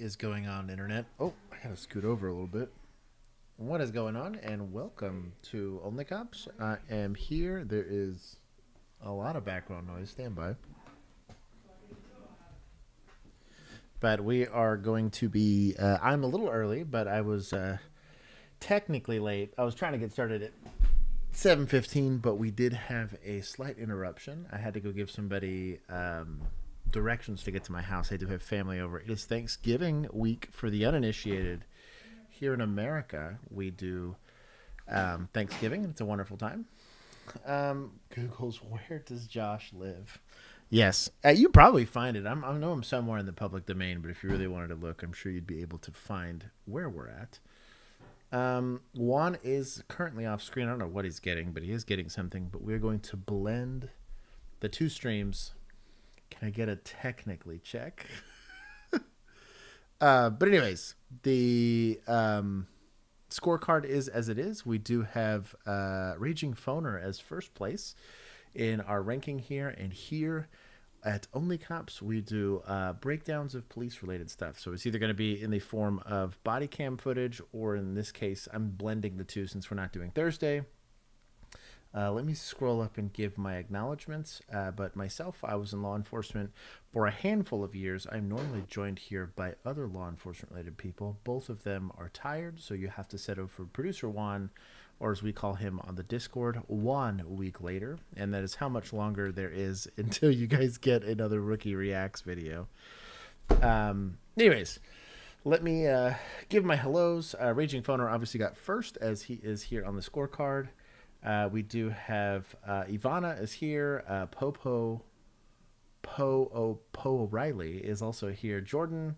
is going on, Internet? Oh, I gotta scoot over a little bit. What is going on? And welcome to OnlyCops. I am here. There is a lot of background noise. Stand by. But we are going to be. I'm a little early, but I was technically late. I was trying to get started at 7:15, but we did have a slight interruption. I had to go give somebody directions to get to my house. I do have family over. It is Thanksgiving week for the uninitiated. Here in America, we do Thanksgiving. It's a wonderful time. Google's where does Josh live? Yes, you probably find it. I know I'm somewhere in the public domain, but if you really wanted to look, I'm sure you'd be able to find where we're at. Juan is currently off screen. I don't know what he's getting, but he is getting something. But we're going to blend the two streams. Can I get a technically check? But anyways, the scorecard is as it is. We do have Raging Phoner as first place in our ranking here. And here at OnlyCops, we do breakdowns of police-related stuff. So it's either going to be in the form of body cam footage, or in this case, I'm blending the two since we're not doing Thursday. Let me scroll up and give my acknowledgments. But myself, I was in law enforcement for a handful of years. I'm normally joined here by other law enforcement-related people. Both of them are tired, so you have to set over for producer Juan, or as we call him on the Discord, 1 week later. And that is how much longer there is until you guys get another Rookie Reacts video. Anyways, let me give my hellos. Raging Phoner obviously got first, as he is here on the scorecard. We do have Ivana is here. Po O'Reilly is also here. Jordan,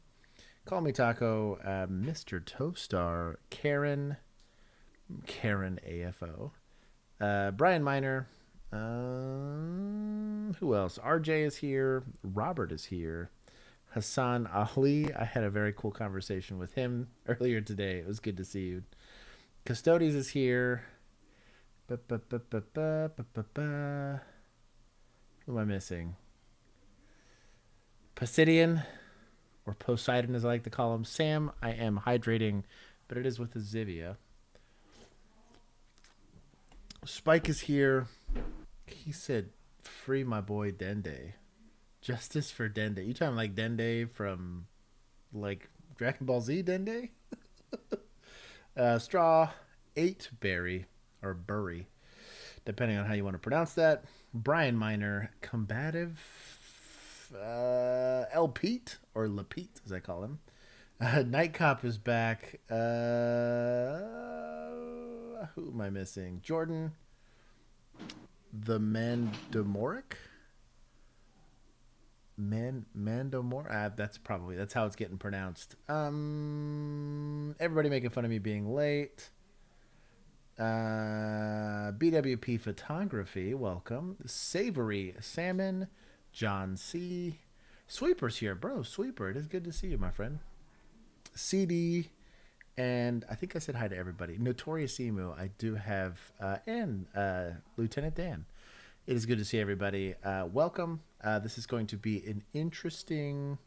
Call Me Taco, Mr. Toastar, Karen AFO, Brian Miner, who else? RJ is here. Robert is here. Hassan Ali, I had a very cool conversation with him earlier today. It was good to see you. Custodes is here. Who am I missing? Posidian, or Poseidon as I like to call him. Sam, I am hydrating, but it is with a Zivia. Spike is here. He said, free my boy Dende. Justice for Dende. You talking like Dende from like Dragon Ball Z Dende? Straw 8 Berry. Or Burry, depending on how you want to pronounce that. Brian Miner, combative, El Pete, or Lapete, as I call him. Night Cop is back. Who am I missing? Jordan, the Mandomoric? Mandomor? That's how it's getting pronounced. Everybody making fun of me being late. BWP Photography, welcome. Savory Salmon, John C. Sweeper's here, bro. Sweeper, it is good to see you, my friend. CD, and I think I said hi to everybody. Notorious Emu, I do have, and Lieutenant Dan. It is good to see everybody. Welcome. This is going to be an interesting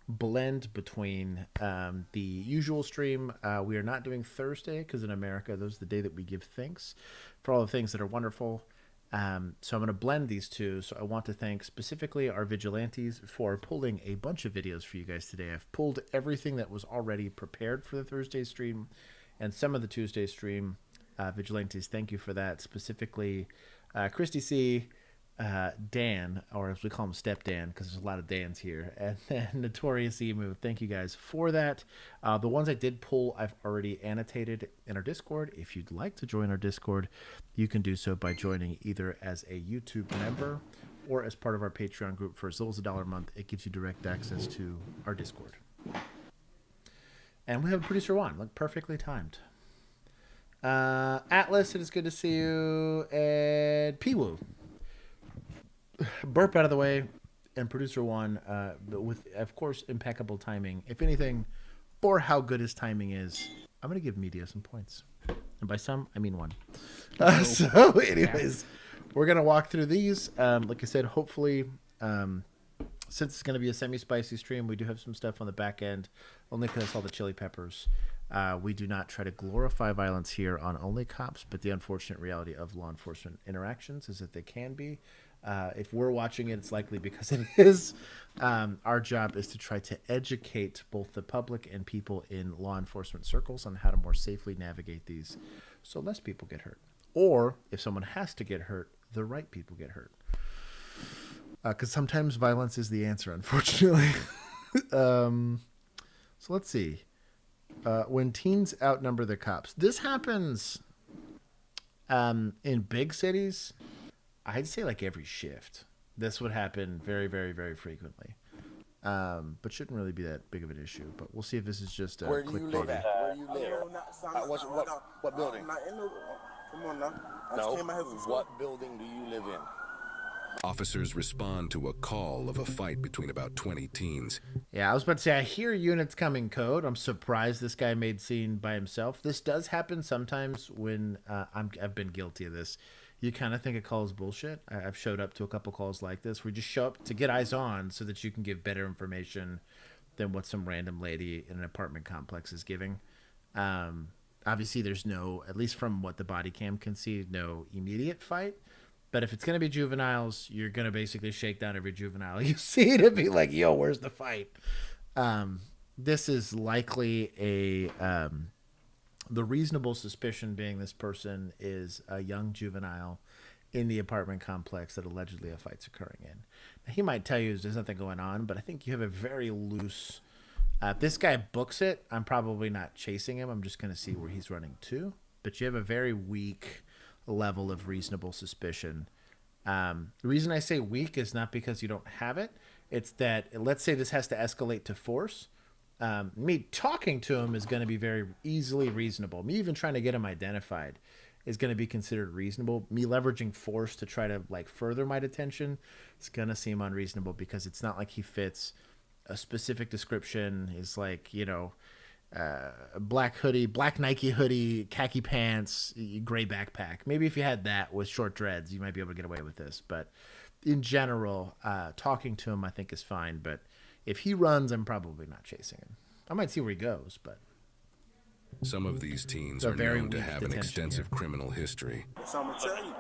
blend between the usual stream. We are not doing Thursday because in America, those are the day that we give thanks for all the things that are wonderful. So I'm going to blend these two. So I want to thank specifically our vigilantes for pulling a bunch of videos for you guys today. I've pulled everything that was already prepared for the Thursday stream and some of the Tuesday stream. Vigilantes, thank you for that. Specifically, Christy C., Dan, or as we call him, Step Dan, because there's a lot of Dans here, and then Notorious Emu. Thank you guys for that. The ones I did pull, I've already annotated in our Discord. If you'd like to join our Discord, you can do so by joining either as a YouTube member or as part of our Patreon group for as little as $1 a month. It gives you direct access to our Discord. And we have a producer one, like perfectly timed. Atlas, it is good to see you, and Piwoo. Burp out of the way, and producer one, with, of course, impeccable timing. If anything, for how good his timing is, I'm going to give Media some points. And by some, I mean one. So, anyways, we're going to walk through these. Like I said, hopefully Since it's going to be a semi-spicy stream, we do have some stuff on the back end, only because I saw the chili peppers. We do not try to glorify violence here on OnlyCops, but the unfortunate reality of law enforcement interactions is that they can be. If we're watching it, it's likely because it is. Our job is to try to educate both the public and people in law enforcement circles on how to more safely navigate these so less people get hurt. Or if someone has to get hurt, the right people get hurt. Because sometimes violence is the answer, unfortunately. So let's see. When teens outnumber the cops. This happens in big cities. I'd say like every shift. This would happen very, very, very frequently. But shouldn't really be that big of an issue. But we'll see if this is just Where do you live at? Where do you live? What building? Come on now. No. What building do you live in? Officers respond to a call of a fight between about 20 teens. Yeah, I was about to say, I hear units coming code. I'm surprised this guy made scene by himself. This does happen sometimes when I've been guilty of this. You kind of think a call is bullshit. I've showed up to a couple calls like this where you just show up to get eyes on so that you can give better information than what some random lady in an apartment complex is giving. Obviously, there's no, at least from what the body cam can see, no immediate fight. But if it's going to be juveniles, you're going to basically shake down every juvenile you see to be like, yo, where's the fight? This is likely the reasonable suspicion being this person is a young juvenile in the apartment complex that allegedly a fight's occurring in. Now, he might tell you there's nothing going on, but I think you have a very loose... if this guy books it, I'm probably not chasing him. I'm just going to see where he's running to. But you have a very weak level of reasonable suspicion. The reason I say weak is not because you don't have it. It's that, let's say this has to escalate to force. Me talking to him is going to be very easily reasonable. Me even trying to get him identified is going to be considered reasonable. Me leveraging force to try to like further my detention is going to seem unreasonable because it's not like he fits a specific description. He's like, you know, black hoodie, black Nike hoodie, khaki pants, gray backpack. Maybe if you had that with short dreads, you might be able to get away with this. But in general, talking to him, I think is fine. But if he runs, I'm probably not chasing him. I might see where he goes, but Some of these teens are known to have an extensive criminal history. So I'm gonna tell you.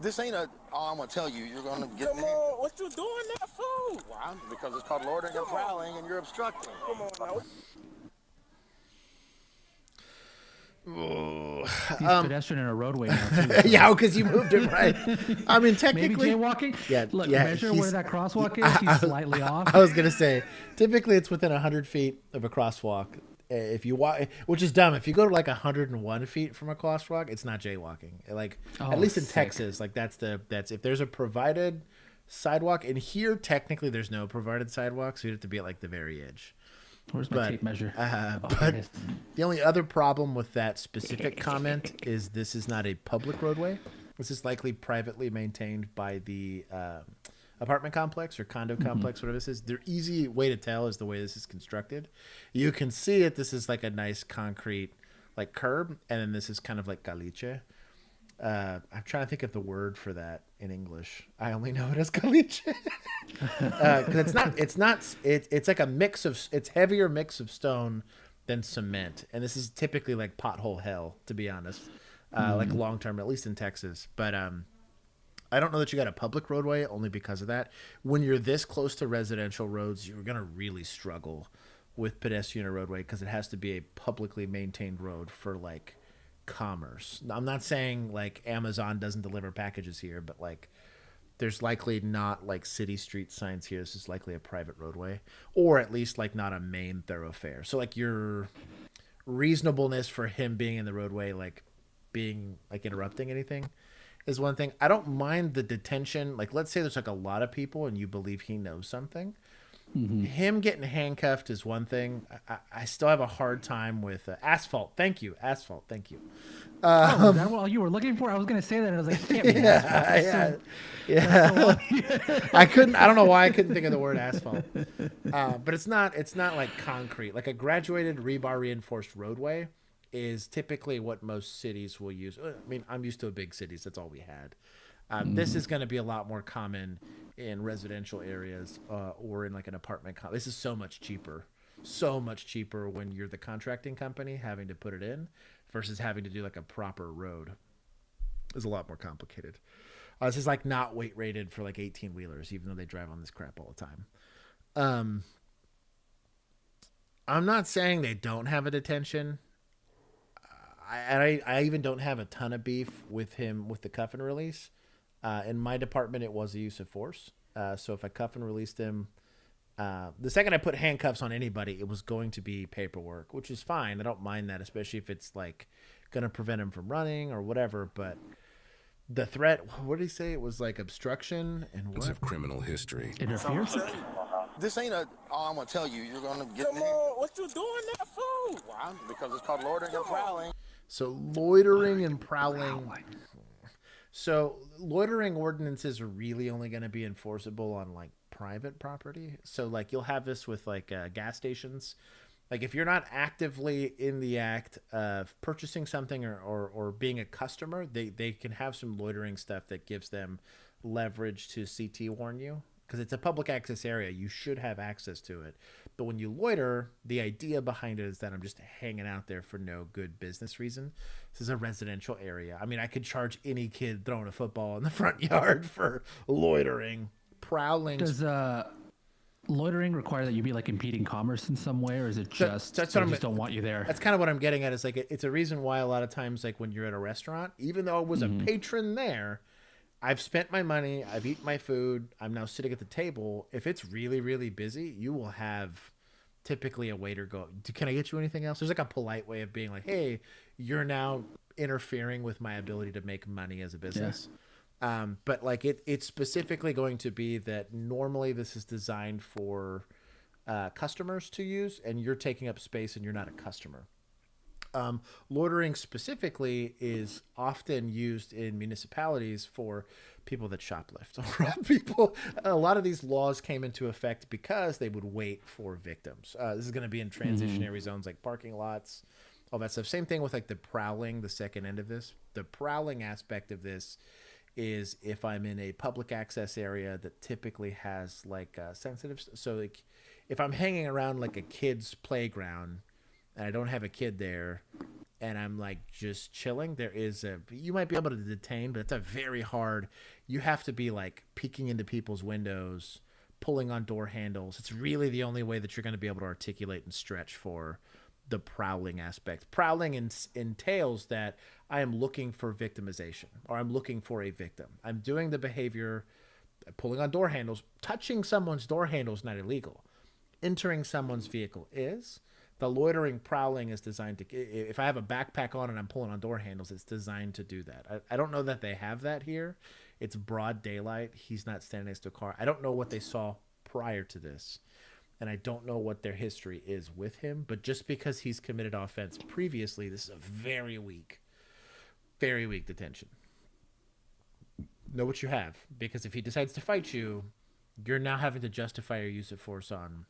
This ain't a, oh, I'm gonna tell you, you're gonna get Come me. on, what you doing that for? Well, because it's called loitering and prowling and you're obstructing. Come on now. He's pedestrian in a roadway now, too. So. Yeah, because you moved it right. I mean, technically, maybe jaywalking. Yeah, Look, yeah, measure where that crosswalk is. He's slightly off. I was gonna say, typically it's within 100 feet of a crosswalk. If you walk, which is dumb. If you go to like 101 feet from a crosswalk, it's not jaywalking. Like at least in sick. Texas, like that's if there's a provided sidewalk. And here, technically, there's no provided sidewalk, so you have to be at like the very edge. Where's my tape measure? But the only other problem with that specific comment is this is not a public roadway. This is likely privately maintained by the apartment complex or condo complex, whatever this is. The easy way to tell is the way this is constructed. You can see it. This is like a nice concrete like curb, and then this is kind of like caliche. I'm trying to think of the word for that in English. I only know it as caliche. Because it's like a mix of, it's heavier mix of stone than cement. And this is typically like pothole hell, to be honest. Like long term, at least in Texas. But I don't know that you got a public roadway only because of that. When you're this close to residential roads, you're going to really struggle with pedestrian or roadway because it has to be a publicly maintained road for like commerce. I'm not saying like Amazon doesn't deliver packages here, but like there's likely not like city street signs here. This is likely a private roadway, or at least like not a main thoroughfare. So like your reasonableness for him being in the roadway, like being like interrupting anything, is one thing. I don't mind the detention. Like let's say there's like a lot of people and you believe he knows something. Him getting handcuffed is one thing. I still have a hard time with asphalt. Thank you. Asphalt. Thank you. Is that what you were looking for? I was going to say that. And I was like, it can't be asphalt. Yeah. I don't know why I couldn't think of the word asphalt. But it's not like concrete. Like a graduated rebar reinforced roadway is typically what most cities will use. I mean, I'm used to big cities. That's all we had. This is going to be a lot more common in residential areas or in like an apartment. This is so much cheaper when you're the contracting company having to put it in versus having to do like a proper road. It's a lot more complicated. This is like not weight rated for like 18-wheelers, even though they drive on this crap all the time. I'm not saying they don't have a detention. I even don't have a ton of beef with him with the cuff and release. In my department, it was a use of force. So if I cuff and released him, the second I put handcuffs on anybody, it was going to be paperwork, which is fine. I don't mind that, especially if it's like going to prevent him from running or whatever. But the threat, what did he say? It was like obstruction and what? Of criminal history. Interference? This ain't a. Oh, I'm gonna tell you. You're gonna get Come me. on, what you doing that for? Why? Because it's called loitering and prowling. So loitering and prowling. So loitering ordinances are really only going to be enforceable on like private property. So like you'll have this with like gas stations. Like if you're not actively in the act of purchasing something or being a customer, they can have some loitering stuff that gives them leverage to CT warn you. Because it's a public access area, you should have access to it. But when you loiter, the idea behind it is that I'm just hanging out there for no good business reason. This is a residential area. I mean, I could charge any kid throwing a football in the front yard for loitering. Prowling. Does loitering require that you be like impeding commerce in some way, or is it just that's they what just don't want you there? That's kind of what I'm getting at. Is like it's a reason why a lot of times, like when you're at a restaurant, even though I was a patron there, I've spent my money, I've eaten my food, I'm now sitting at the table. If it's really, really busy, you will have typically a waiter go, can I get you anything else? There's like a polite way of being like, hey, you're now interfering with my ability to make money as a business. Yeah. But like it's specifically going to be that normally this is designed for customers to use, and you're taking up space and you're not a customer. Loitering specifically is often used in municipalities for people that shoplift or rob people. A lot of these laws came into effect because they would wait for victims. This is going to be in transitionary zones like parking lots, all that stuff. Same thing with like the prowling, the second end of this. The prowling aspect of this is if I'm in a public access area that typically has like sensitive. So like if I'm hanging around like a kid's playground and I don't have a kid there and I'm like just chilling, you might be able to detain, but it's a very hard, you have to be like peeking into people's windows, pulling on door handles. It's really the only way that you're going to be able to articulate and stretch for the prowling aspect. Prowling entails that I am looking for victimization, or I'm looking for a victim. I'm doing the behavior, pulling on door handles. Touching someone's door handle is not illegal. Entering someone's vehicle is. The loitering prowling is designed to, if I have a backpack on and I'm pulling on door handles, it's designed to do that. I don't know that they have that here. It's broad daylight. He's not standing next to a car. I don't know what they saw prior to this, and I don't know what their history is with him. But just because he's committed offense previously, this is a very weak detention. Know what you have, because if he decides to fight you, you're now having to justify your use of force on.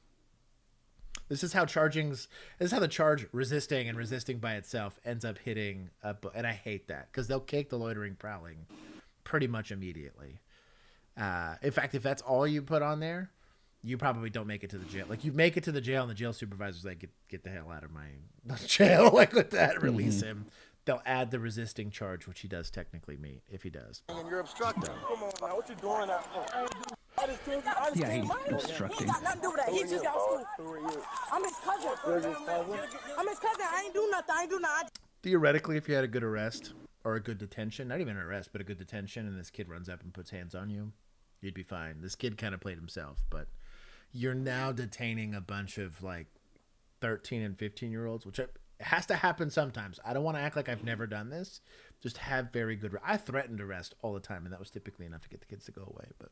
This is how the charge resisting and resisting by itself ends up hitting up, and I hate that because they'll kick the loitering prowling pretty much immediately. In fact, if that's all you put on there, you probably don't make it to the jail. Like you make it to the jail, and the jail supervisor's like, get the hell out of my jail. Like with that, release him. They'll add the resisting charge, which he does technically meet if he does. And you're obstructing. Come on now, what you doing that for? Yeah, he's obstructing. He ain't got nothing to do with that. He just got school. Who are you? I'm his cousin. I'm his cousin. I ain't do nothing. Theoretically, if you had a good arrest or a good detention, not even an arrest, but a good detention, and this kid runs up and puts hands on you, you'd be fine. This kid kind of played himself, but you're now detaining a bunch of like 13 and 15-year-olds, which has to happen sometimes. I don't want to act like I've never done this. Just have very good. I threatened arrest all the time, and that was typically enough to get the kids to go away, but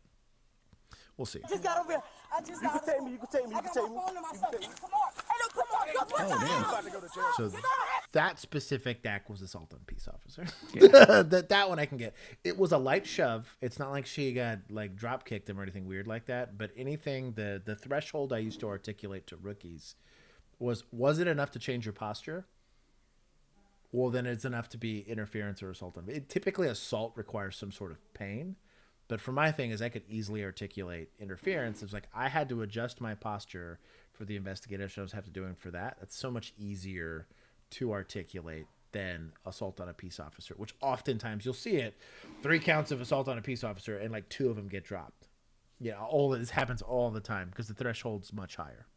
we'll see. I just got over here. You can take me. You can take me. I got my phone in my phone. Come on. Hey, no, come on. Go put damn. About to go to jail. So that specific act was assault on a peace officer. that one I can get. It was a light shove. It's not like she got like drop kicked him or anything weird like that. But anything, the threshold I used to articulate to rookies was it enough to change your posture? well, then it's enough to be interference or assault. Typically, assault requires some sort of pain. But for my thing is I could easily articulate interference. It's like I had to adjust my posture for the investigation I was have to doing for that. That's so much easier to articulate than assault on a peace officer, which oftentimes you'll see it. 3 counts of assault on a peace officer and like 2 of them get dropped. Yeah, all this happens all the time because the threshold's much higher.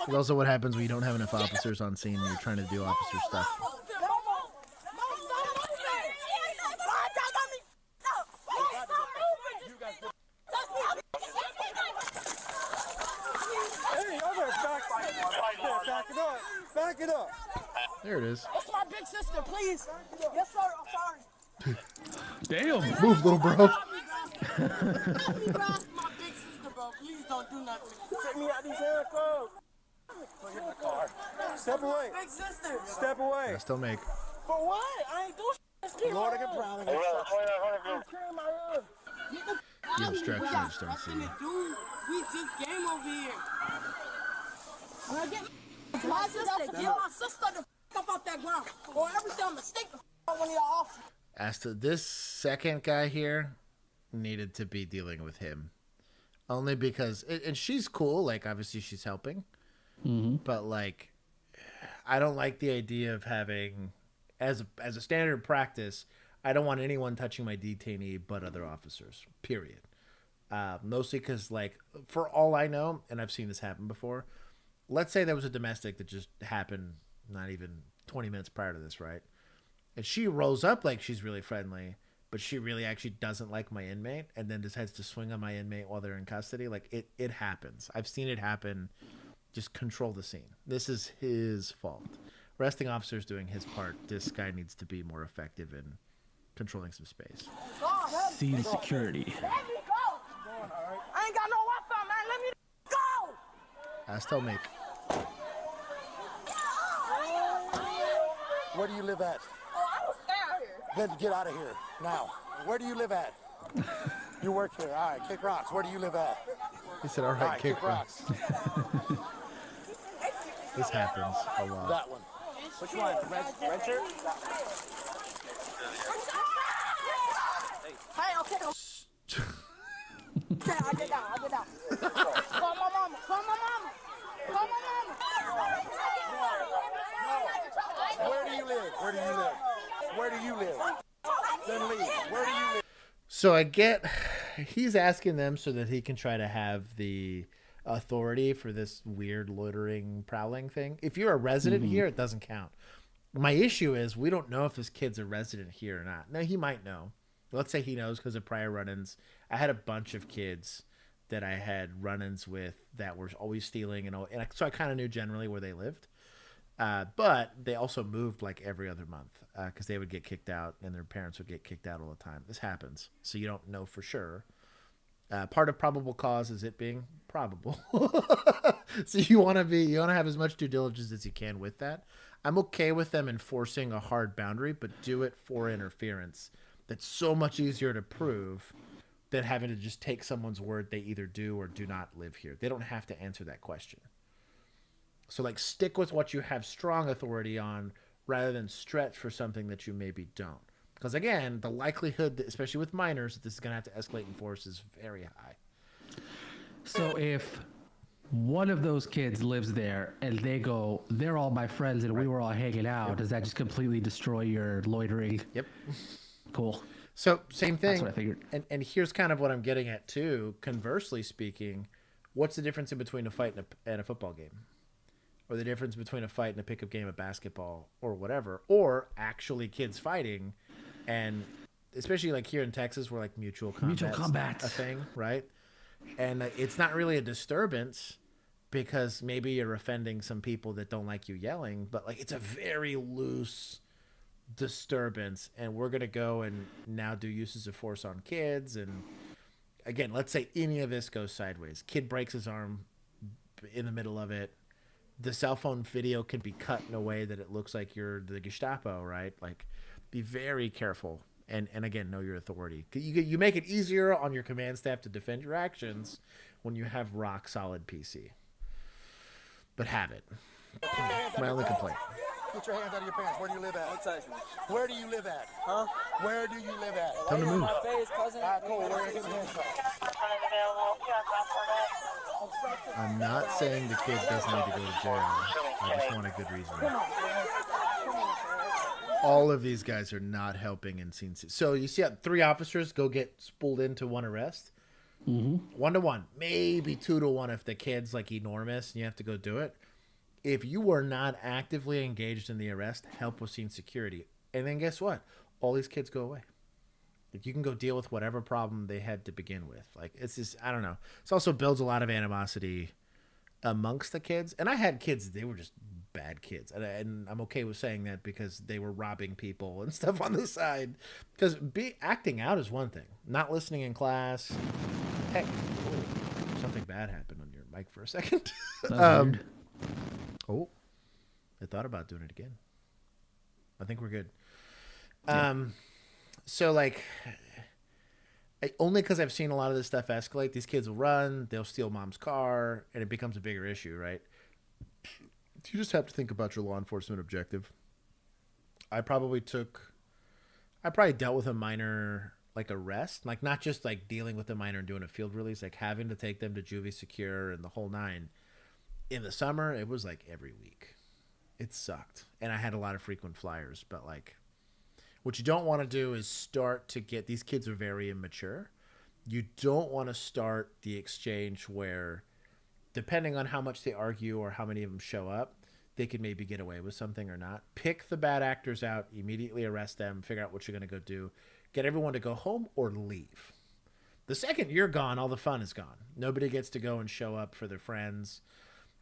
It's also what happens when you don't have enough officers on scene and you're trying to do officer stuff. Back it up. There it is. That's my big sister, please. Yes, sir. I'm sorry. Damn. Move, little bro. Help me, bro. My big sister, bro. Please don't do nothing. Take me out these handcuffs. Put it in the car. Step away. Big sister. Step away. I still make. For what? I ain't do shit. Lord, I get proud of you. I'm carrying my hood. The obstruction, I just don't see. Dude, we just game over here. When I get my sister, get my sister the f up that ground. Or everything I'm mistake the f one of your officers. As to this second guy here, needed to be dealing with him. Only because, and she's cool, like obviously she's helping. But like, I don't like the idea of having, as a standard practice, I don't want anyone touching my detainee but other officers, period. Mostly because, like, for all I know, and I've seen this happen before, let's say there was a domestic that just happened not even 20 minutes prior to this, right? And she rolls up like she's really friendly, but she really actually doesn't like my inmate and then decides to swing on my inmate while they're in custody. Like, it happens. I've seen it happen. Just control the scene. This is his fault. Arresting officer's doing his part. This guy needs to be more effective in controlling some space. Scene security. Let me go. I ain't got no weapon, man. Let me go. I still make. Where do you live at? Oh, I was down here. Then get out of here now. Where do you live at? You work here. All right, kick rocks. Where do you live at? He said, all All right, right, kick rocks. This happens a lot. That one. Which one? Red shirt? Hey, okay. Okay, I get down. Call my mama. Where do you live? Then leave. Where do you live? So I get he's asking them so that he can try to have the authority for this weird loitering prowling thing. If you're a resident here, it doesn't count. My issue is we don't know if this kid's a resident here or not. Now, he might know. Let's say he knows because of prior run-ins. I had a bunch of kids that I had run-ins with that were always stealing, and so I kind of knew generally where they lived. But they also moved like every other month because they would get kicked out and their parents would get kicked out all the time. This happens, so you don't know for sure. Part of probable cause is it being probable. So you want to have as much due diligence as you can with that. I'm okay with them enforcing a hard boundary, but do it for interference. That's so much easier to prove than having to just take someone's word they either do or do not live here. They don't have to answer that question. So like stick with what you have strong authority on rather than stretch for something that you maybe don't. Because again, the likelihood, that, especially with minors, that this is going to have to escalate in force is very high. So if one of those kids lives there and they go, they're all my friends and we were all hanging out, does that just completely destroy your loitering? Yep. Cool. So same thing. That's what I figured. And here's kind of what I'm getting at too. Conversely speaking, what's the difference in between a fight and a football game? Or the difference between a fight and a pickup game of basketball or whatever, or actually kids fighting, and especially like here in Texas where like mutual combat's a thing, right? And it's not really a disturbance because maybe you're offending some people that don't like you yelling, but like it's a very loose disturbance, and we're gonna go and now do uses of force on kids. And again, let's say any of this goes sideways, kid breaks his arm in the middle of it. The cell phone video can be cut in a way that it looks like you're the Gestapo, right? Like, be very careful And again, know your authority. You make it easier on your command staff to defend your actions when you have rock solid PC. But have it. My only complaint. Get your hands out of your pants. Where do you live at? Don't touch me. Where do you live at? Huh? Where do you live at? Time to move. My face, cousin. All right, cool. Where are you getting hands from? I'm not saying the kid doesn't need to go to jail. I just want a good reason. All of these guys are not helping in scene. So you see how 3 officers go get spooled into 1 arrest? 1-to-1, maybe 2-to-1 if the kid's like enormous and you have to go do it. If you are not actively engaged in the arrest, help with scene security. And then guess what? All these kids go away. Like, you can go deal with whatever problem they had to begin with. Like, it's just, I don't know. It also builds a lot of animosity amongst the kids. And I had kids, they were just bad kids. And I'm okay with saying that because they were robbing people and stuff on the side. Because acting out is one thing. Not listening in class. Heck, something bad happened on your mic for a second. Weird. Oh, I thought about doing it again. I think we're good. So like, only because I've seen a lot of this stuff escalate. These kids will run, they'll steal mom's car, and it becomes a bigger issue, right? You just have to think about your law enforcement objective. I probably dealt with a minor like arrest, like not just like dealing with a minor and doing a field release, like having to take them to juvie secure and the whole 9. In the summer, it was like every week. It sucked. And I had a lot of frequent flyers. But like, what you don't want to do is start to get, these kids are very immature. You don't want to start the exchange where, depending on how much they argue or how many of them show up, they could maybe get away with something or not. Pick the bad actors out, immediately arrest them, figure out what you're going to go do. Get everyone to go home or leave. The second you're gone, all the fun is gone. Nobody gets to go and show up for their friends.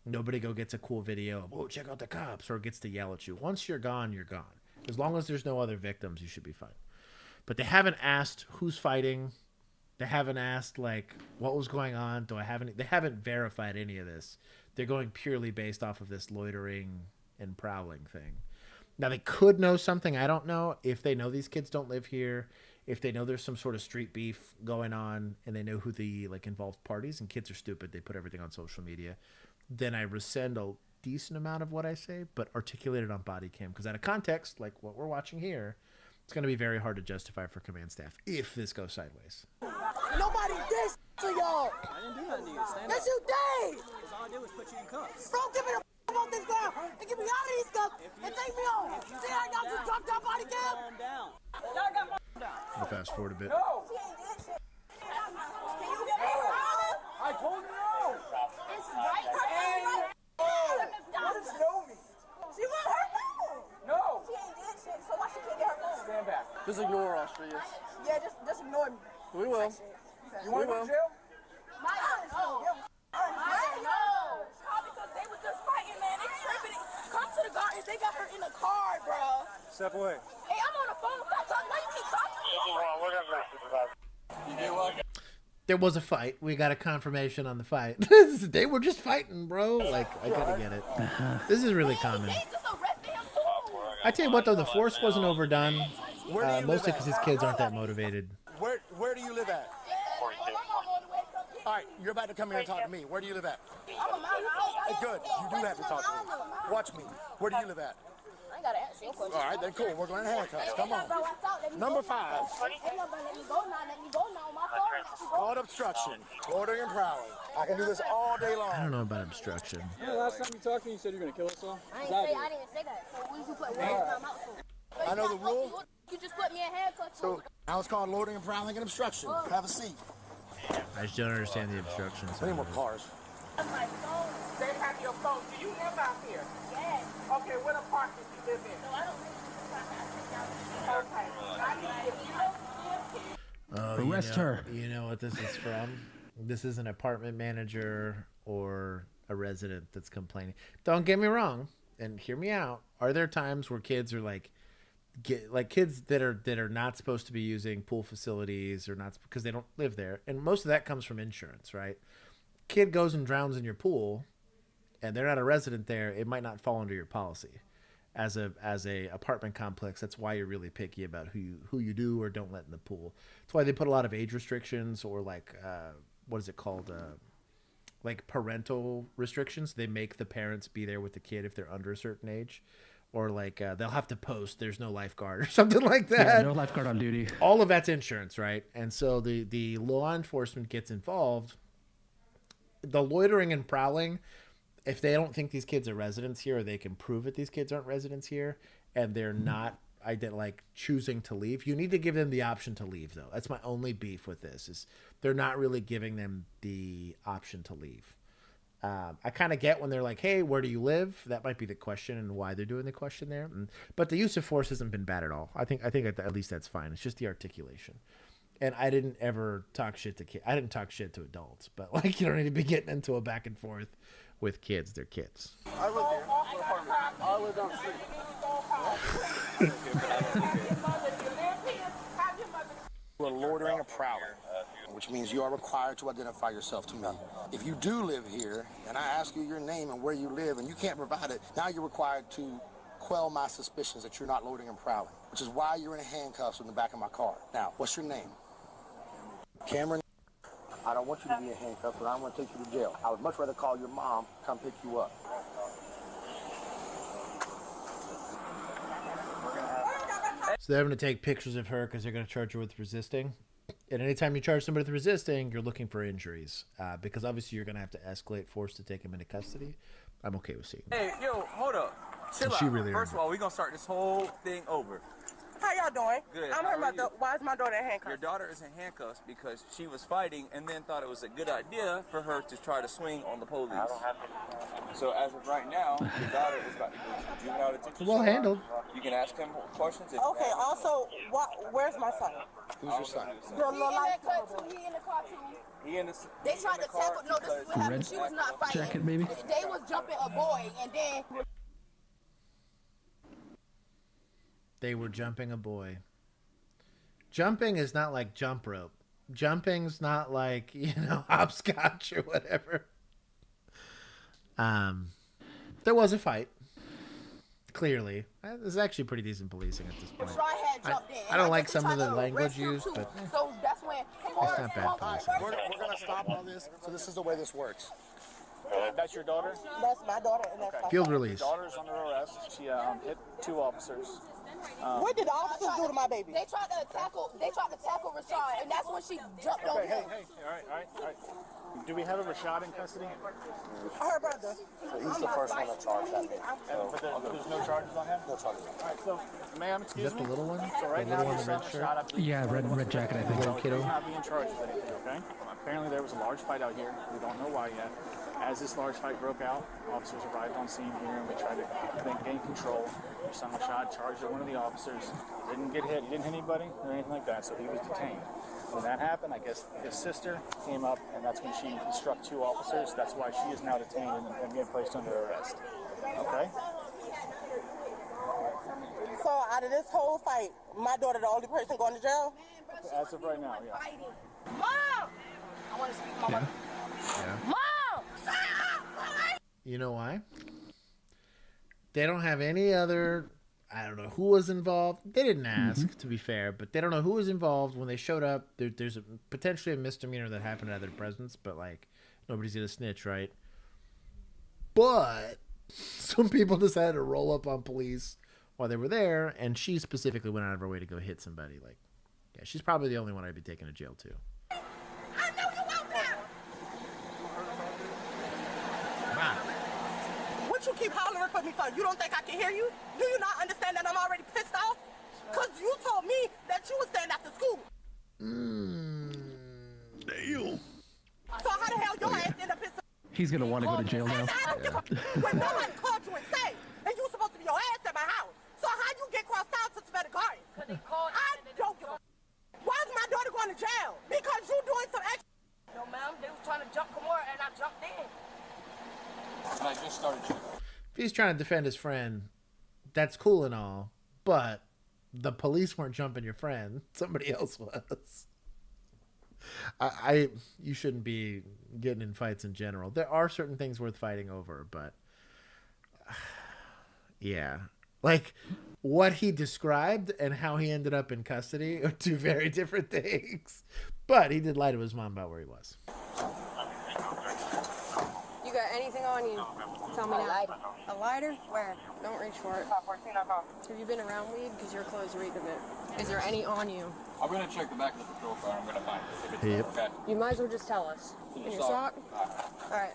Nobody gets a cool video of, oh, check out the cops, or gets to yell at you. Once you're gone, you're gone. As long as there's no other victims, you should be fine. But they haven't asked who's fighting. They haven't asked, like, what was going on. They haven't verified any of this. They're going purely based off of this loitering and prowling thing. Now, they could know something. I don't know if they know these kids don't live here, if they know there's some sort of street beef going on, and they know who the, like, involved parties, and kids are stupid. They put everything on social media. Then I rescind a decent amount of what I say, but articulate it on body cam. Because out of context, like what we're watching here, it's going to be very hard to justify for command staff if this goes sideways. Nobody did to y'all. I didn't do nothing to you. Stand Yes, up. you did. Because all I did was put you in cuffs. Bro, give me the off this ground and get me out of these cuffs and take me home. See, I got you dropped out body cam. Calm down. Y'all got my down. I'll fast forward a bit. I told you no. It's right here. What is Nomi? She want her phone. No. She ain't did shit, so why she can't get her phone? Stand back. Just ignore Austrias. Yeah, just ignore me. We will. You want to go to jail? My no. Because they was just fighting, man. They tripping. Come to the garden. They got her in the car, bro. Step away. Hey, I'm on the phone. Stop talking. Why you keep talking? You did what? There was a fight. We got a confirmation on the fight. They were just fighting, bro. Like, I gotta get it. This is really common. They just arrested him too. I tell you what, though, the force wasn't overdone. Where do you live Mostly at? because these kids aren't that motivated. Where do you live at? All right, you're about to come here and talk to me. Where do you live at? I'm a man. Hey, good. You do have to talk to me. Watch me. Where do you live at? I ain't gotta answer your question. All right, then cool. We're going to handcuffs. Come on. Number 5. Let me go now. My phone. Called obstruction. Loitering and prowling. I can do this all day I long. don't know about obstruction. Yeah, last time you talked to me, you said you were going to kill us all. I didn't even say that. So what did you put words in my mouth for? I know the rule. You just put me in handcuffs. So now it's called loitering and prowling and obstruction. Have a seat. I just don't understand the obstruction. I need more cars. my phone. They have your phone. Do you live out here? Yes. Okay, what apartment do you live in? So I don't live in this apartment. I think Okay. I need if you don't live here. Oh, Arrest her. You know what this is from? This is an apartment manager or a resident that's complaining. Don't get me wrong, and hear me out. Are there times where kids are like kids that are not supposed to be using pool facilities or not because they don't live there, and most of that comes from insurance, right? Kid goes and drowns in your pool, and they're not a resident there. It might not fall under your policy. as a apartment complex, that's why you're really picky about who you do or don't let in the pool. That's why they put a lot of age restrictions, or like what is it called? Like parental restrictions. They make the parents be there with the kid if they're under a certain age, or like they'll have to post there's no lifeguard or something like that. Yeah, no lifeguard on duty. All of that's insurance, right? And so the law enforcement gets involved. The loitering and prowling, if they don't think these kids are residents here, or they can prove that these kids aren't residents here, and they're not like choosing to leave, you need to give them the option to leave, though. That's my only beef with this, is they're not really giving them the option to leave. I kind of get when they're like, hey, where do you live? That might be the question and why they're doing the question there. But the use of force hasn't been bad at all. I think at least that's fine. It's just the articulation. And I didn't ever talk shit to kids. I didn't talk shit to adults. But like, you don't need to be getting into a back and forth with kids. They're kids. I live here. I live down the street. You are loitering or prowling, which means you are required to identify yourself to me. If you do live here, and I ask you your name and where you live, and you can't provide it, now you're required to quell my suspicions that you're not loitering and prowling, which is why you're in handcuffs in the back of my car. Now, what's your name? Cameron. I don't want you to be in handcuffs, but I want to take you to jail. I would much rather call your mom come pick you up. So they're going to take pictures of her because they're going to charge her with resisting. And anytime you charge somebody with resisting, you're looking for injuries, because obviously you're going to have to escalate force to take him into custody. I'm okay with seeing that. Hey, yo, hold up. Chill She out. really First of all, we're going to start this whole thing over. How y'all doing? Good. I'm How her are mother. you? Why is my daughter in handcuffs? Your daughter is in handcuffs because she was fighting and then thought it was a good idea for her to try to swing on the police. So as of right now, your daughter is about to go to juvenile detention. Well handled. You can ask him questions. If Okay, also, where's my son? Who's your son? The little light He in the car too. He in the, They tried to tackle. No, this is what happened. Red She was not fighting. jacket, maybe? They was jumping a boy, and then They were jumping a boy. Jumping is not like jump rope. Jumping's not like, hopscotch or whatever. There was a fight. Clearly. This is actually pretty decent policing at this point. Try had jumped in. I don't like guess some they of the tried to language arrest him, used, too. but So that's when it's not bad policing. We're going to stop all this. So this is the way this works. That's your daughter? That's my daughter, and that's my Field son. release. Daughter's under arrest. She hit 2 officers. What did the officers do to my baby? they tried to tackle Rashad, and that's when she jumped on Hey, him. all right. Do we have a Rashad in custody? Her brother. So he's the first one that charged that baby. But there's no charges on him? No charges. All right, so, ma'am, Is excuse that the me. little one? So right The now, little one your in the son red shirt? Rashad, I believe, Yeah, red jacket, I think. Little kiddo. he's not being charged with anything, okay? Apparently there was a large fight out here. We don't know why yet. As this large fight broke out, officers arrived on scene here and we tried to gain control. Your son Rashad charged at one of the officers. Didn't get hit, he didn't hit anybody or anything like that, so he was detained. When that happened, I guess his sister came up and that's when she struck 2 officers. That's why she is now detained and being placed under arrest. Okay? So out of this whole fight, my daughter the only person going to jail? As of right now, yeah. Mom! I want to speak to my mother. Yeah. Mom! You know why? They don't have any other. I don't know who was involved. They didn't ask, to be fair, but they don't know who was involved when they showed up. There's potentially a misdemeanor that happened out of their presence, but like nobody's gonna snitch, right? But some people decided to roll up on police while they were there, and she specifically went out of her way to go hit somebody. Like, yeah, she's probably the only one I'd be taking to jail too. I know you out there! What you keep hollering for me for? You don't think I can hear you? Do you not understand that I'm already pissed off? Because you told me that you were staying after school. Damn. So how the hell your ass end up pissed off? He's gonna want to go to jail now. I don't give a when nobody called you insane, and you supposed to be your ass at my house. So how you get crossed out to Savannah Gardens? I don't give a why is my daughter going to jail? Because you doing some extra. No, ma'am, they was trying to jump Kamora, and I jumped in. And I just started shooting. If he's trying to defend his friend, that's cool and all, but the police weren't jumping your friend. Somebody else was. You shouldn't be getting in fights in general. There are certain things worth fighting over, but yeah, Like, what he described and how he ended up in custody are two very different things. But he did lie to his mom about where he was. You got anything on you? Tell me now. A lighter? Where? Don't reach for it. Have you been around weed? Because your clothes reek of it. Is there any on you? I'm going to check the back of the patrol car. I'm going to find it. If it's Yep. okay. You might as well just tell us. In your sock? All right.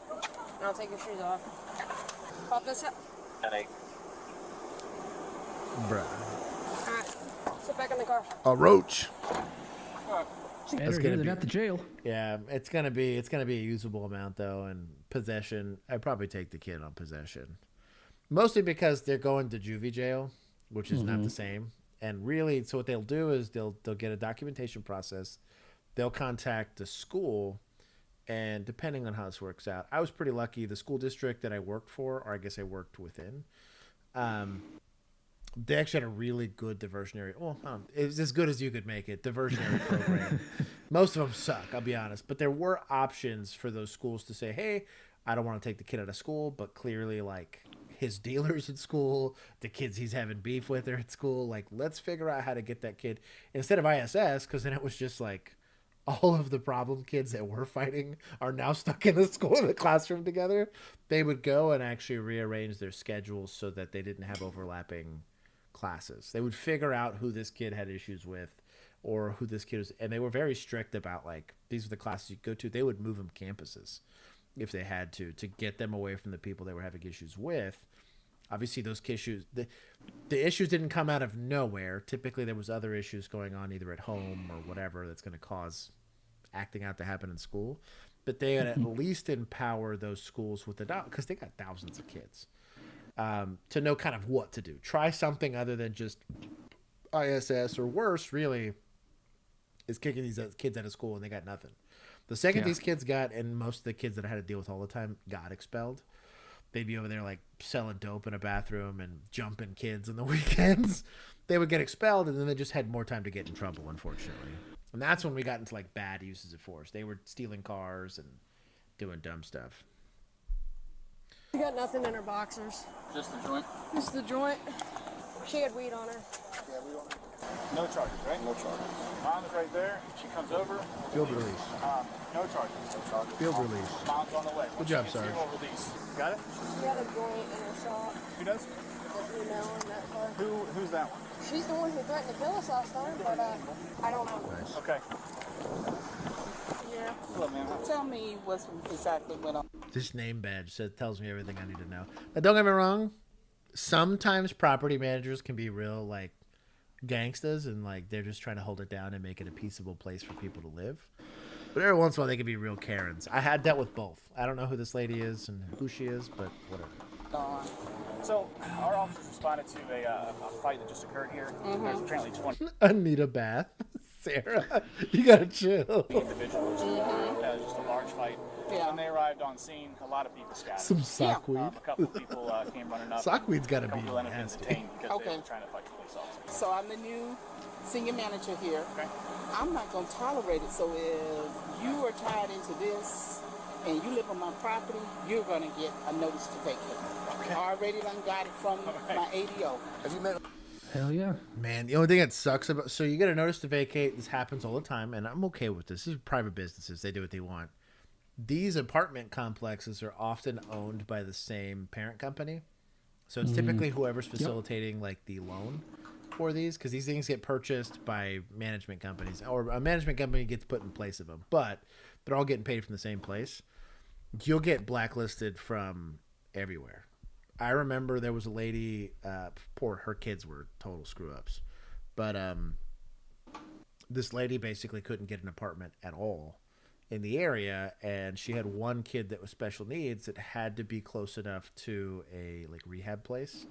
And I'll take your shoes off. Pop this up. Bruh. All right. Sit back in the car. A roach. Better here than at the jail. Yeah, it's gonna be a usable amount though, and possession. I'd probably take the kid on possession, mostly because they're going to juvie jail, which is not the same. And really, so what they'll do is they'll get a documentation process. They'll contact the school, and depending on how this works out, I was pretty lucky. The school district that I worked for, or I guess I worked within, they actually had a really good diversionary. Well, it was as good as you could make it. Diversionary program. Most of them suck, I'll be honest. But there were options for those schools to say, "Hey, I don't want to take the kid out of school," but clearly, like, his dealers at school, the kids he's having beef with are at school. Like, let's figure out how to get that kid instead of ISS, because then it was just like all of the problem kids that were fighting are now stuck in the school in the classroom together. They would go and actually rearrange their schedules so that they didn't have overlapping classes. They would figure out who this kid had issues with or who this kid was, and they were very strict about, like, these are the classes you go to. They would move them campuses if they had to get them away from the people they were having issues with. Obviously, those issues, the issues didn't come out of nowhere. Typically, there was other issues going on either at home or whatever that's going to cause acting out to happen in school. But they would at least empower those schools with because they got thousands of kids, to know kind of what to do. Try something other than just ISS, or worse, really, is kicking these kids out of school and they got nothing. The second these kids got, and most of the kids that I had to deal with all the time got expelled, they'd be over there like selling dope in a bathroom and jumping kids on the weekends. They would get expelled, and then they just had more time to get in trouble, unfortunately. And that's when we got into like bad uses of force. They were stealing cars and doing dumb stuff. You got nothing in her boxers. Just the joint? Just the joint. She had weed on her. No charges, right? No charges. Mom's right there. She comes over. Field release. No charges. No charges. Field release. Mom's on the way. Good job, Sarge. We'll release. Got it? She had a joint in her sock. Who does? The female in that car. Who's that one? She's the one who threatened to kill us last time, but I don't know. Nice. Okay. Yeah. Hello, ma'am. Tell me what exactly went on. This name badge tells me everything I need to know. Now, don't get me wrong. Sometimes property managers can be real, like, gangstas, and like they're just trying to hold it down and make it a peaceable place for people to live. But every once in a while they can be real Karens. I had dealt with both. I don't know who this lady is and who she is, but whatever. So our officers responded to a fight that just occurred here. There's apparently 20 I need a bath. Sarah, you gotta chill. individuals. It was just a large fight. Yeah. When they arrived on scene, a lot of people scattered. Some sockweed. A couple of people came running up. Sockweed's gotta A couple be people ended up nasty. being detained because they Okay. were trying to fight the police officers. So I'm the new senior manager here. Okay. I'm not going to tolerate it. So if you are tied into this and you live on my property, you're going to get a notice to vacate. Okay. Already done got it from my ADO. Have you met? Hell yeah. Man, the only thing that sucks about, so you get a notice to vacate. This happens all the time, and I'm okay with this. These are private businesses. They do what they want. These apartment complexes are often owned by the same parent company. So it's typically whoever's facilitating like the loan for these, because these things get purchased by management companies, or a management company gets put in place of them, but they're all getting paid from the same place. You'll get blacklisted from everywhere. I remember there was a lady, her kids were total screw ups, but this lady basically couldn't get an apartment at all in the area, and she had one kid that was special needs that had to be close enough to a like rehab place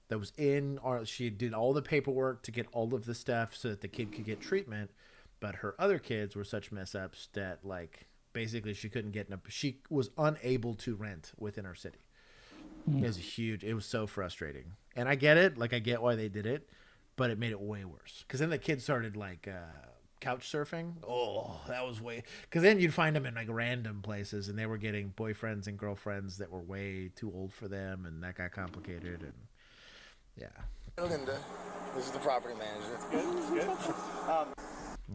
that was in, or she did all the paperwork to get all of the stuff so that the kid could get treatment, but her other kids were such mess ups that like basically she couldn't get she was unable to rent within our city. It was so frustrating, and I get it, like I get why they did it, but it made it way worse because then the kids started like couch surfing. Oh, that was way, because then you'd find them in like random places, and they were getting boyfriends and girlfriends that were way too old for them, and that got complicated, and Yeah. Linda, this is the property manager. Good.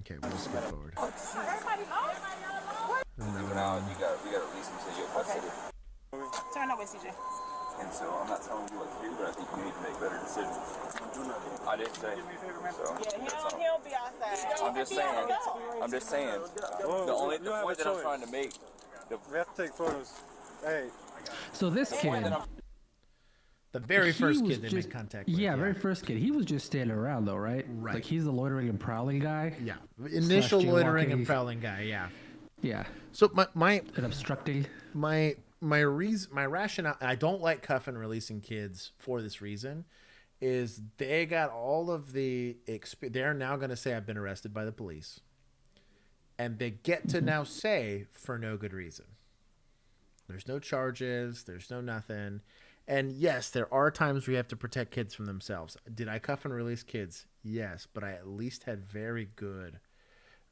Okay, we'll skip forward. Even now, we got to release him so you'll custody. Turn that way, CJ. And so I'm not telling you what to do, but I think you need to make better decisions. I didn't say. So, Yeah, he'll be outside. I'm just saying. The point that I'm trying to make. We have to take photos. Hey. So this kid, The very he first was kid they just- made contact with. yeah, very first kid. He was just standing around though, right? Right. Like he's the loitering and prowling guy. Yeah. Initial Slash loitering jaywalking. and prowling guy, yeah. Yeah. So my And obstructing. my rationale, I don't like cuff and releasing kids for this reason, is they got all of the they're now going to say I've been arrested by the police, and they get to now say for no good reason. There's no charges, there's no nothing. And yes, there are times where you have to protect kids from themselves. Did I cuff and release kids? Yes, but I at least had very good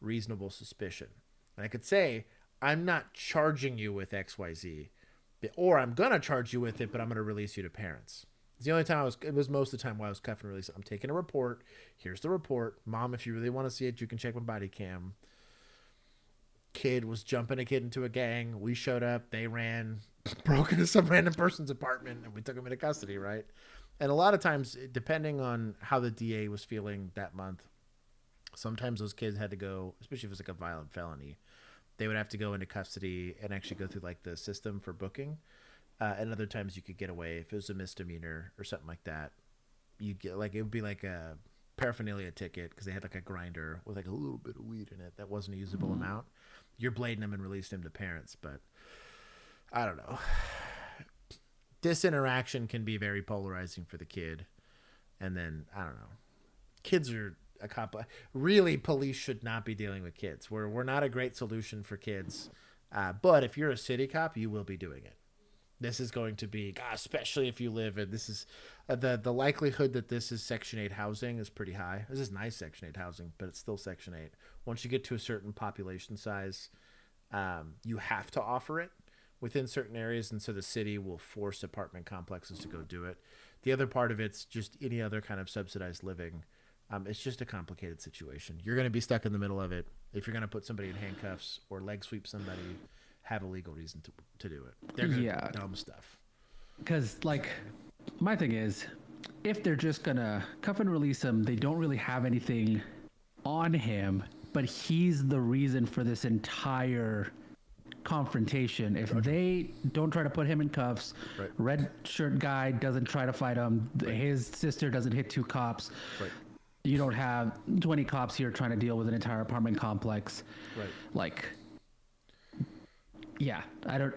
reasonable suspicion. And I could say, I'm not charging you with XYZ, or I'm going to charge you with it, but I'm going to release you to parents. It's the only time it was most of the time while I was cuffing and releasing. I'm taking a report. Here's the report. Mom, if you really want to see it, you can check my body cam. Kid was jumping a kid into a gang. We showed up. They ran, broke into some random person's apartment, and we took him into custody, right? And a lot of times, depending on how the DA was feeling that month, sometimes those kids had to go, especially if it was like a violent felony, they would have to go into custody and actually go through like the system for booking. And other times you could get away if it was a misdemeanor or something like that. You get like, it would be like a paraphernalia ticket because they had like a grinder with like a little bit of weed in it that wasn't a usable amount. You're blading them and releasing them to parents, but I don't know. This interaction can be very polarizing for the kid. And then, I don't know. Kids are a cop. Really, police should not be dealing with kids. We're not a great solution for kids. But if you're a city cop, you will be doing it. This is going to be, especially if you live in, this is the likelihood that this is Section 8 housing is pretty high. This is nice Section 8 housing, but it's still Section 8. Once you get to a certain population size, you have to offer it within certain areas, and so the city will force apartment complexes to go do it. The other part of it's just any other kind of subsidized living. It's just a complicated situation. You're going to be stuck in the middle of it. If you're going to put somebody in handcuffs or leg sweep somebody, have a legal reason to do it. They're going to do dumb stuff. Because, like, my thing is, if they're just going to cuff and release him, they don't really have anything on him, but he's the reason for this entire confrontation. If they don't try to put him in cuffs, red shirt guy doesn't try to fight him, his sister doesn't hit two cops, you don't have 20 cops here trying to deal with an entire apartment complex. Like, yeah, I don't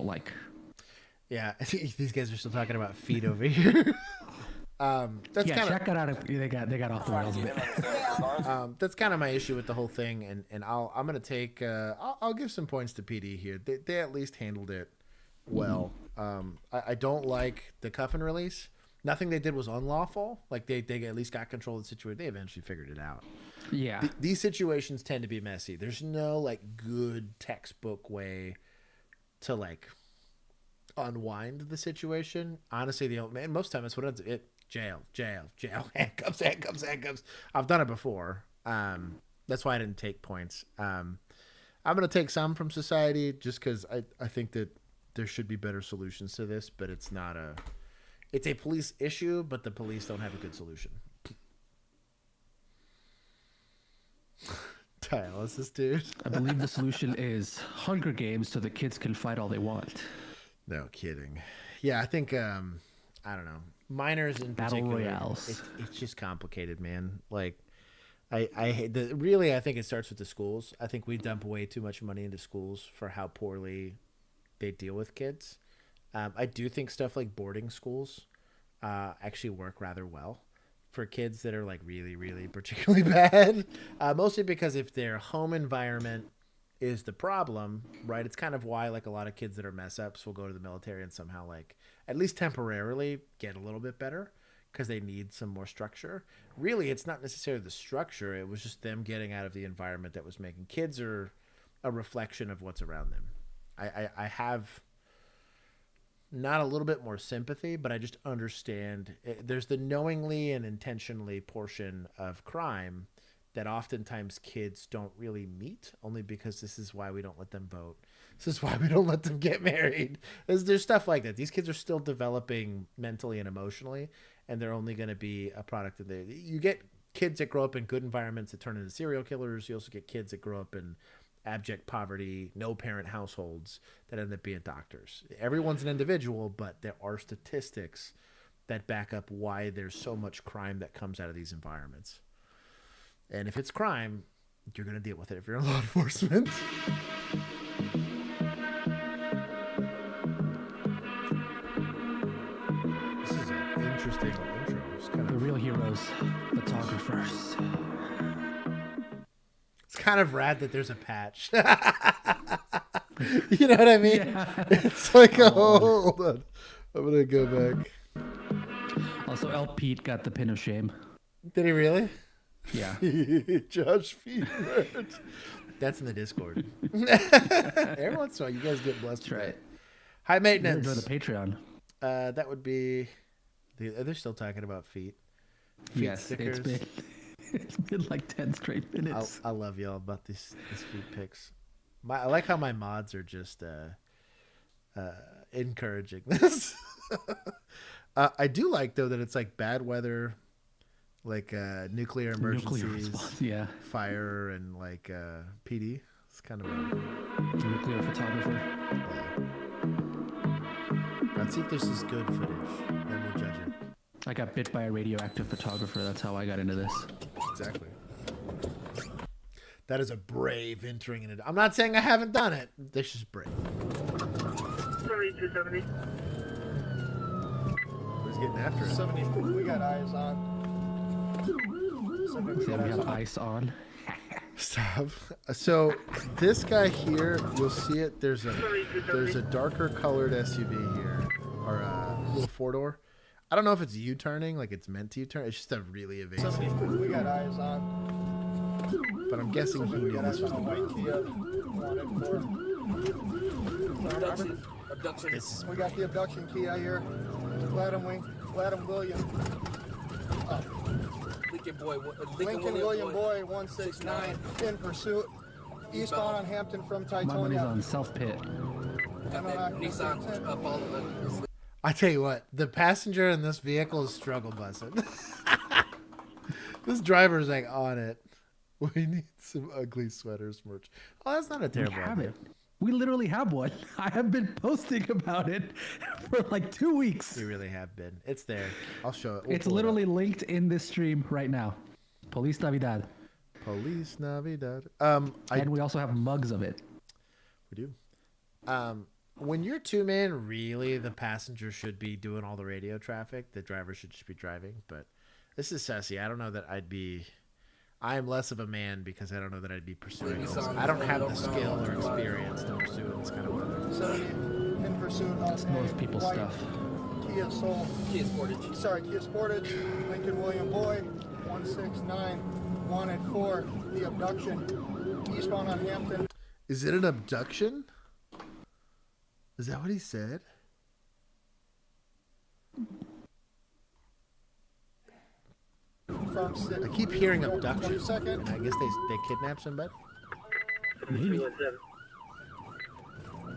like. Yeah, these guys are still talking about feet over here. That's yeah, kind Shaq got out of they got off the rails a bit. That's kind of my issue with the whole thing, and I'm gonna take I'll give some points to PD here. They at least handled it well. I don't like the cuff and release. Nothing they did was unlawful. Like they at least got control of the situation. They eventually figured it out. Yeah. These situations tend to be messy. There's no like good textbook way to like unwind the situation. Honestly, most time it's what it jail, handcuffs. I've done it before. That's why I didn't take points. I'm gonna take some from society just because I think that there should be better solutions to this, but it's a police issue, but the police don't have a good solution. Dialysis, dude. I believe the solution is Hunger Games so the kids can fight all they want. No kidding. Yeah, I think I don't know. Minors in Battle particular. royales. It's just complicated, man. Like I think it starts with the schools. I think we dump way too much money into schools for how poorly they deal with kids. I do think stuff like boarding schools actually work rather well for kids that are like really, really particularly bad. Mostly because if their home environment is the problem, right? It's kind of why like a lot of kids that are mess ups will go to the military and somehow like at least temporarily get a little bit better because they need some more structure. Really, it's not necessarily the structure. It was just them getting out of the environment that was making kids are a reflection of what's around them. I have not a little bit more sympathy, but I just understand there's the knowingly and intentionally portion of crime that oftentimes kids don't really meet, only because this is why we don't let them vote. This is why we don't let them get married. There's stuff like that. These kids are still developing mentally and emotionally, and they're only going to be a product of you get kids that grow up in good environments that turn into serial killers. You also get kids that grow up in abject poverty, no parent households that end up being doctors. Everyone's an individual, but there are statistics that back up why there's so much crime that comes out of these environments. And if it's crime, you're going to deal with it if you're in law enforcement. This is an interesting intro. It's kind of The real heroes, photographers. It's kind of rad that there's a patch. You know what I mean? Yeah. It's like, hold on. I'm going to go back. Also, El Pete got the pin of shame. Did he really? Yeah. Josh Feed. That's in the Discord. Every once in a while, you guys get blessed. That's right. High maintenance. Enjoy the Patreon. That would be. Are they still talking about feet? Yes, stickers? it's been like 10 straight minutes. I love y'all about these feet pics. I like how my mods are just encouraging this. I do like though that it's like bad weather, like nuclear emergencies, yeah, fire, and like PD. It's kind of a nuclear photographer. Yeah. Let's see if this is good footage. Then we'll judge it. I got bit by a radioactive photographer. That's how I got into this. Exactly. That is a brave entering in it. I'm not saying I haven't done it. This is brave. 270. Who's getting after it? 70. We got eyes on. We have ice on. Stop. So this guy here, you'll see it. There's a darker colored SUV here, or a little 4-door. I don't know if it's U-turning, like it's meant to U-turn. It's just a really evasive. 70. We got eyes on. But I'm guessing he knew this was the white Kia. Abduction. We got the abduction Kia here. Gladden William. Lincoln William Boy 169 in pursuit. Eastbound on Hampton from Titonia. My money's on self-pit. I tell you what, the passenger in this vehicle is struggle bussing. This driver's like on it. We need some ugly sweaters merch. Oh, that's not a terrible idea. We literally have one. I have been posting about it for like 2 weeks. We really have been. It's there. I'll show it. It's literally linked in this stream right now. Police Navidad. Police Navidad. And we also have mugs of it. We do. When you're two-man, really, the passenger should be doing all the radio traffic. The driver should just be driving. But this is sassy. I don't know that I'd be... I am less of a man because I don't know that I'd be pursuing this. I don't have the skill or experience to pursue this kind of weather. 70 in pursuit of That's most people's stuff. Kia Sportage. Lincoln William Boy 169 wanted for the abduction. Eastbound on Hampton. Is it an abduction? Is that what he said? I keep hearing abduction. And I guess they kidnapped somebody. Maybe.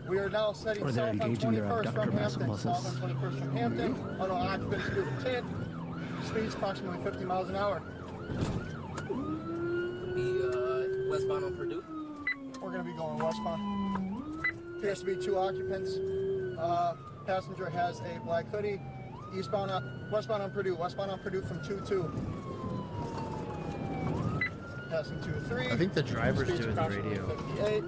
We are now setting south on 21st from Hampton. South on 21st from Hampton. Auto occupancy to the 10. Speeds approximately 50 miles an hour. Westbound on Purdue. We're going to be going westbound. Appears to be 2 occupants. Passenger has a black hoodie. Westbound on Purdue from 2-2. Passing 2-3. I think the driver's doing the radio. 58.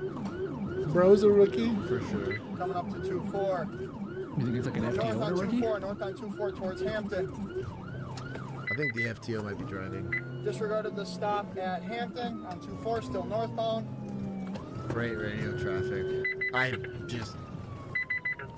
Bro's a rookie? For sure. Coming up to 2-4. You think it's like an FTO North on rookie? 2-4, north on 2-4 towards Hampton. I think the FTO might be driving. Disregarded the stop at Hampton on 2-4, still northbound. Great radio traffic. I'm just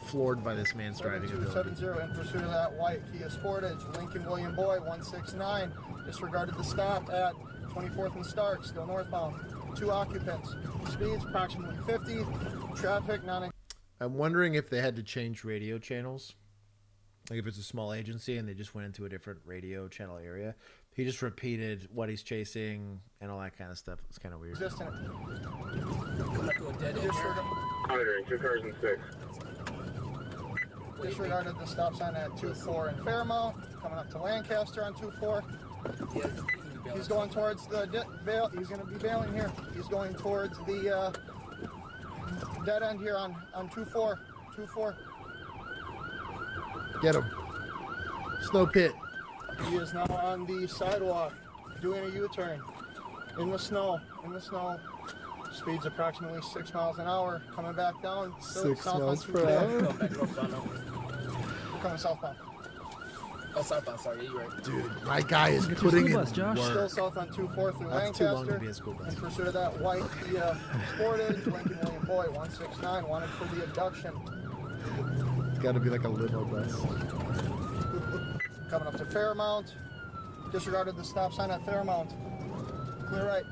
floored by this man's driving ability. 270 in pursuit of that white Kia Sportage. Lincoln William Boy 169. Disregarded the stop at 24th and Stark, still northbound. 2 occupants. Speeds approximately 50. Traffic non. I'm wondering if they had to change radio channels. Like if it's a small agency and they just went into a different radio channel area. He just repeated what he's chasing and all that kind of stuff. It's kind of weird. Resistant. Come up to a dead end here. 2 cars and 6. Disregarded the stop sign at 2-4 in Fairmount. Coming up to Lancaster on 2-4. Yeah, He's going towards the bail. He's going to be bailing here. He's going towards the dead end here on 2-4. 2-4. Get him. Snow pit. He is now on the sidewalk doing a U-turn in the snow. Speeds approximately 6 miles an hour. Coming back down. 6 miles per hour. Coming southbound. Oh, southbound, sorry, you're right. Dude, my guy is putting in work. Still south on 2-4 through That's too long to Lancaster. be a school bus. In pursuit of that white Kia Sportage, Lincoln William Boy, 169, wanted for the abduction. It's got to be like a limo bus. Coming up to Fairmount. Disregarded the stop sign at Fairmount. Clear right.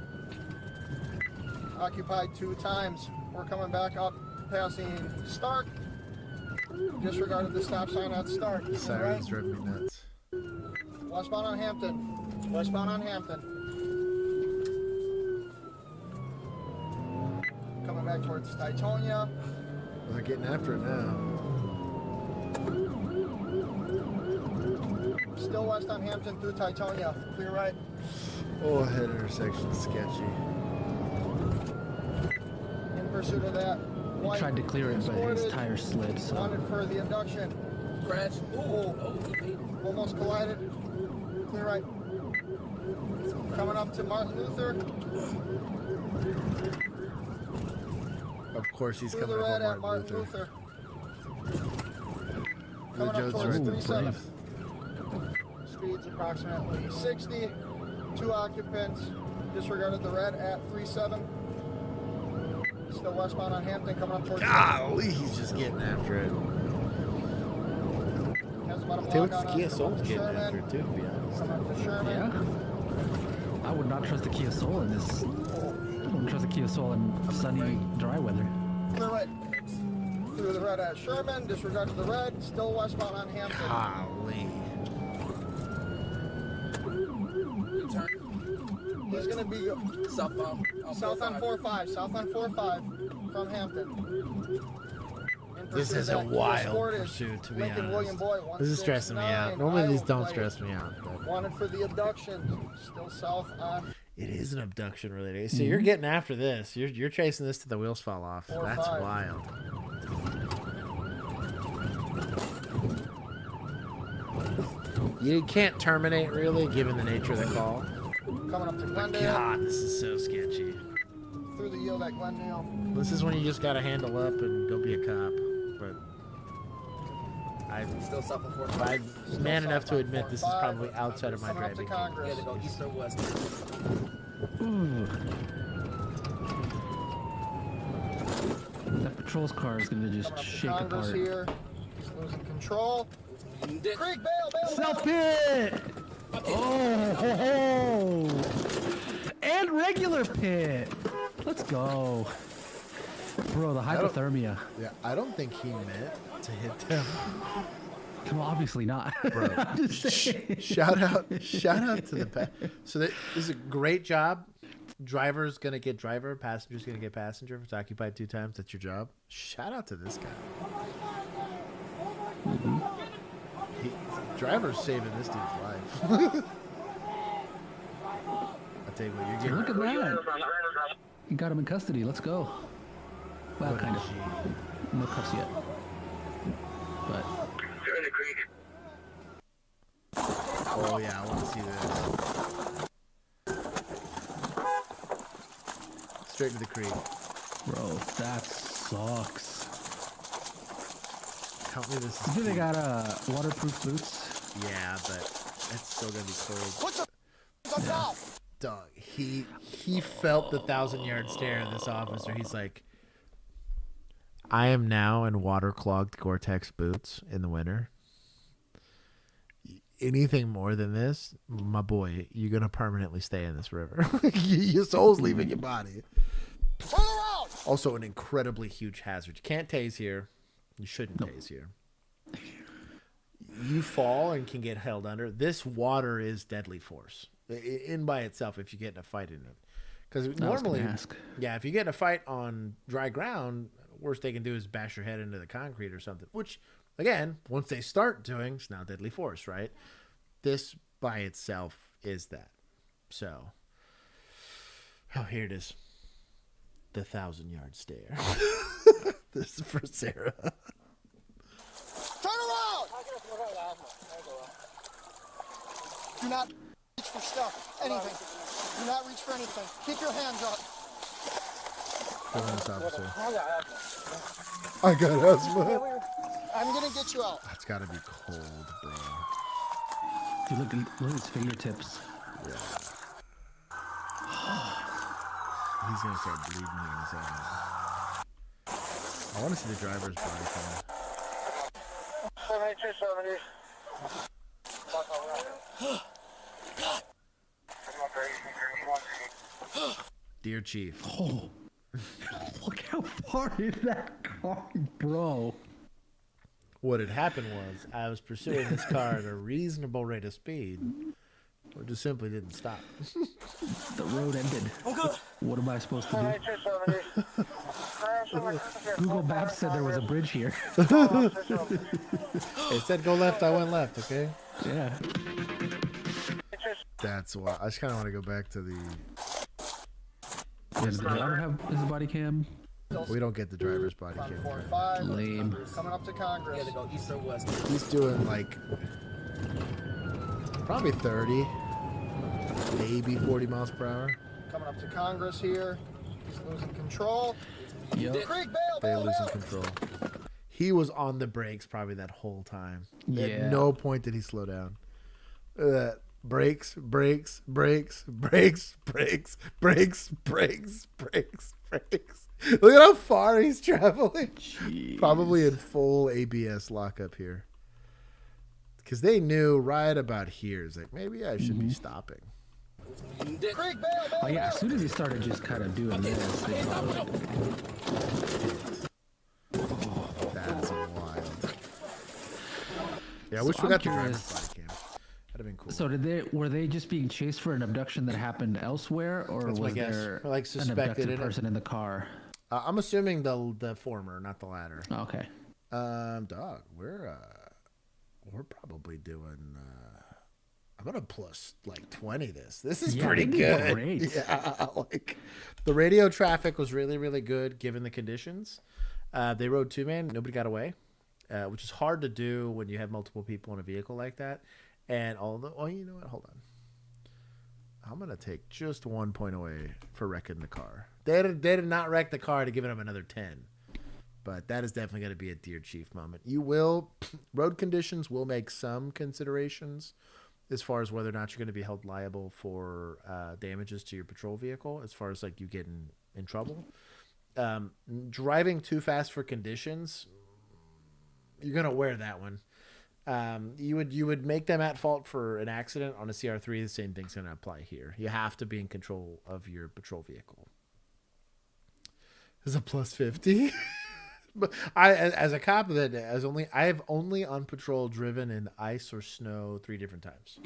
Occupied 2 times. We're coming back up, passing Stark. Disregarded the stop sign at Stark. Sirens drove me nuts. Westbound on Hampton. Westbound on Hampton. Coming back towards Titonia. Well, they're getting after it now. Still west on Hampton through Titonia. Clear right. Oh, head intersection sketchy. In pursuit of that. He tried to clear it, but his tire slid. So. Wanted for the abduction. Crash. Oh, almost collided. Clear right. Coming up to Martin Luther. Of course, he's Through coming the red up at on Martin Luther. Coming up Joe's towards right. 37. Speeds approximately 60. 2 occupants. Disregarded the red at 37. Still westbound on Hampton, coming up towards. Golly, he's just getting after it. Has about a Tell block what's on Kia us. Soul's getting Sherman. after it too, to be honest. Coming up to Sherman. Yeah. I would not trust the Kia Soul in this. I wouldn't trust the Kia Soul in sunny, dry weather. Clear right. Through the red at Sherman, disregarded the red, still westbound on Hampton. Golly. He's going to be Southbound. south on 4-5, south on 4-5 from Hampton. This is a wild pursuit, to be honest. This is stressing me out. Normally these don't stress me out. But Wanted for the abduction, still south on. it is an abduction related. So you're getting after this. You're chasing this till the wheels fall off. 4-5. That's wild. You can't terminate really, given the nature of the call. Coming up to Glendale. God, this is so sketchy. Through the yield at Glendale. This is when you just gotta handle up and go be a cop. But I'm Still south of 4. I'm man enough to admit this is probably outside of my Coming up to driving Congress. Yeah, they go east or west. That patrol's car is going to just Coming up to shake Congress apart. here. He's losing control. Creek, bail. Self pit! Oh, ho, ho. And regular pit. Let's go. Bro, the hypothermia. Yeah, I don't think he meant to hit them. Well, obviously not. Bro, I'm just saying. shout out to the so this is a great job. Driver's gonna get driver, passenger's gonna get passenger. If it's occupied 2 times, that's your job. Shout out to this guy. Driver's saving this dude's life. I'll tell you what, you're getting. Look at that. You got him in custody. Let's go. Well, kind of. No cuffs yet. But. Oh yeah, I want to see this. Straight to the creek. Bro, that sucks. Tell me this is. You think they got waterproof boots? Yeah, but it's still gonna be cold. What's up? Dog, he felt the 1,000-yard stare of this officer. He's like, I am now in water-clogged Gore-Tex boots in the winter. Anything more than this, my boy, you're gonna permanently stay in this river. Your soul's leaving your body. Also, an incredibly huge hazard. You can't tase here. You shouldn't tase here. You fall and can get held under. This water is deadly force in by itself if you get in a fight in it. Because normally, yeah, if you get in a fight on dry ground, worst they can do is bash your head into the concrete or something. Which, again, once they start doing, it's now deadly force, right? This by itself is that. So, oh, here it is. The 1,000-yard stare. This is for Sarah. Turn around! Do not reach for stuff, anything. Do not reach for anything. Keep your hands up. Officer. I got asthma. I'm gonna get you out. That's gotta be cold, bro. Dude, look at his fingertips. Yeah. He's gonna start bleeding here in a second. I want to see the driver's body cam. 7270. Dear Chief. Oh, look how far is that car, bro? What had happened was I was pursuing this car at a reasonable rate of speed, or just simply didn't stop. The road ended. What am I supposed to do? Google Maps said there was a bridge here. It said go left, I went left, okay? Yeah. That's why. I just kind of want to go back to the... Does the driver have his body cam? We don't get the driver's body cam. Lame. Coming up to Congress. You gotta go east or west. He's doing like probably 30, maybe 40 miles per hour. Coming up to Congress here. He's losing control. Yep. Creek, They're losing control. He was on the brakes probably that whole time. Yeah. At no point did he slow down. Look at that. Brakes, brakes, brakes, brakes, brakes, brakes, brakes, brakes, brakes. Look at how far he's traveling. Jeez. Probably in full ABS lockup here. Because they knew right about here. It's like, maybe I should be stopping. Oh yeah, as soon as he started just kind of doing this, they probably... That's wild. Yeah, I wish we got the driver's body cam. That'd have been cool. So were they just being chased for an abduction that happened elsewhere, or That's my was guess. there Like an suspected abducted in it. person in the car? I'm assuming the former, not the latter. Okay. Dog, we're probably doing. I'm gonna plus like 20 this. This is pretty good. Great. Yeah, like the radio traffic was really, really good given the conditions. They rode two-man. Nobody got away, which is hard to do when you have multiple people in a vehicle like that. And although, you know what? Hold on. I'm gonna take just 1 point away for wrecking the car. They did not wreck the car to give them another 10. But that is definitely going to be a Dear Chief moment. Road conditions will make some considerations as far as whether or not you're going to be held liable for damages to your patrol vehicle, as far as like you getting in trouble. Driving too fast for conditions, you're going to wear that one. You would make them at fault for an accident on a CR3. The same thing's going to apply here. You have to be in control of your patrol vehicle. This is a plus 50. But as a cop that I have only on patrol driven in ice or snow 3 different times.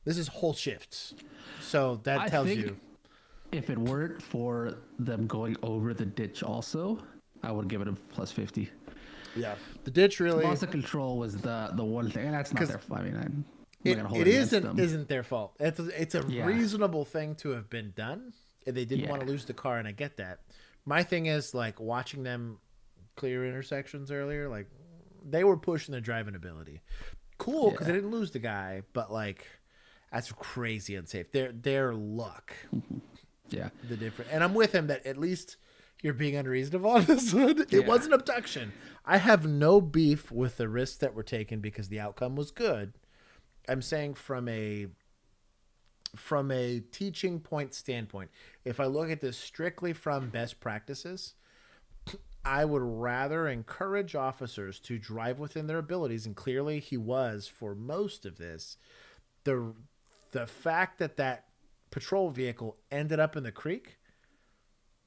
This is whole shifts, so that tells you. If it weren't for them going over the ditch, also, I would give it a plus 50. Yeah, the ditch really. Loss of control was the one thing, and that's not their fault. I mean, it isn't their fault. It's a reasonable thing to have been done. They didn't want to lose the car, and I get that. My thing is like watching them clear intersections earlier, like they were pushing their driving ability. Cool, because they didn't lose the guy, but like that's crazy unsafe. Their luck. Yeah. The different, and I'm with him that at least you're being unreasonable on this one. It was an abduction. I have no beef with the risks that were taken because the outcome was good. I'm saying from a teaching point standpoint, if I look at this strictly from best practices, I would rather encourage officers to drive within their abilities, and clearly he was for most of this. The fact that patrol vehicle ended up in the creek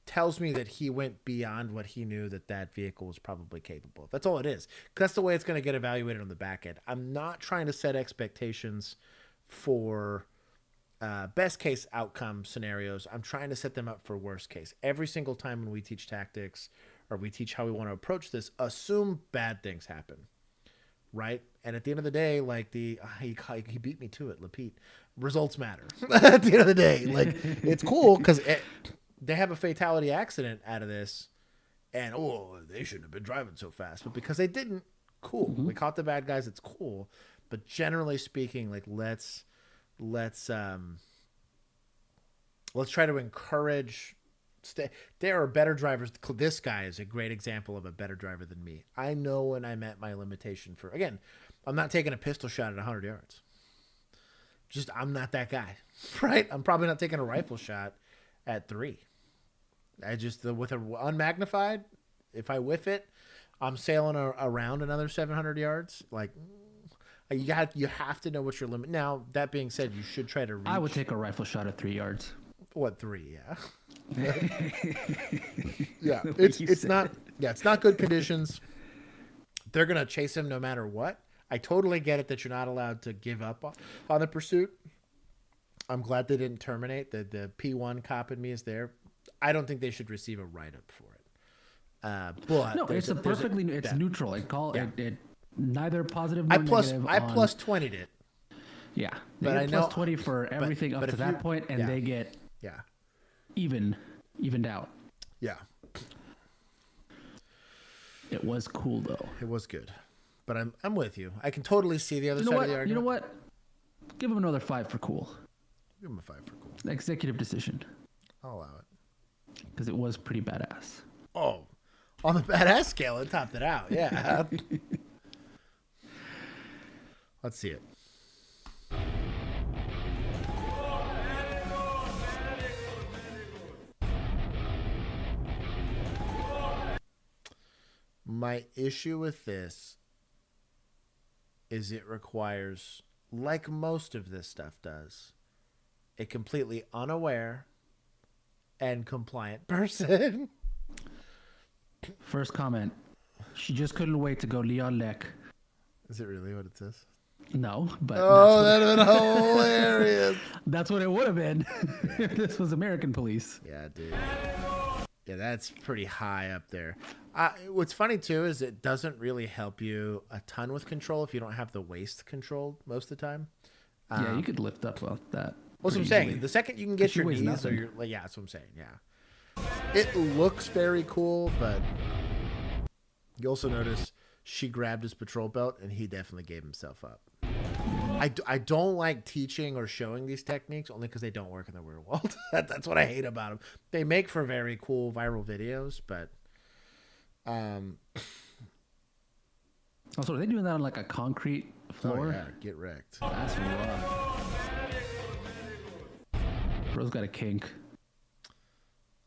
tells me that he went beyond what he knew that vehicle was probably capable of. That's all it is. 'Cause that's the way it's going to get evaluated on the back end. I'm not trying to set expectations for best case outcome scenarios. I'm trying to set them up for worst case. Every single time when we teach tactics or we teach how we want to approach this, assume bad things happen, right? And at the end of the day, like he beat me to it, Lapete. Results matter. At the end of the day, like it's cool because they have a fatality accident out of this, and they shouldn't have been driving so fast, but because they didn't, cool. We caught the bad guys. It's cool, but generally speaking, like let's try to encourage. There are better drivers. This guy is a great example of a better driver than me. I know when I met my limitation for, again, I'm not taking a pistol shot at 100 yards. Just, I'm not that guy, right? I'm probably not taking a rifle shot at 3. I just, with a unmagnified, if I whiff it, I'm sailing around another 700 yards. Like, you have to know what your limit. Now, that being said, you should try to reach. I would take a rifle shot at 3 yards. What, 3? Yeah. Yeah. It's not good conditions. They're going to chase him no matter what. I totally get it that you're not allowed to give up on the pursuit. I'm glad they didn't terminate. The P1 cop in me is there. I don't think they should receive a write-up for it. But no, it's neutral. It neither positive nor negative. I plus 20'd it. Yeah, but I know plus 20 for everything up to that point, and they get evened out. Yeah, it was cool though. It was good, but I'm with you. I can totally see the other side of the argument. You know what? Give him another 5 for cool. Give him a 5 for cool. Executive decision. I'll allow it because it was pretty badass. Oh, on the badass scale, it topped it out. Yeah. Let's see it. My issue with this is it requires, like most of this stuff does, a completely unaware and compliant person. First comment. She just couldn't wait to go Leon Leck. Is it really what it says? No, but that'd have been hilarious. That's what it would have been if this was American police. Yeah, dude. Yeah, that's pretty high up there. What's funny too is it doesn't really help you a ton with control if you don't have the waist controlled most of the time. Yeah, you could lift up about that. That's what I'm saying. The second you can get your knees, or your, yeah, that's what I'm saying. Yeah, it looks very cool, but you also notice she grabbed his patrol belt and he definitely gave himself up. I don't like teaching or showing these techniques only because they don't work in the real world. That's what I hate about them. They make for very cool viral videos, but also, are they doing that on like a concrete floor? Oh, yeah, get wrecked. That's rough. Bro's got a kink.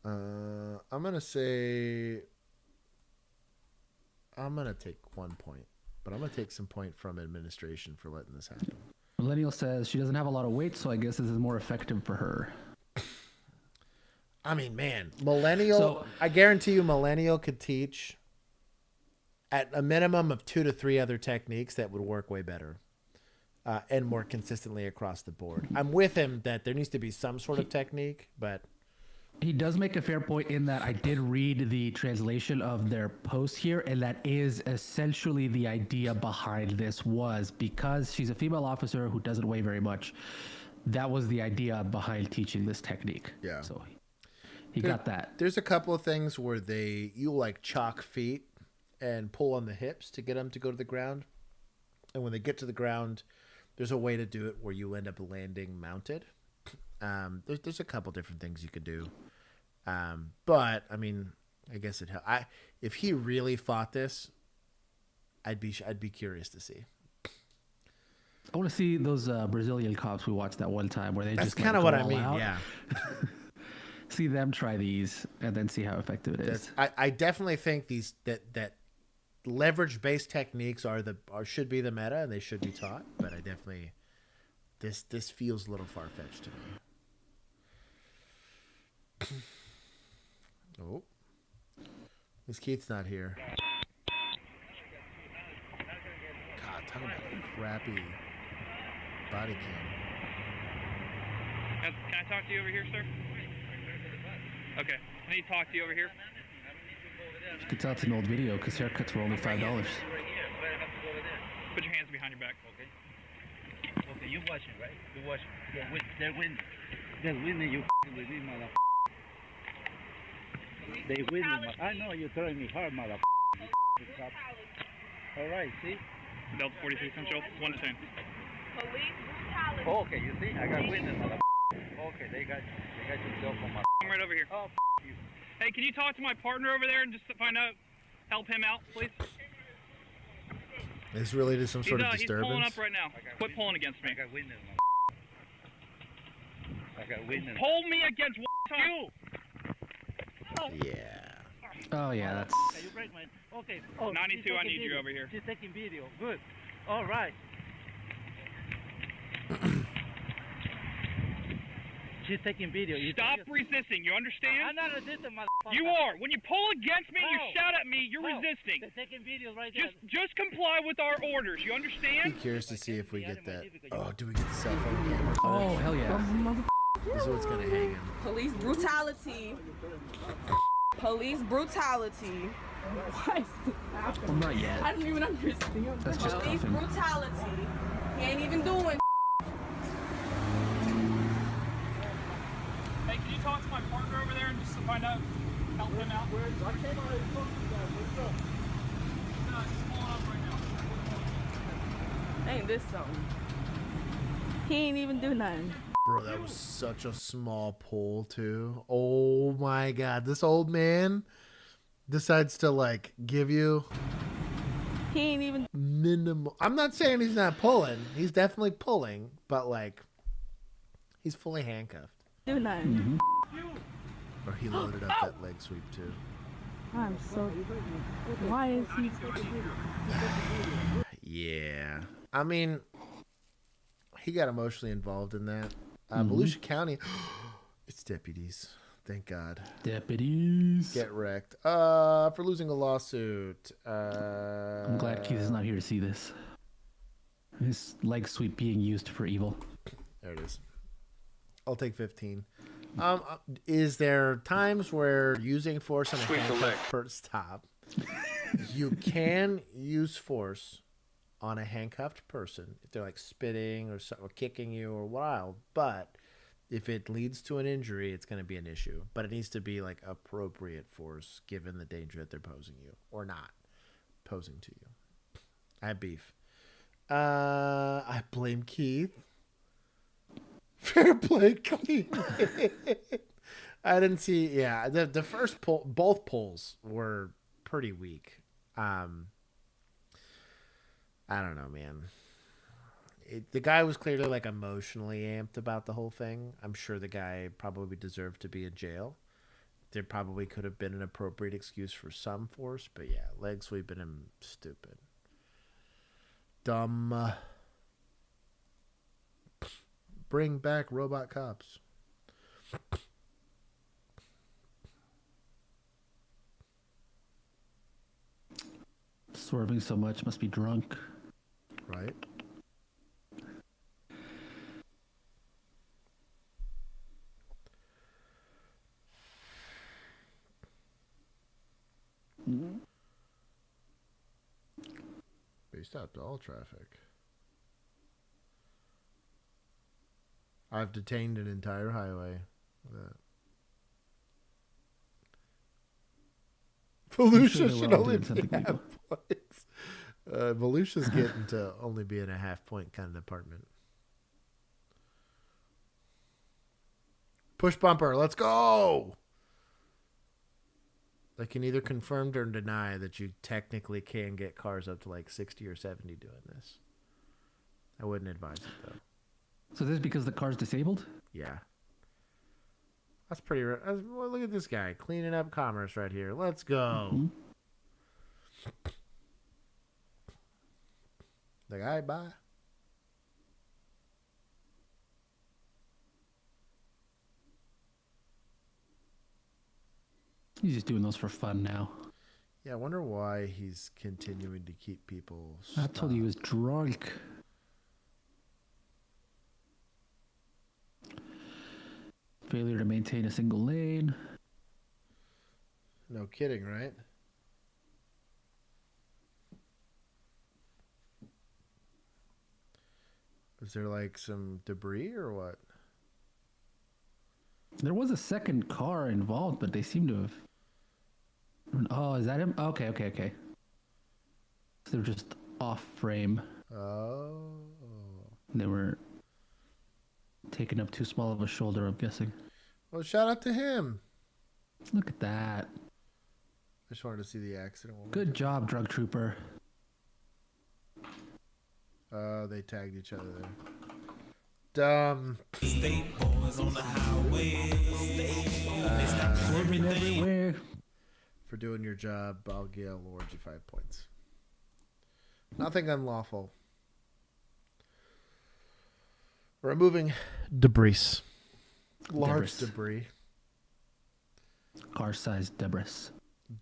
I'm gonna say I'm gonna take 1 point. But I'm going to take some point from administration for letting this happen. Millennial says she doesn't have a lot of weight, so I guess this is more effective for her. I mean, man, Millennial, I guarantee you Millennial could teach at a minimum of 2 to 3 other techniques that would work way better and more consistently across the board. I'm with him that there needs to be some sort of technique, but... He does make a fair point in that I did read the translation of their post here, and that is essentially the idea behind this was because she's a female officer who doesn't weigh very much. That was the idea behind teaching this technique. Yeah. So he got that. There's a couple of things where you like chalk feet and pull on the hips to get them to go to the ground. And when they get to the ground, there's a way to do it where you end up landing mounted. There's a couple different things you could do. But I mean, I guess if he really fought this, I'd be curious to see. I want to see those Brazilian cops we watched that one time where they That's just kind of what I mean. out. Yeah. See them try these and then see how effective it is. I definitely think that leverage based techniques should be the meta and they should be taught. But I definitely this feels a little far fetched to me. Because Keith's not here. God, talk about a crappy body cam. Can I talk to you over here, sir? Okay. I need to talk to you over here. You could tell it's an old video because haircuts were only $5. Put your hands behind your back. Okay. Okay, you watching, right? You watching. They're winning. They're winning. You with me, motherfucker. They winning. I know you're throwing me hard, motherfucker. All right, see? Delta 43 Central, 1 to 10. Police brutality. Okay, you see? I got winning, motherfucker. Okay, they got yourself on my. I'm right over here. Oh, you. Hey, can you talk to my partner over there and just find out, help him out, please? Is this related to some sort of He's disturbance? pulling up right now. Quit pulling against me. I got winning, I got winning. Pull me against you! Yeah. Oh, yeah, that's... Okay, you break my... Okay. Oh, 92, I need video. you over here. She's taking video. Good. All right. She's taking video. Stop resisting, you understand? I'm not resisting, motherfucker. You are. When you pull against me, you No. shout at me, you're No. resisting. They're taking video right there. Just comply with our orders, you Be understand? curious to see if we get that. Oh, do we get the cell phone camera? Oh, hell yeah. This is what's gonna hang him. Police brutality. Police brutality. Why is this happening? Well, not yet. I don't even understand. That's just Police cuffing. brutality. He ain't even doing. Hey, can you talk to my partner over there and just find out, help him out? No, he's pulling up right now. Ain't this something? He ain't even do nothing. Bro, that was such a small pull, too. Oh my god. This old man decides to, like, give you He ain't even minimal. I'm not saying he's not pulling. He's definitely pulling, but, like, he's fully handcuffed. do nothing. Or he loaded up that leg sweep, too. I'm so. Why is he? Yeah. I mean, he got emotionally involved in that. Volusia County, it's deputies. Thank God. Deputies. Get wrecked. For losing a lawsuit. I'm glad Keith is not here to see this. His leg sweep being used for evil. There it is. I'll take 15. Is there times where using force on a handcuffed person? Stop. You can use force on a handcuffed person if they're like spitting or kicking you or wild, but if it leads to an injury, it's going to be an issue. But it needs to be like appropriate force given the danger that they're posing you or not posing to you. I have beef. I blame Keith. Fair play, Keith. I didn't see. Yeah, the first pull, both pulls were pretty weak. I don't know, man. The guy was clearly like emotionally amped about the whole thing. I'm sure the guy probably deserved to be in jail. There probably could have been an appropriate excuse for some force, but yeah, leg sweeping him, stupid. Dumb. Bring back robot cops. Swerving so much, must be drunk. Right? They stopped all traffic. I've detained an entire highway. Volusia should only be half points. Volusia's getting to only be in a half point kind of department. Push bumper, let's go! They can either confirm or deny that you technically can get cars up to like 60 or 70 doing this. I wouldn't advise it though. So this is because the car's disabled? Yeah. That's pretty... Well, look at this guy. Cleaning up commerce right here. Let's go. Mm-hmm. The guy, bye. He's just doing those for fun now. Yeah, I wonder why he's continuing to keep people I told you he was drunk. Failure to maintain a single lane. No kidding, right? Is there like some debris or what? There was a second car involved, but they seem to have... Oh, is that him? Okay. They're just off frame. Oh. They were taking up too small of a shoulder, I'm guessing. Well, shout out to him. Look at that. I just wanted to see the accident. Good job, drug trooper. They tagged each other there. Dumb. Swerving everywhere. For doing your job, I'll award you 5 points. Nothing unlawful. Removing debris. Large debris. Car-sized debris.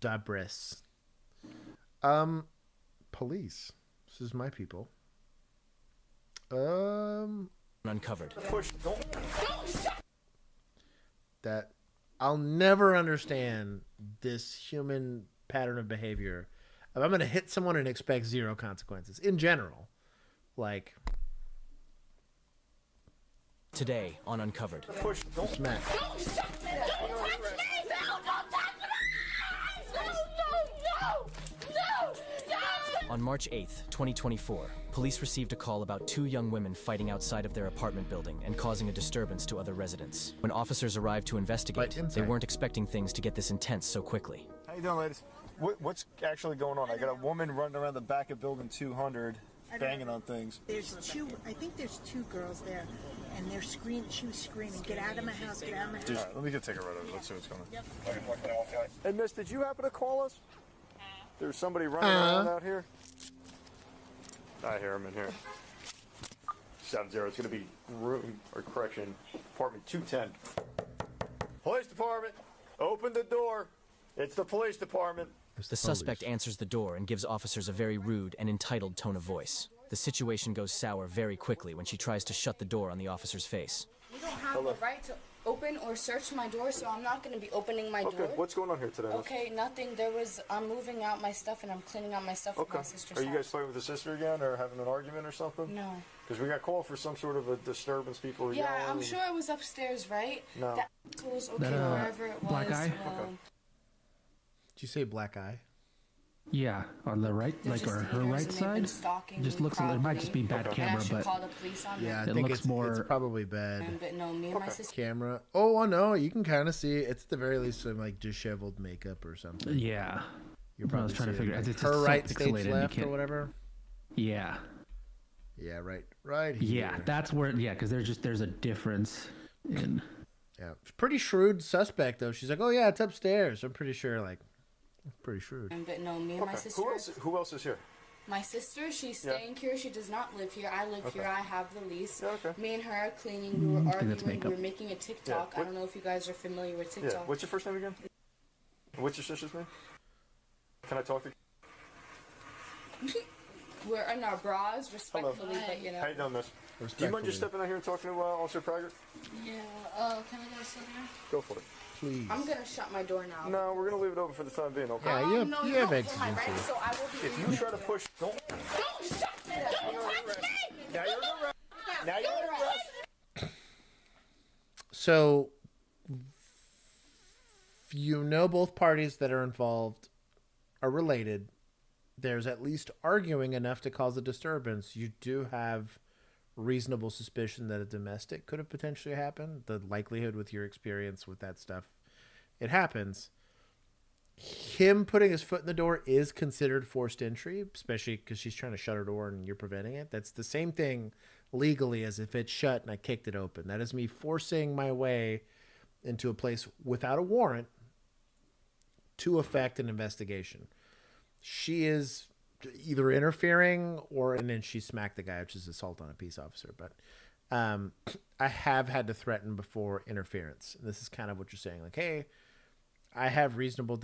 Police. This is my people. Uncovered. That I'll never understand this human pattern of behavior. If I'm going to hit someone and expect zero consequences in general, like today on Uncovered. Smack. On March 8th, 2024, police received a call about 2 young women fighting outside of their apartment building and causing a disturbance to other residents. When officers arrived to investigate, they weren't expecting things to get this intense so quickly. How you doing, ladies? What's actually going on? I got a woman running around the back of building 200, banging on things. There's 2, I think there's 2 girls there, and they're screaming. She was screaming, "Get out of my house! Get out of my house!" All right, let me get take a right over. Let's see what's going on. Yep. Hey, miss, did you happen to call us? There's somebody running around out here. I hear him in here. 70. It's going to be room or correction, apartment 210. Police department, open the door. It's the police department. The suspect answers the door and gives officers a very rude and entitled tone of voice. The situation goes sour very quickly when she tries to shut the door on the officer's face. You don't have the right to open or search my door, so I'm not going to be opening my door. Okay, what's going on here today? Okay, nothing. I'm moving out my stuff and I'm cleaning out my stuff with my sister's Are you house. guys fighting with the sister again or having an argument or something? No. Because we got called for some sort of a disturbance. People are Yeah, yelling. I'm sure it was upstairs, right? No. That was okay, That, wherever it was. black eye? Did you say black eye? Yeah, on the right, like or her right side. It just looks like it might just be bad camera, but yeah, I it think looks it's more probably bad. But no, me and my sister. Camera. Oh no, you can kind of see it's at the very least some like disheveled makeup or something. Yeah. You're I was probably trying to seeing, figure. like, It's her just right so stage pixelated, you left or can't- whatever. Yeah. Yeah, right here. Yeah, that's where. Yeah, because there's a difference in. Yeah, pretty shrewd suspect though. She's like, oh yeah, it's upstairs. I'm pretty sure, like, pretty shrewd. But no, me and my sister. Who else is here? My sister, she's staying here. She does not live here. I live here. I have the lease. Me and her are cleaning. We were I think that's arguing. We makeup. were making a TikTok. I don't know if you guys are familiar with TikTok. Yeah. What's your first name again? What's your sister's name? Can I talk to? We're in our bras, respectfully, but you know. How you doing, miss? Do you mind just stepping out here and talking to Officer Praggart? Yeah. Can I go sit here? Go for it. Please. I'm gonna shut my door now. No, we're gonna leave it open for the time being, okay? Yeah, you have Right, so I will be. If you try to push, don't. shut me! Don't touch me! Now you're under arrest. Now you're under arrest. So, you know, both parties that are involved are related. There's at least arguing enough to cause a disturbance. You do have reasonable suspicion that a domestic could have potentially happened. The likelihood with your experience with that stuff, it happens. Him putting his foot in the door is considered forced entry, especially because she's trying to shut her door and you're preventing it. That's the same thing legally as if it's shut and I kicked it open. That is me forcing my way into a place without a warrant to effect an investigation. She is either interfering and then she smacked the guy, which is assault on a peace officer. But I have had to threaten before interference. And this is kind of what you're saying. Like, hey, I have reasonable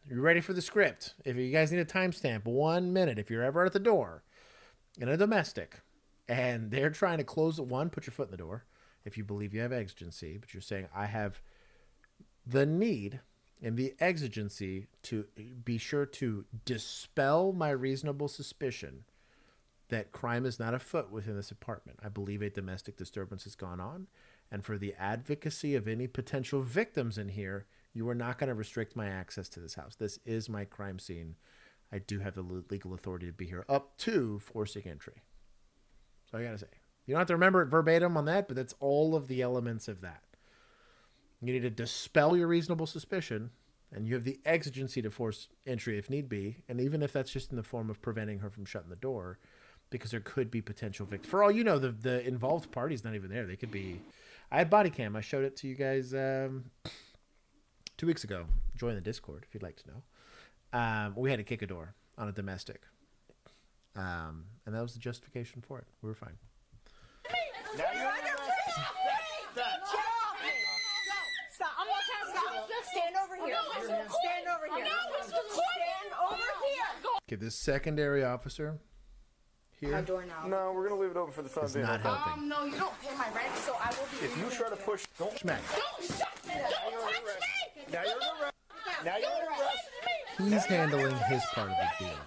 You're ready for the script. If you guys need a timestamp, 1 minute. If you're ever at the door in a domestic and they're trying to close it, one, put your foot in the door if you believe you have exigency, but you're saying, I have the need and the exigency to be sure to dispel my reasonable suspicion that crime is not afoot within this apartment. I believe a domestic disturbance has gone on, and for the advocacy of any potential victims in here, you are not going to restrict my access to this house. This is my crime scene. I do have the legal authority to be here, up to forcing entry. So I got to say, you don't have to remember it verbatim on that, but that's all of the elements of that. You need to dispel your reasonable suspicion, and you have the exigency to force entry if need be, and even if that's just in the form of preventing her from shutting the door, because there could be potential victims. For all you know, the involved party's not even there. They could be... I had body cam. I showed it to you guys 2 weeks ago. Join the Discord if you'd like to know. We had to kick a door on a domestic. And that was the justification for it. We were fine. Now you're Stop. I'm not trying to stop. Stand over here. Stand over here. Stand over here. Okay, this secondary officer here. My door now. No, we're going to leave it open for the time being. It's not helping. No, you don't pay my rent, so I will be. If you try to push, don't smack. Don't touch me. Now you're under arrest. Now you're under arrest. He's handling his part of the deal.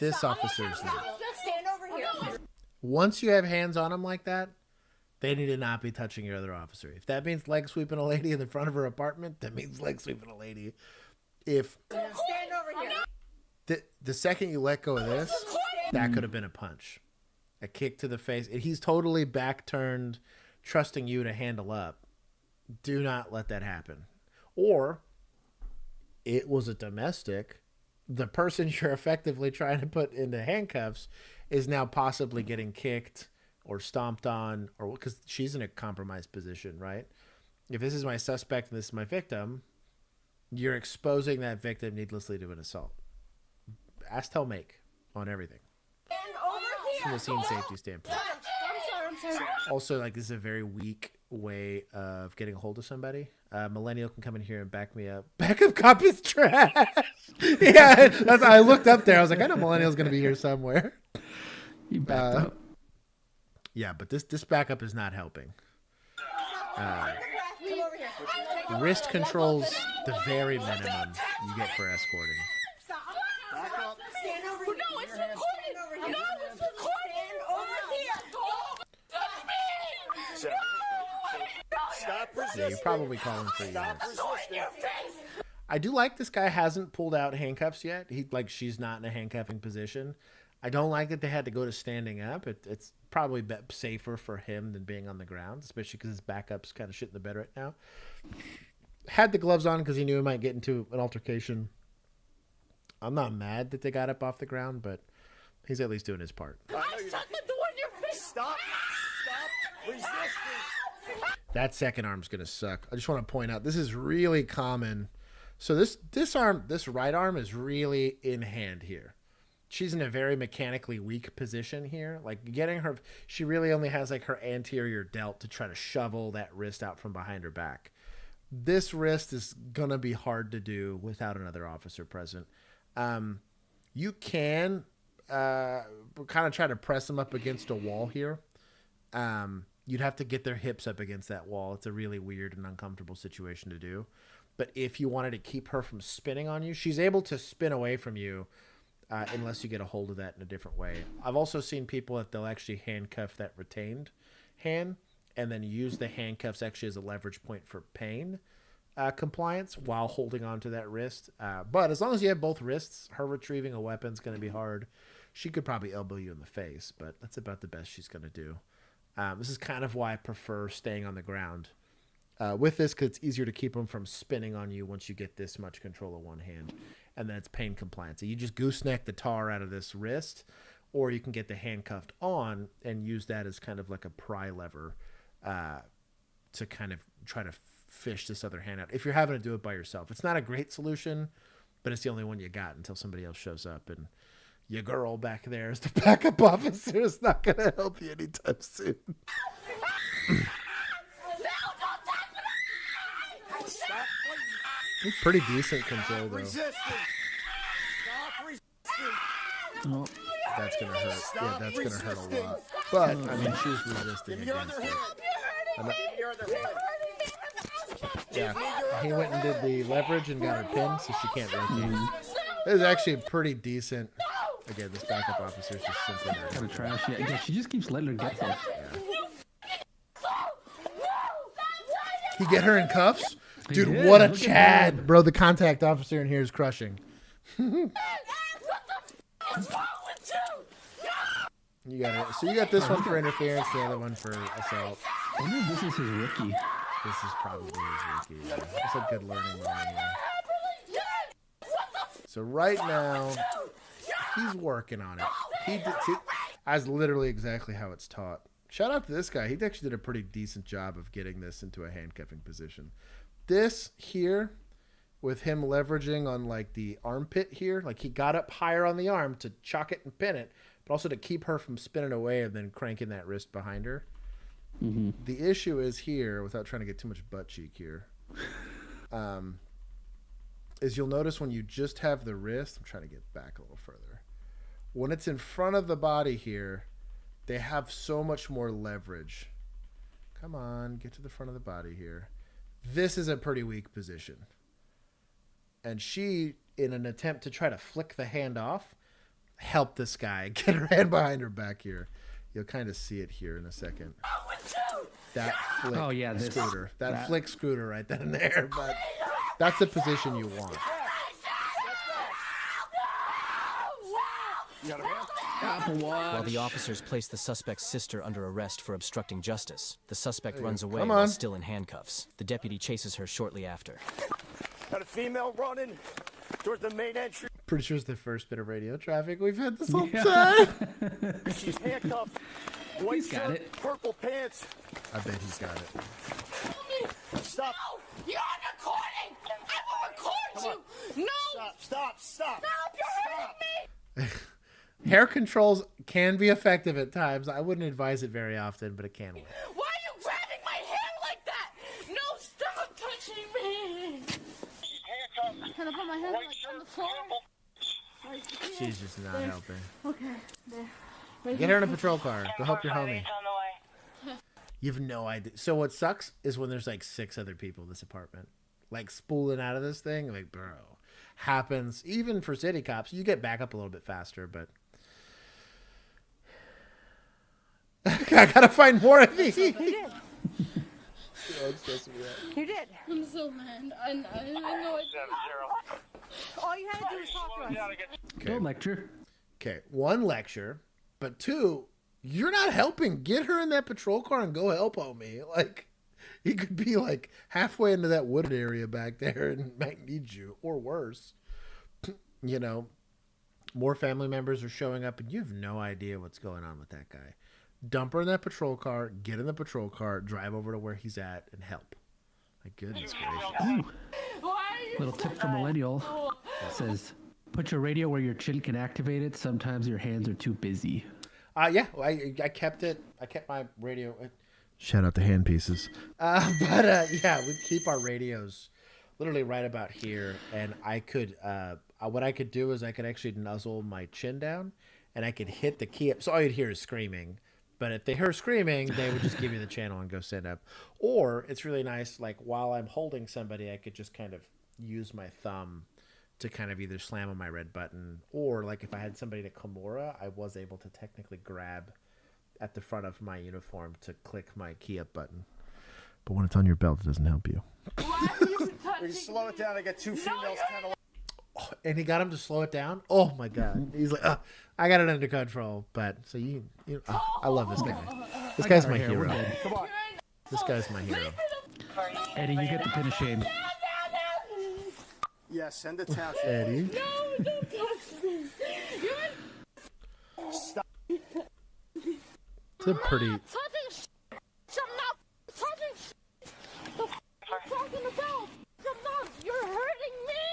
This officer's not. Stand over here. Once you have hands on him like that, they need to not be touching your other officer. If that means leg sweeping a lady in the front of her apartment, that means leg sweeping a lady. If Stand over here. the second you let go of this, that could have been a punch, a kick to the face. He's totally back turned, trusting you to handle up. Do not let that happen. Or it was a domestic. The person you're effectively trying to put into handcuffs is now possibly getting kicked or stomped on, or because she's in a compromised position, right? If this is my suspect and this is my victim, you're exposing that victim needlessly to an assault. Ask, tell, make on everything. Stand over here. From a scene safety standpoint. I'm sorry. Also, like, this is a very weak way of getting a hold of somebody. Millennial can come in here and back me up. Backup cop is trash. Yeah, I looked up there. I was like, I know Millennial's going to be here somewhere. You backed up. Yeah, but this backup is not helping. Wrist controls the very minimum you get for escorting. Stand over here. No, it's recorded. No, it's recorded. Stand over here. Stop resisting. Yeah, you're probably calling for yours. I do like this guy hasn't pulled out handcuffs yet. She's not in a handcuffing position. I don't like that they had to go to standing up. It's probably safer for him than being on the ground, especially because his backup's kind of shit in the bed right now. Had the gloves on because he knew he might get into an altercation. I'm not mad that they got up off the ground, but he's at least doing his part. I shut the door in your face. Stop resisting. That second arm's going to suck. I just want to point out, this is really common. So this right arm is really in hand here. She's in a very mechanically weak position here. Like, getting her, she really only has like her anterior delt to try to shovel that wrist out from behind her back. This wrist is going to be hard to do without another officer present. You can kind of try to press them up against a wall here. You'd have to get their hips up against that wall. It's a really weird and uncomfortable situation to do. But if you wanted to keep her from spinning on you, she's able to spin away from you unless you get a hold of that in a different way. I've also seen people that they'll actually handcuff that retained hand and then use the handcuffs actually as a leverage point for pain compliance while holding on to that wrist. But as long as you have both wrists, her retrieving a weapon is going to be hard. She could probably elbow you in the face, but that's about the best she's going to do. This is kind of why I prefer staying on the ground with this, because it's easier to keep them from spinning on you once you get this much control of one hand. And then it's pain compliance. So you just gooseneck the tar out of this wrist, or you can get the handcuffed on and use that as kind of like a pry lever to kind of try to fish this other hand out. If you're having to do it by yourself, it's not a great solution, but it's the only one you got until somebody else shows up. And your girl back there is the backup officer. Is not going to help you anytime soon. It's pretty decent control though. Resisting. Stop resisting. Oh. That's gonna hurt. Yeah, that's gonna hurt a lot. But I mean, she's resisting against it. Yeah, he went and did the leverage and got her pinned, so she can't rotate. It was actually pretty decent. Again, this backup officer is just simply not kind of trash. Yeah, she just keeps letting her get there. He get her in cuffs? Dude, did. what a Look at Chad. that. Bro, the contact officer in here is crushing. You got it. So you got this one for interference, the other one for assault. I wonder if this is his rookie. This is probably his rookie. Yeah. It's a good learning moment here. So right now, he's working on it. That's literally exactly how it's taught. Shout out to this guy. He actually did a pretty decent job of getting this into a handcuffing position. This here, with him leveraging on like the armpit here, like he got up higher on the arm to chuck it and pin it, but also to keep her from spinning away and then cranking that wrist behind her. Mm-hmm. The issue is here, without trying to get too much butt cheek here, is you'll notice when you just have the wrist, I'm trying to get back a little further. When it's in front of the body here, they have so much more leverage. Come on, get to the front of the body here. This is a pretty weak position. And she, in an attempt to try to flick the hand off, helped this guy get her hand behind her back here. You'll kind of see it here in a second. That flick scooter. That flick scooter right then and there. But that's the position you want. While the officers place the suspect's sister under arrest for obstructing justice, the suspect runs away Come while on. still in handcuffs. The deputy chases her shortly after. Got a female running towards the main entry. Pretty sure it's the first bit of radio traffic we've had this whole time. She's handcuffed. White shirt, purple pants. I bet he's got it. Stop. You're recording! I will record you! No! Stop. Stop! You're hurting me! Hair controls can be effective at times. I wouldn't advise it very often, but it can work. Why are you grabbing my hair like that? No, stop touching me! Can I put my hand on the floor? She's just not helping. Okay, there. Right Get her in a here. patrol car. Go help your homie. You have no idea. So what sucks is when there's like 6 other people in this apartment, like spooling out of this thing. Like, bro, happens even for city cops. You get back up a little bit faster, but I gotta find more of these. You did. You did. I'm so mad. I know it. All you had to do was talk to us. Don't lecture. Okay, 1, lecture, but 2, you're not helping. Get her in that patrol car and go help homie. Like, he could be like halfway into that wooded area back there and might need you, or worse. You know, more family members are showing up and you have no idea what's going on with that guy. Dump her in that patrol car, get in the patrol car, drive over to where he's at and help. My goodness gracious. Little tip from Millennial. It says, put your radio where your chin can activate it. Sometimes your hands are too busy. Yeah, I kept it. I kept my radio. Shout out to hand pieces. Yeah, we keep our radios literally right about here. And I could, what I could do is I could actually nuzzle my chin down and I could hit the key up. So all you'd hear is screaming. But if they heard screaming, they would just give you the channel and go stand up. Or it's really nice, like while I'm holding somebody, I could just kind of use my thumb to kind of either slam on my red button, or like if I had somebody to Kimura, I was able to technically grab at the front of my uniform to click my key up button. But when it's on your belt, it doesn't help you. We can slow it down. I got 2 females kind of. Oh, and he got him to slow it down. Oh my god, he's like, I got it under control. But so I love this guy. This guy's my hero. Come on. This guy's my hero. Eddie, you get the pin of shame. Yes, send a town. Eddie. No, don't touch me. Stop. It's a pretty. I'm not touching shit. The f are you talking about? I'm not. You're hurting me.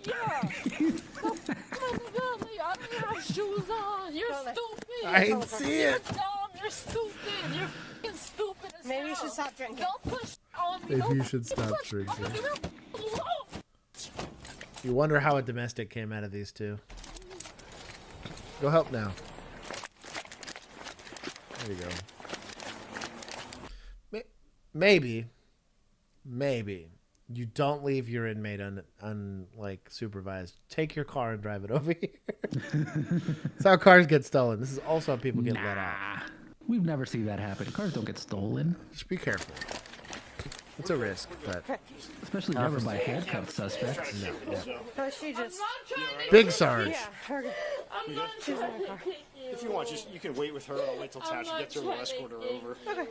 Yeah. I don't even have shoes on. You're stupid. I ain't see it. You're dumb. You're stupid. You're f***ing stupid as Maybe you hell. should stop drinking. Don't push on me. Maybe Don't you should stop push drinking. on me. You wonder how a domestic came out of these two. Go help now. There you go. Maybe you don't leave your inmate like supervised. Take your car and drive it over here. That's how cars get stolen. This is also how people get let out. We've never seen that happen. Cars don't get stolen. Just be careful. It's a risk, but especially never by handcuffed suspects. No. Yeah. No, she just Big Sarge. Yeah, her. She's in the car. If you want, you can wait with her. I'll wait till Tasha gets her. We'll escort her over. Okay.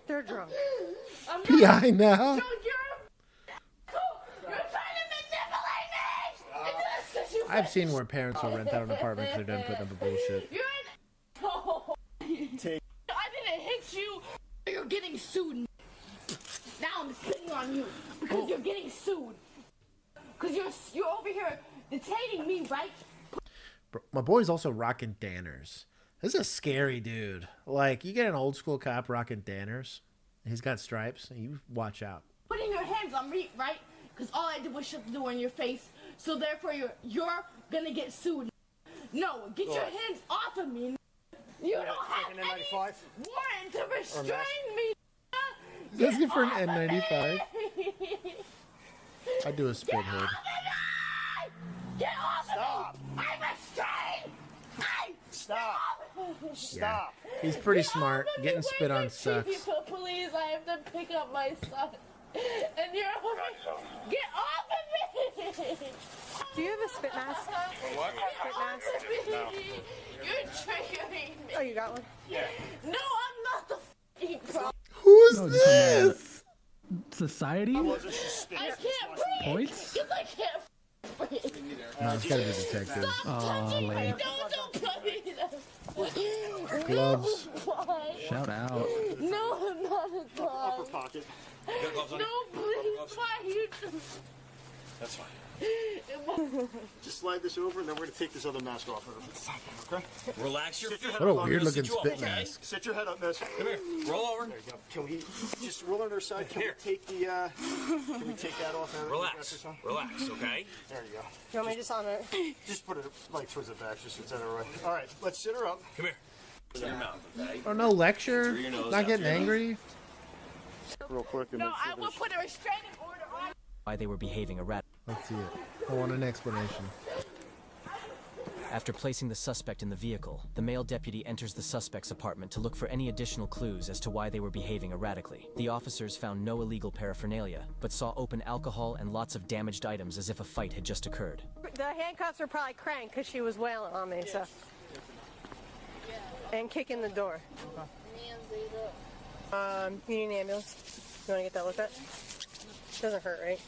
They're drunk. PI now. I've seen where parents will rent out an apartment because they're done putting up a bullshit. I didn't hit you. You're getting sued. Now I'm spitting on you because you're getting sued. Because you're over here detaining me, right? Bro, my boy's also rocking Danners. This is a scary dude. Like, you get an old school cop rocking Danners, he's got stripes, you watch out. Putting your hands on me, right? Because all I did was shut the door in your face. So therefore, you're gonna get sued. No, get your hands off of me. You don't have any warrant to restrain me. Is this for an N95? I'd do a spit hood. Get off of me! I'm restrained! Stop! Stop! Yeah. He's pretty smart. Getting spit on sucks. Please, I have to pick up my son. And you're get off of me! Do you have a spit mask? What? Spit mask? No. You're triggering me. Oh, you got one? Yeah. No, I'm not the f***ing problem. Who's this? Society? I can't breathe. Points? Because I can't breathe. No, it's gotta be detective. Oh, lame. Don't put me there. Gloves. Why? Shout out. No, I'm not a dog. Upper pocket. No, please. Why you That's fine. Just slide this over, and then we're going to take this other mask off of her. Okay? Relax your feet. What a weird looking spit mask. Sit your head up, miss. Come here. Roll over. There you go. Can we just roll on our side? Can we take the, can we take that off? Relax. Relax, okay? There you go. You want me to just on it? Just put it like towards the back, just so it's out of the way. All right, let's sit her up. Come here. Your mouth, okay? Oh, no lecture? Not getting angry? Real quick. No, I will put a restraining order on. Why they were behaving erratically. Let's see it. I want an explanation. After placing the suspect in the vehicle, the male deputy enters the suspect's apartment to look for any additional clues as to why they were behaving erratically. The officers found no illegal paraphernalia, but saw open alcohol and lots of damaged items as if a fight had just occurred. The handcuffs are probably cranked because she was wailing on me, so. And kicking the door. You need an ambulance? You want to get that looked at? Doesn't hurt, right?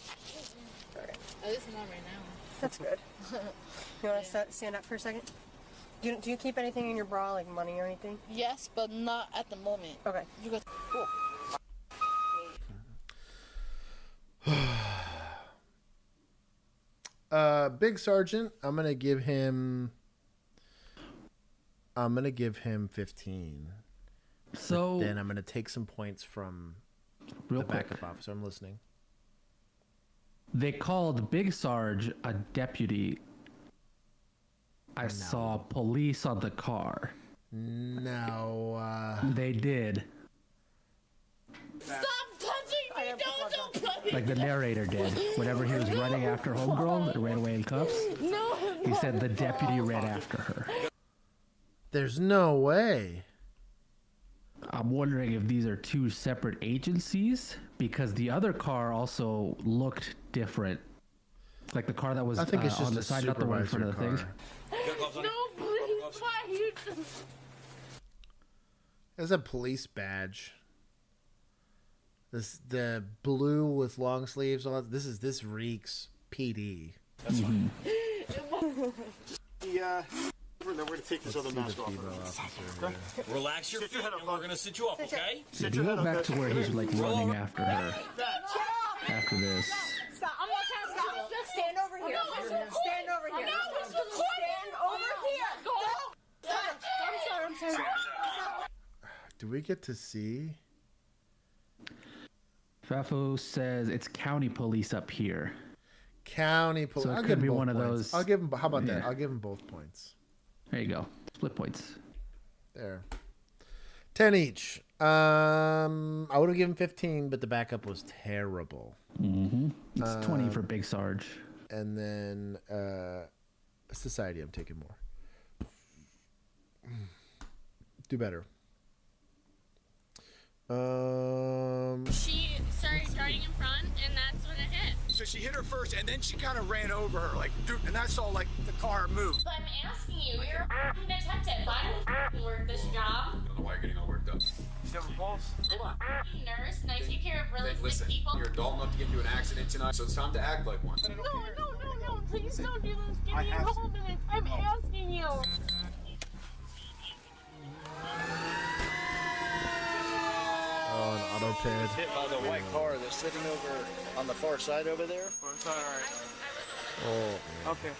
Alright. At least not right now. That's good. You want to stand up for a second? Do you keep anything in your bra, like money or anything? Yes, but not at the moment. Okay. You got. Cool. Big Sergeant, I'm gonna give him 15. So but then I'm gonna take some points from real the quick. backup officer. I'm listening. They called Big Sarge a deputy. I saw police on the car. No. They did. Stop touching me! Don't touch me! Like the narrator did. Whenever he was running after Homegirl that ran away in cuffs, No, he said the deputy ran after her. There's no way. I'm wondering if these are two separate agencies because the other car also looked different. Like the car that was I think it's just on the a side, not the one in front of the supervisor thing. no, please! Why you? There's a police badge. The blue with long sleeves. All that. This reeks PD. That's fine. And then we're going to take this other mask off. Okay? Relax your feet, and we're going to sit you up, okay? Did he go back to where he's like running after her? After this. Stop. I'm not trying to stop. Just stand over here. Stand over here. Stand over here. I'm sorry. Do we get to see? Fafo says it's county police up here. County police. So it I'll could give him be both one of points. those. I'll give him. How about that? Yeah. I'll give him both points. There you go. Split points. There. 10 each. I would have given 15, but the backup was terrible. Mm-hmm. It's 20 for Big Sarge. And then Society, I'm taking more. Do better. She started darting in front, and that's when it hit. So she hit her first, and then she kind of ran over her, like, dude, and I saw like the car move. But I'm asking you, you're a f***ing detective. I don't f***ing work this job. I don't know why you're getting all worked up. You have a pulse? I'm a f***ing nurse, and I take care of really sick Listen, people. you're adult enough to get into an accident tonight, so it's time to act like one. No, please don't do this. Give me a couple minutes. I'm asking you. Oh, an auto ped. Hit by the white car that's sitting over on the far side over there. Oh. Okay.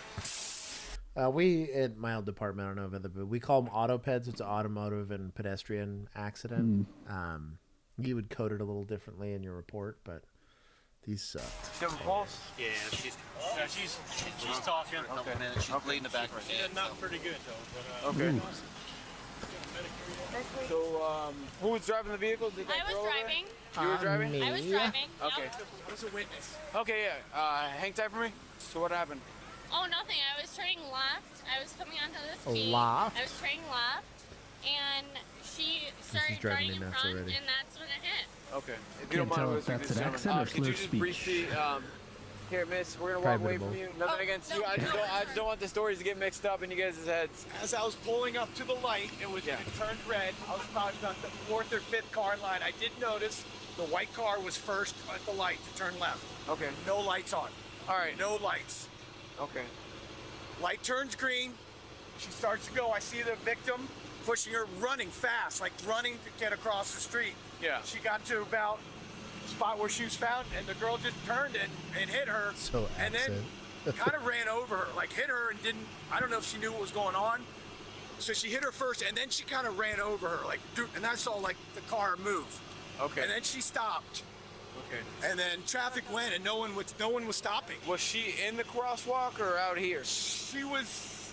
We at my old department, I don't know but we call them autopeds. It's an automotive and pedestrian accident. You would code it a little differently in your report, but these sucked. She have a pulse? Yeah, she's talking. Okay. She's bleeding the back right now. Yeah, not pretty good though. But, Okay. So, who was driving the vehicle? Did I was driving. You were driving? I was driving. Okay. Yep. Who's a witness? Okay, yeah. Hang tight for me. So what happened? Oh, nothing. I was turning left. I was coming onto this T. Left? I was turning left, and she started driving darting me in nuts front, already. and that's when it hit. Okay. If Can't tell if that's an accident or could you slurred just speech. briefly, here, miss, we're gonna walk away Private from you. Nothing against you. I just don't want the stories to get mixed up in you guys' heads. As I was pulling up to the light, it turned red. I was probably about the fourth or fifth car in line. I did notice the white car was first at the light to turn left. Okay. No lights on. All right. No lights. Okay. Light turns green. She starts to go. I see the victim pushing her, running fast, like running to get across the street. Yeah. She got to about the spot where she was found, and the girl just turned and hit her. So and then kind of ran over her, like hit her and didn't, I don't know if she knew what was going on. So she hit her first, and then she kind of ran over her, like, dude, and I saw like the car move. Okay. And then she stopped. Okay. And then traffic went, and no one was stopping. Was she in the crosswalk or out here? She was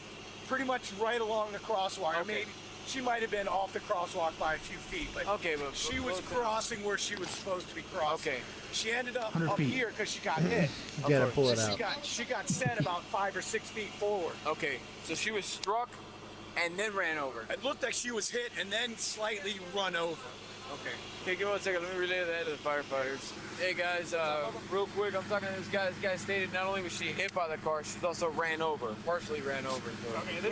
pretty much right along the crosswalk. Okay. I mean, she might have been off the crosswalk by a few feet, but but she was crossing where she was supposed to be crossing. Okay. She ended up 100 up feet. here because she got hit. You gotta pull it So out. she got sent about 5 or 6 feet forward. Okay. So she was struck and then ran over. It looked like she was hit and then slightly run over. Okay. Okay, give me 1 second. Let me relay that to the firefighters. Hey guys, real quick, I'm talking to this guy. This guy stated not only was she hit by the car, she also ran over, partially ran over. So.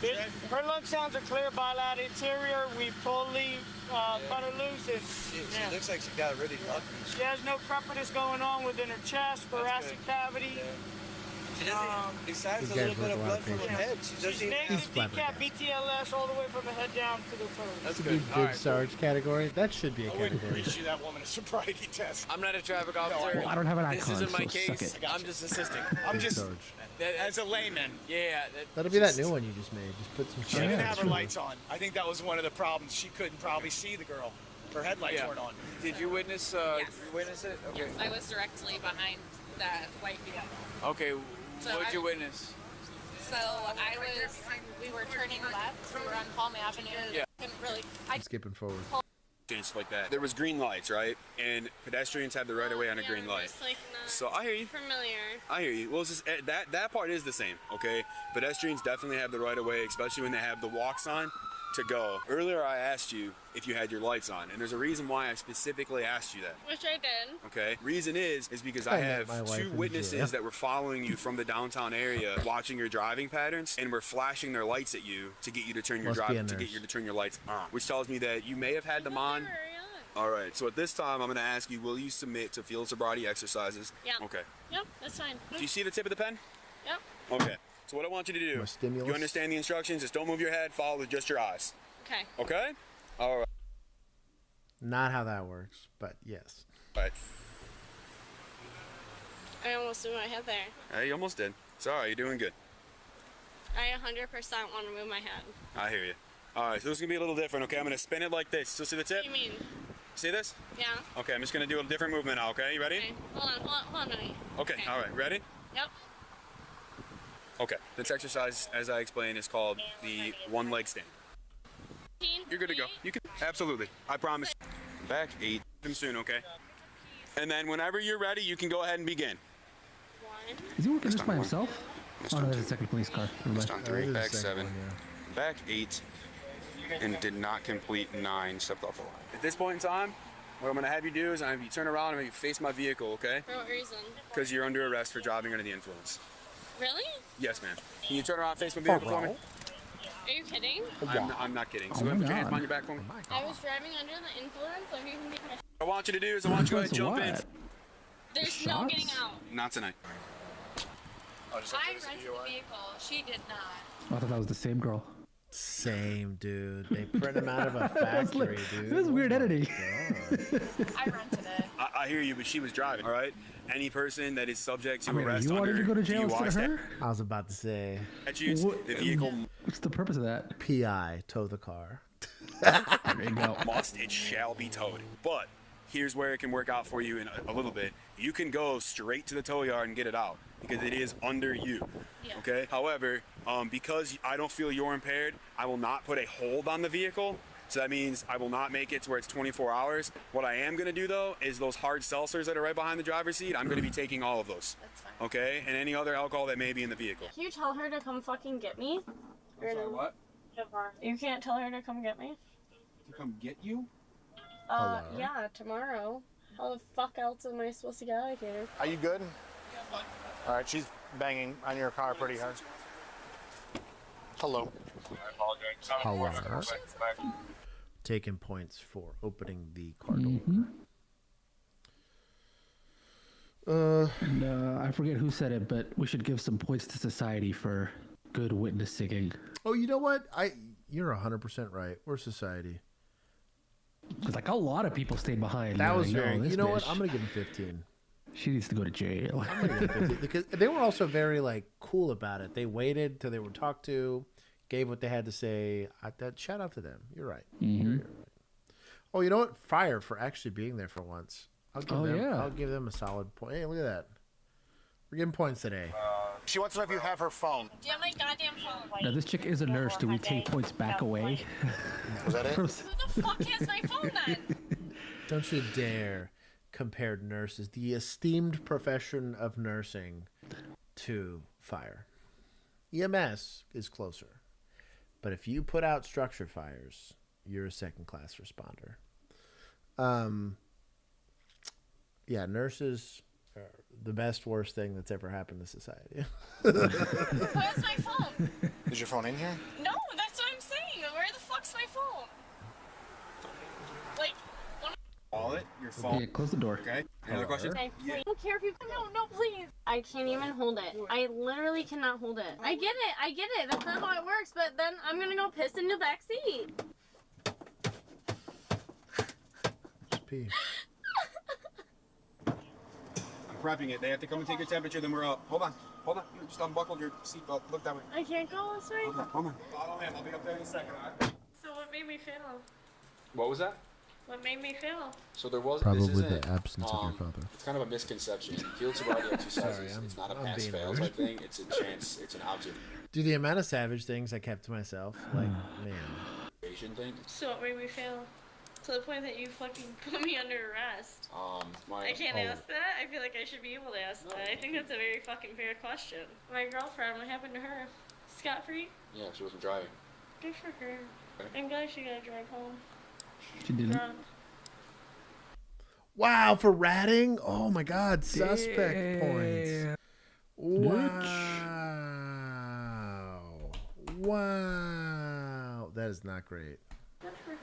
Okay, her lung sounds are clear by that interior. We've totally cut her loose. And, It looks like she got really lucky. she has no crepitus going on within her chest, thoracic cavity. She doesn't, besides These a little guys bit work of a lot blood of from her patients. head, she doesn't She's even negative He's decap BTLS all the way from the head down to the toes. That's Should good. be All Big right. Sarge category. That should be a I wouldn't category. issue that woman a sobriety test. I'm not a traffic officer. Well, I don't have an This icon, isn't my so case. suck it. I'm just assisting. I'm Big just, Sarge. as a layman, Yeah. That'll be that new one you just made. Just put some she shit didn't in. have her lights on. I think that was one of the problems. She couldn't probably see the girl. Her headlights weren't on. Did you witness? Yes. Witness it? Okay. Yes, I was directly behind that white vehicle. Okay. So What did I- you witness? So we were turning left. We were on Palm Avenue. Yeah. Couldn't really. I'm skipping forward. Stuff like that. There was green lights, right? And pedestrians have the right of way on a green light. Just like not So I hear you. familiar. I hear you. Well, it's just, that part is the same, okay? Pedestrians definitely have the right of way, especially when they have the walk sign to go. Earlier, I asked you if you had your lights on, and there's a reason why I specifically asked you that. Which I did. Okay. Reason is because I I met my have wife two in witnesses jail. that were following you from the downtown area, watching your driving patterns, and were flashing their lights at you to get you to turn your Must be a to get nurse. you to turn your lights on, which tells me that you may have had them on. All right. So at this time, I'm going to ask you: will you submit to field sobriety exercises? Yeah. Okay. Yep, that's fine. Do you see the tip of the pen? Yep. Okay. So what I want you to do, My stimulus? you understand the instructions, just don't move your head, follow with just your eyes. Okay. Okay? All right. Not how that works, but yes. All right. I almost threw my head there. Hey, you almost did. It's all right. You're doing good. I 100% want to move my head. I hear you. All right. So this is going to be a little different, okay? I'm going to spin it like this. Still see the What tip? do you mean? See this? Yeah. Okay, I'm just gonna do a different movement now, okay? You ready? Okay. Hold on, honey. Okay, all right, ready? Yep. Okay, this exercise, as I explained, is called the one leg stand. You're good to go. You can, absolutely, I promise. Back 8, them soon, okay? And then whenever you're ready, you can go ahead and begin. Is he working this by himself? Oh, no, there's a second police car. Missed on 3, back 7, back 8, and did not complete 9, stepped off the line. At this point in time, what I'm going to have you do is I'm going to have you turn around and have you face my vehicle, okay? For what reason? Because you're under arrest for driving under the influence. Really? Yes, ma'am. Can you turn around and face my vehicle for me? Are you kidding? I'm not kidding. So go ahead and put your hands behind your back for me. I was driving under the influence, so you can be my... What I want you to do is I want you to go ahead and jump in. There's no getting out. Not tonight. I rented the vehicle. She did not. I thought that was the same girl. Same, dude. They print them out of a factory, dude. This is weird editing. I rented it. I hear you, but she was driving, all right? Any person that is subject to I mean, arrest you wanted under to go to jail DUI instead of her? I was about to say. statutes, the vehicle What's the purpose of that? PI, tow the car. There you go. it shall be towed. But here's where it can work out for you in a little bit. You can go straight to the tow yard and get it out because it is under you. Yeah. Okay. However, because I don't feel you're impaired, I will not put a hold on the vehicle. So that means I will not make it to where it's 24 hours. What I am going to do, though, is those hard seltzers that are right behind the driver's seat, I'm going to be taking all of those. That's fine. Okay? And any other alcohol that may be in the vehicle. Can you tell her to come fucking get me? I'm sorry, what? You can't tell her to come get me? To come get you? Yeah, tomorrow. How the fuck else am I supposed to get out of here? Are you good? All right, she's banging on your car pretty hard. Hello. Hello. Taking points for opening the car door. I forget who said it, but we should give some points to society for good witness singing. Oh, you know what? You're 100% right. We're society. Because like a lot of people stayed behind. That was like, very. this You know bitch, what? I'm gonna give him 15. She needs to go to jail. I'm gonna give him 15 because they were also very like cool about it. They waited till they were talked to, gave what they had to say. Shout out to them. You're right. You're right. Oh, you know what? Fire for actually being there for once. I'll give them a solid point. Hey, look at that. We're giving points today. She wants to know if you have her phone. Do you have my goddamn phone? Now this chick is a nurse. Do we take points back away? Was that it? Who the fuck has my phone then? Don't you dare compare nurses, the esteemed profession of nursing, to fire. EMS is closer. But if you put out structure fires, you're a second-class responder. Yeah, nurses are the best, worst thing that's ever happened to society. Where's my phone? Is your phone in here? No, that's what I'm saying. Where the fuck's my phone? Like, Wallet, your phone. Okay, close the door. Okay. Any other questions? I don't care if you. No, please. I can't even hold it. I literally cannot hold it. I get it. That's not how it works. But then I'm gonna go piss in the back seat. Just pee. I'm prepping it. They have to come and take your temperature, then we're up. Hold on. You just unbuckled your seatbelt. Look that way. I can't go this way. Hold on. I'll be up there in a second, alright? So what made me fail? What was that? What made me fail? So there was Probably this the isn't, absence of your father. It's kind of a misconception. Field sobriety exercises. It's not a pass fail type thing. It's a chance. It's an object. Dude, the amount of savage things I kept to myself, like, man. Thing. So what made me fail? To the point that you fucking put me under arrest. I can't ask that. I feel like I should be able to ask that. I think that's a very fucking fair question. My girlfriend, what happened to her? Scot-free? Yeah, she wasn't driving. Good for her. Okay. I'm glad she got to drive home. She didn't. Wow, for ratting? Oh my God, suspect points. Wow. That is not great. Good for her.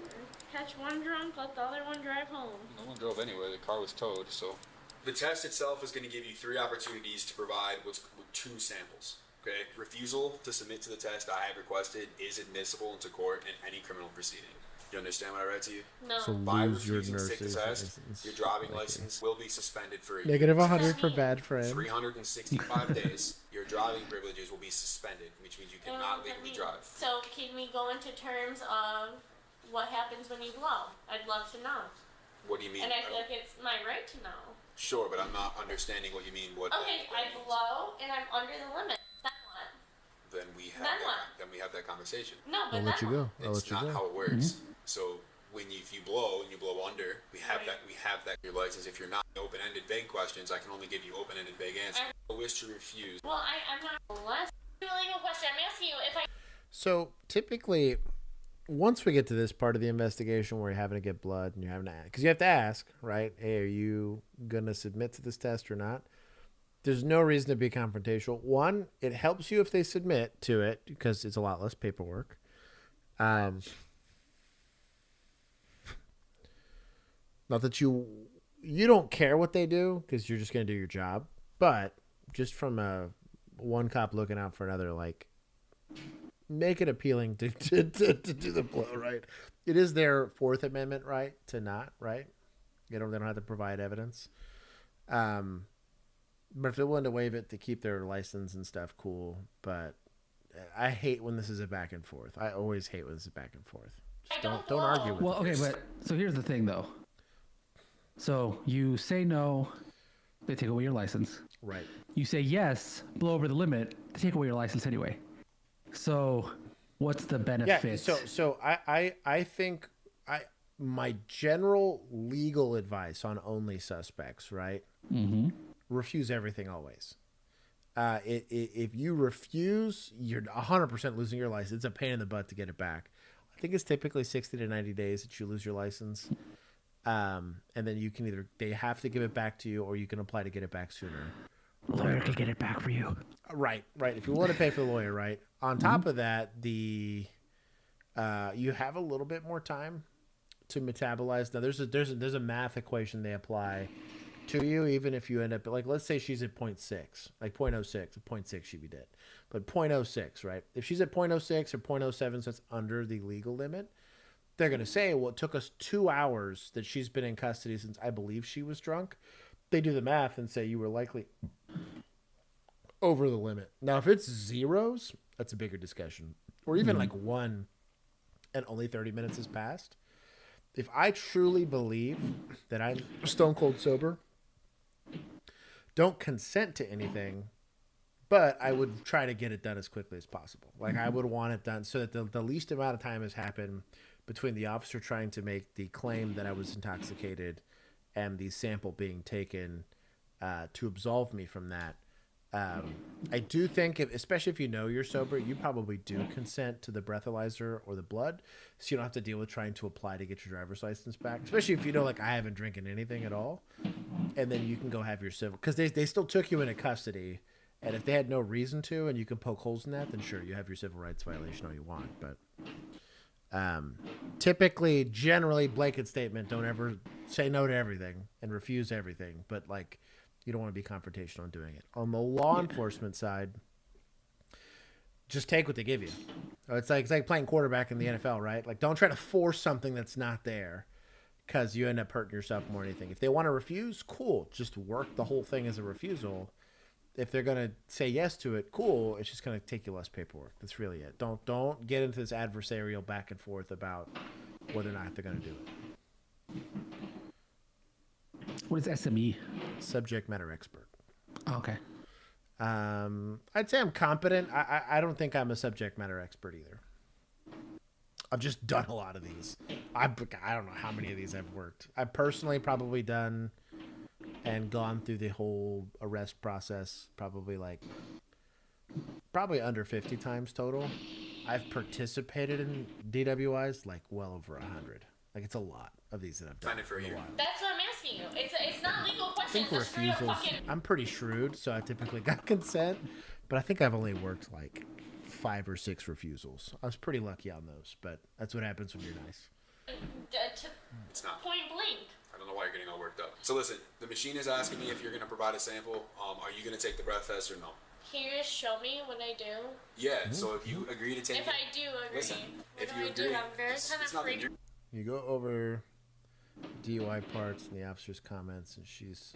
Catch one drunk, let the other one drive home. No one drove anyway. The car was towed, so. The test itself is going to give you 3 opportunities to provide with 2 samples. Okay? Refusal to submit to the test I have requested is admissible into court in any criminal proceeding. You understand what I read to you? No. So By lose your refusing to take the nurses. test, your driving license will be suspended for a year. Negative 100 for bad friend. 365 days, your driving privileges will be suspended, which means you cannot legally drive. So can we go into terms of what happens when you blow? I'd love to know. What do you mean? And I feel like it's my right to know. Sure, but I'm not understanding what you mean. Okay, I blow and I'm under the limit. Then what? Then we have that conversation. No, but I'll let you go. I'll It's let you not go. how it works. So if you blow and you blow under, we have that your license. If you're not open-ended vague questions, I can only give you open-ended vague answers. I wish to refuse. Well, I'm not less legal question. I'm asking you if I. So typically, once we get to this part of the investigation where you're having to get blood and you're having to ask, because you have to ask, right? Hey, are you gonna submit to this test or not? There's no reason to be confrontational. One, it helps you if they submit to it because it's a lot less paperwork. Not that you don't care what they do because you're just going to do your job, but just from a one cop looking out for another, like, make it appealing to do the blow, right? It is their Fourth Amendment right to not, right? They don't have to provide evidence. But if they're willing to waive it to keep their license and stuff, cool. But I hate when this is a back and forth. I always hate when this is back and forth. Just don't argue with it. Well, okay, but so here's the thing, though. So you say no, they take away your license. Right. You say yes, blow over the limit, they take away your license anyway. So what's the benefit? Yeah, so I think my general legal advice on only suspects, right? Mm-hmm. Refuse everything always. If you refuse, you're 100% losing your license. It's a pain in the butt to get it back. I think it's typically 60 to 90 days that you lose your license. And then you can they have to give it back to you, or you can apply to get it back sooner. Lawyer can get it back for you. Right. If you want to pay for the lawyer, right? On top of that, you have a little bit more time to metabolize. Now, there's a math equation they apply to you, even if you end up, like, let's say she's at 0.6, like 0.06, at 0.6 she'd be dead, but 0.06, right? If she's at 0.06 or 0.07, so it's under the legal limit, they're going to say, well, it took us 2 hours that she's been in custody since I believe she was drunk. They do the math and say you were likely over the limit. Now, if it's zeros, that's a bigger discussion, or even like 1 and only 30 minutes has passed. If I truly believe that I'm stone cold sober, don't consent to anything, but I would try to get it done as quickly as possible. Like, I would want it done so that the least amount of time has happened between the officer trying to make the claim that I was intoxicated and the sample being taken to absolve me from that. I do think, especially if you know you're sober, you probably do consent to the breathalyzer or the blood, so you don't have to deal with trying to apply to get your driver's license back, especially if you know, like, I haven't drinking anything at all, and then you can go have your civil, because they still took you into custody, and if they had no reason to and you can poke holes in that, then sure, you have your civil rights violation all you want. But typically, generally, blanket statement, don't ever say no to everything and refuse everything, but, like, you don't want to be confrontational in doing it. On the law enforcement side, just take what they give you. It's like playing quarterback in the NFL, right? Like, don't try to force something that's not there, because you end up hurting yourself more than anything. If they want to refuse, cool. Just work the whole thing as a refusal. If they're going to say yes to it, cool. It's just going to take you less paperwork. That's really it. Don't get into this adversarial back and forth about whether or not they're going to do it. What is SME? Subject matter expert. Oh, okay. I'd say I'm competent. I don't think I'm a subject matter expert either. I've just done a lot of these. I don't know how many of these I've worked. I've personally probably done and gone through the whole arrest process probably under 50 times total. I've participated in DWIs like well over 100. Like, it's a lot of these that I've done for a while. That's what I'm asking you. It's not legal I question. think refusals. I'm pretty shrewd, so I typically got consent, but I think I've only worked like 5 or 6 refusals. I was pretty lucky on those, but that's what happens when you're nice. It's not. Point blank. I don't know why you're getting all worked up. So listen, the machine is asking me if you're going to provide a sample. Are you going to take the breath test or no? Can you just show me when I do? Yeah, so if you agree to take If I do agree. Listen, if you I agree, do, I'm very kind of freaked. You go over DUI parts and the officer's comments, and she's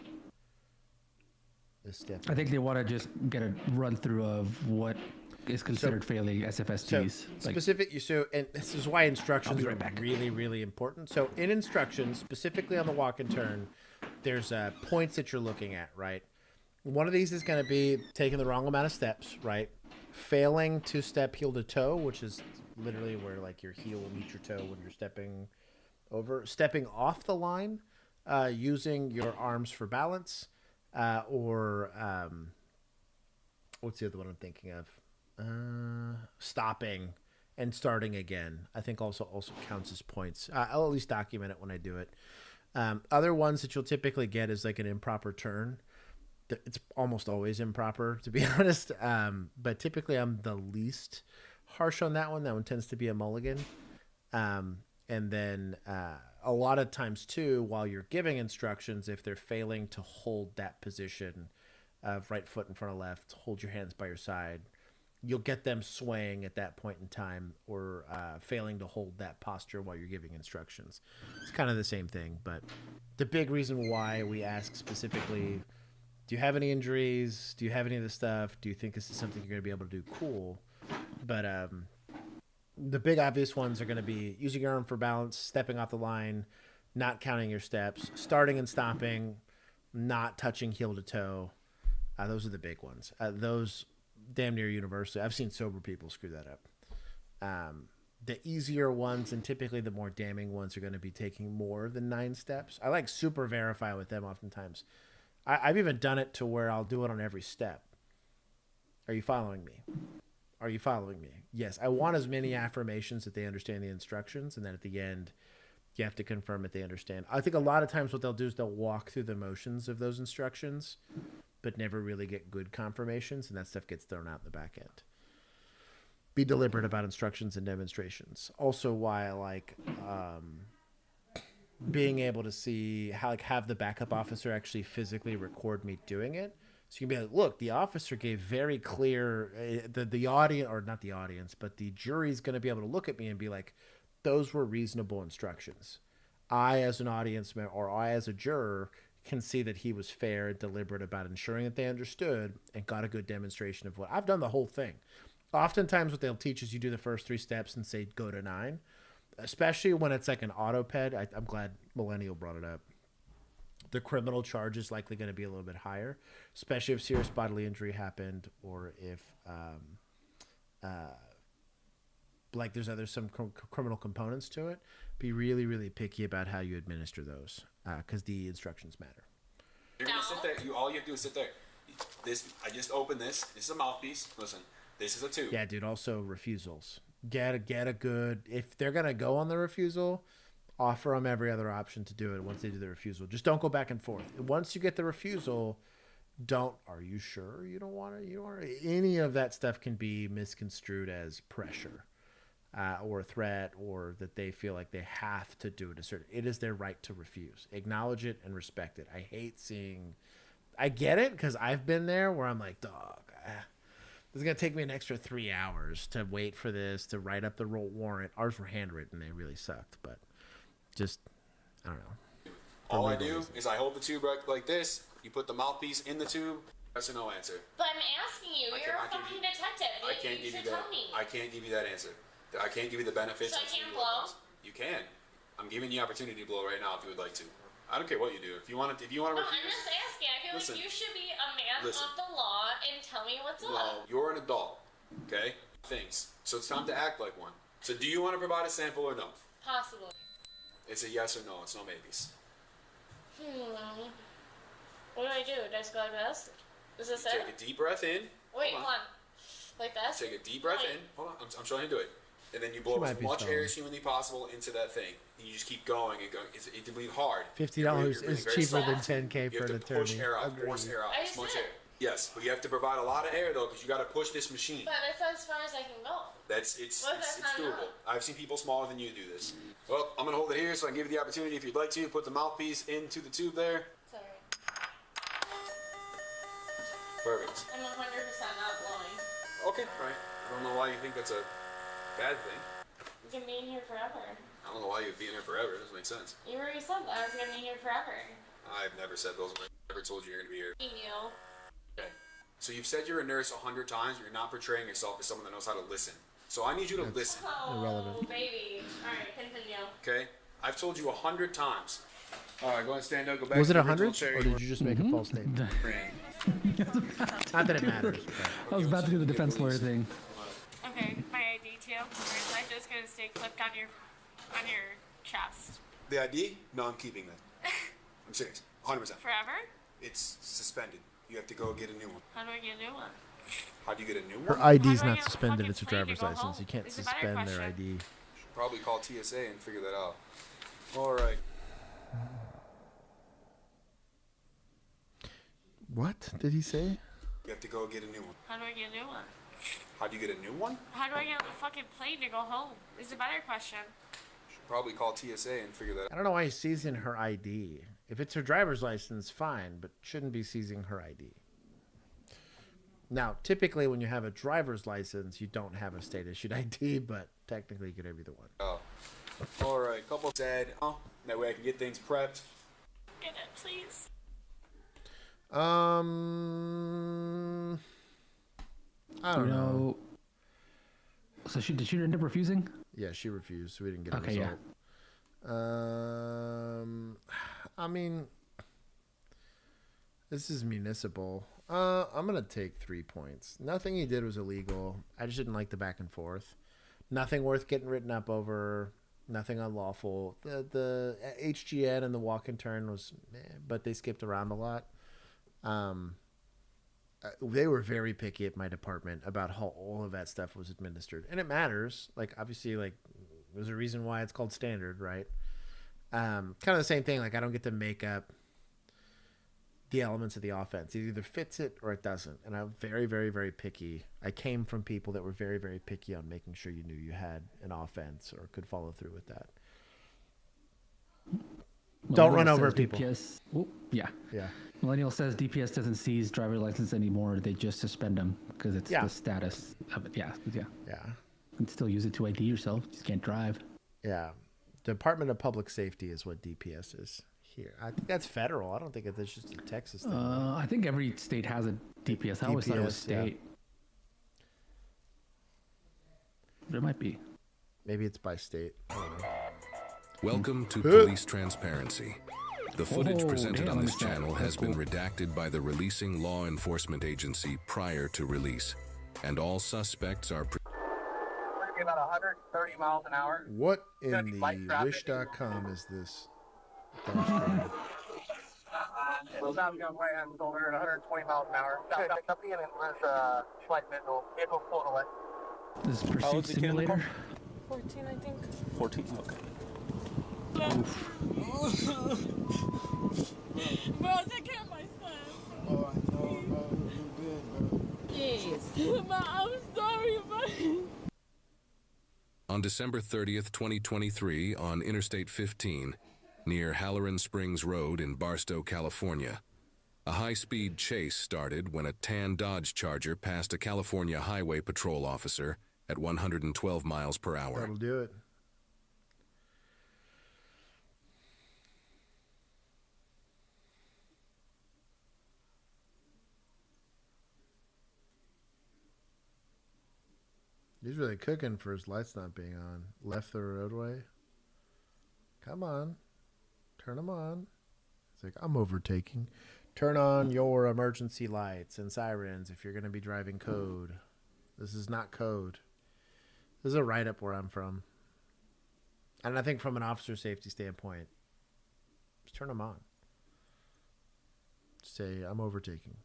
I think they want to just get a run through of what is considered failing SFSTs. So and this is why instructions are really, really important. So in instructions, specifically on the walk and turn, there's points that you're looking at, right? One of these is going to be taking the wrong amount of steps, right? Failing to step heel to toe, which is literally where like your heel will meet your toe when you're stepping over. Stepping off the line, using your arms for balance, or what's the other one I'm thinking of? Stopping and starting again. I think also counts as points. I'll at least document it when I do it. Other ones that you'll typically get is like an improper turn. It's almost always improper, to be honest. But typically I'm the least harsh on that one. That one tends to be a mulligan. And then a lot of times too, while you're giving instructions, if they're failing to hold that position of right foot in front of left, hold your hands by your side, you'll get them swaying at that point in time, or failing to hold that posture while you're giving instructions. It's kind of the same thing, but the big reason why we ask specifically, do you have any injuries? Do you have any of this stuff? Do you think this is something you're going to be able to do? Cool. But the big obvious ones are going to be using your arm for balance, stepping off the line, not counting your steps, starting and stopping, not touching heel to toe. Those are the big ones. Those damn near universally. I've seen sober people screw that up. The easier ones and typically the more damning ones are going to be taking more than 9 steps. I like super verify with them oftentimes. I've even done it to where I'll do it on every step. Are you following me? Are you following me? Yes. I want as many affirmations that they understand the instructions, and then at the end, you have to confirm that they understand. I think a lot of times what they'll do is they'll walk through the motions of those instructions, but never really get good confirmations, and that stuff gets thrown out in the back end. Be deliberate about instructions and demonstrations. Also why I like being able to see how, like, have the backup officer actually physically record me doing it. So you can be like, look, the officer gave very clear, the audience, or not the audience, but the jury's going to be able to look at me and be like, those were reasonable instructions. I, as an audience member, or I, as a juror, can see that he was fair and deliberate about ensuring that they understood and got a good demonstration of what I've done the whole thing. Oftentimes what they'll teach is you do the first 3 steps and say, go to 9, especially when it's like an auto-ped. I'm glad Millennial brought it up. The criminal charge is likely going to be a little bit higher, especially if serious bodily injury happened, or if, like there's some criminal components to it. Be really, really picky about how you administer those, because the instructions matter. You're going to sit there. All you have to do is sit there. I just opened this. This is a mouthpiece. Listen, this is a tube. Yeah, dude. Also, refusals. Get a good. If they're going to go on the refusal, offer them every other option to do it once they do the refusal. Just don't go back and forth. Once you get the refusal, are you sure you don't want to? Any of that stuff can be misconstrued as pressure. Or a threat, or that they feel like they have to do it. It is their right to refuse. Acknowledge it and respect it. I hate seeing. I get it, because I've been there where I'm like, dog, this is gonna take me an extra 3 hours to wait for this, to write up the warrant. Ours were handwritten. They really sucked, but just I don't know. All I do is I hold the tube like this. You put the mouthpiece in the tube. Yes or no answer. But I'm asking you. You're a fucking detective. I can't give you that. I can't give you that answer. I can't give you the benefits. So I can't blow? You can. I'm giving you the opportunity to blow right now if you would like to. I don't care what you do. If you want to refuse. I'm just asking. I feel like you should be a man of the law and tell me what's up. Well, you're an adult, okay? Things. So it's time to act like one. So do you want to provide a sample or no? Possibly. It's a yes or no. It's no maybes. What do I do? Do I just go like this? Is this it? Take a deep breath in. Wait, hold on. Like this? Take a deep breath in. Hold on. I'm showing you to do it. And then you blow as much air as humanly possible into that thing. And you just keep going and going. It can be hard. $50 is cheaper than $10K for an attorney. You have to push air out, force air out, as much air. Yes, but you have to provide a lot of air though, because you got to push this machine. But that's as far as I can go. It's doable. I've seen people smaller than you do this. Well, I'm gonna hold it here so I can give you the opportunity, if you'd like to, put the mouthpiece into the tube there. Sorry. Perfect. I'm 100% not blowing. Okay, right. I don't know why you think that's a bad thing. You can be in here forever. I don't know why you'd be in here forever. It doesn't make sense. You already said that I was gonna be here forever. I've never said those. I never told you you're gonna be here. You. Okay. So you've said you're a nurse 100 times, but you're not portraying yourself as someone that knows how to listen. So I need you to listen. Oh, baby. All right, continue. Okay? I've told you 100 times. All right, go ahead and stand up. Go back Was to it the original 100, chair. or did you just make a false statement? Not that it matters. I was about to do the defense lawyer thing. Okay, my ID too. Or is that just gonna stay clipped on your chest? The ID? No, I'm keeping that. I'm serious. 100%. Forever? It's suspended. You have to go get a new one. How do I get a new one? How do you get a new one? Her ID's How do I not get a suspended. fucking It's a plane to driver's go license. home? You can't It's a better suspend their question. ID. Should probably call TSA and figure that out. All right. What did he say? You have to go get a new one. How do I get a new one? How do you get a new one? How do I get on the fucking plane to go home? Is a better question. Should probably call TSA and figure that out. I don't know why he's seizing her ID. If it's her driver's license, fine, but shouldn't be seizing her ID. Now, typically when you have a driver's license, you don't have a state-issued ID, but technically you could have either one. Oh. All right. Couple said, that way I can get things prepped. Get it, please. I don't know. So did she end up refusing? Yeah, she refused, so we didn't get a Okay, result. I mean, this is municipal. I'm gonna take 3 points. Nothing he did was illegal. I just didn't like the back and forth. Nothing worth getting written up over. Nothing unlawful. The HGN and the walk and turn was, but they skipped around a lot. They were very picky at my department about how all of that stuff was administered, and it matters. Like, obviously, like, there's a reason why it's called standard, right? Kind of the same thing. Like, I don't get to make up the elements of the offense. It either fits it or it doesn't. And I'm very, very, very picky. I came from people that were very, very picky on making sure you knew you had an offense or could follow through with that. Don't run over people. DPS, yeah. Yeah. Millennial says DPS doesn't seize driver license anymore. They just suspend them because it's the status of it. Yeah. Yeah. Yeah. You can still use it to ID yourself. Just can't drive. Yeah. Department of Public Safety is what DPS is here. I think that's federal. I don't think it's just a Texas thing. I think every state has a DPS. I always thought it was state. There might be. Maybe it's by state. I don't know. Welcome to Police Transparency. The footage presented on this channel has been redacted by the releasing law enforcement agency prior to release, and all suspects are... About 130 miles an hour. What in the wish.com is this? Well, now we're going right hand shoulder at 120 miles an hour. Stop being in this flight visual. Vehicle pulled away. This is Pursuit Simulator. 14, I think. 14, okay. Oof. Bro, take care of my son. Oh, I know, bro. You're good, bro. Yes. I'm sorry, buddy. On December 30th, 2023, on Interstate 15, near Halloran Springs Road in Barstow, California, a high-speed chase started when a tan Dodge Charger passed a California Highway Patrol officer at 112 miles per hour. That'll do it. He's really cooking for his lights not being on. Left the roadway. Come on. Turn them on. It's like, I'm overtaking. Turn on your emergency lights and sirens if you're going to be driving code. This is not code. This is a write-up where I'm from. And I think from an officer safety standpoint, just turn them on. Say, I'm overtaking.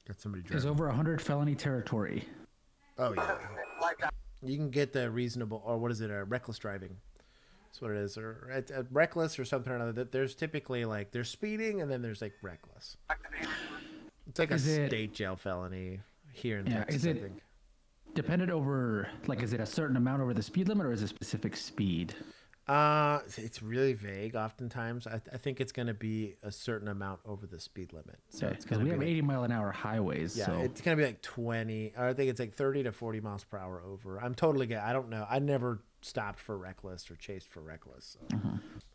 Got somebody driving. There's over 100 felony territory. Oh, yeah. You can get the reasonable, or what is it, reckless driving. That's what it is. Or reckless or something or another. There's typically, like, there's speeding and then there's, like, reckless. It's like a state jail felony here in Texas, is it I think. Dependent over, like, is it a certain amount over the speed limit or is it a specific speed? It's really vague oftentimes. I think it's going to be a certain amount over the speed limit. So it's going to we be have 80-mile-an-hour highways. Yeah, so. it's going to be like 20. Or I think it's like 30 to 40 miles per hour over. I'm totally I don't know. I never stopped for reckless or chased for reckless. So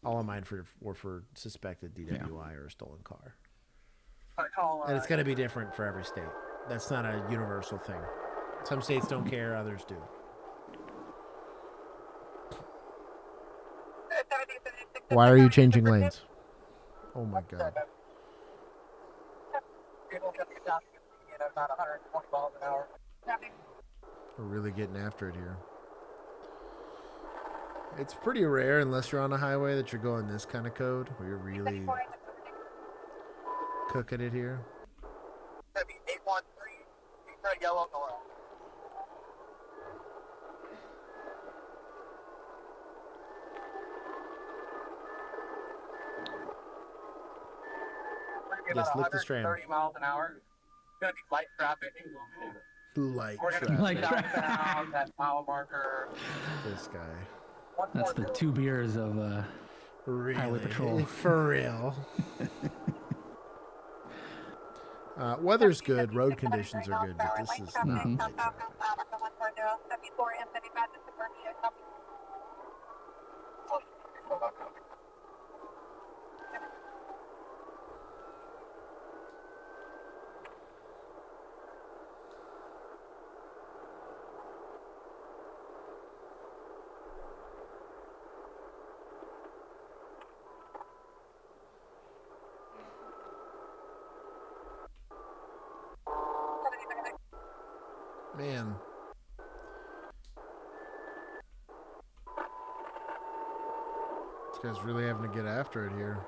all of mine were for suspected DWI or a stolen car. And it's going to be different for every state. That's not a universal thing. Some states don't care, others do. Why are you changing lanes? Oh my God. We're really getting after it here. It's pretty rare, unless you're on a highway, that you're going this kind of code, where you're really cooking it here. Yes, lift the stram. 30 miles an hour. It's going to be light traffic. Light traffic. That mile marker. This guy. That's the 2 beers of Highway Patrol. For real. Weather's good. Road conditions are good, but this is not good. Man. This guy's really having to get after it here.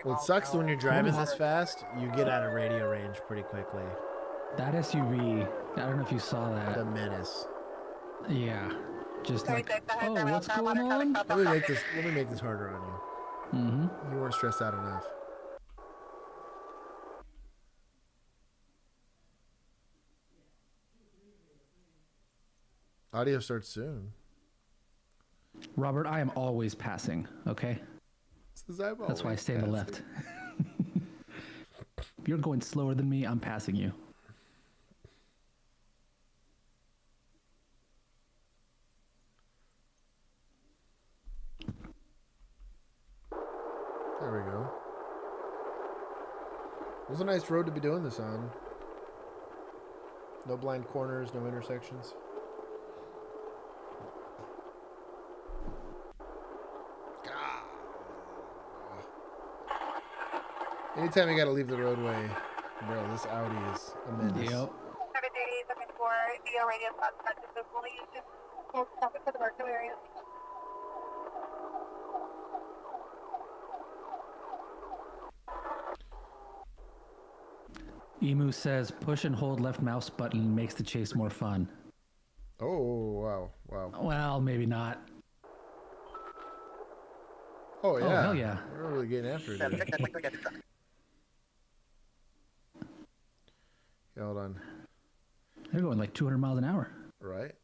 Well, it sucks when you're driving this fast, you get out of radio range pretty quickly. That SUV, I don't know if you saw that. The menace. Yeah. Just like, oh, what's going on? Let me make this harder on you. Mm-hmm. You weren't stressed out enough. Audio starts soon. Robert, I am always passing, okay? That's why I stay on the left. If you're going slower than me, I'm passing you. There we go. It was a nice road to be doing this on. No blind corners, no intersections. Anytime you gotta leave the roadway, bro, this Audi is a menace. Yep. Emu says, push and hold left mouse button makes the chase more fun. Oh, wow. Well, maybe not. Oh, yeah. Oh, hell yeah. We're really getting after it. Yeah, hold on. They're going like 200 miles an hour. Right.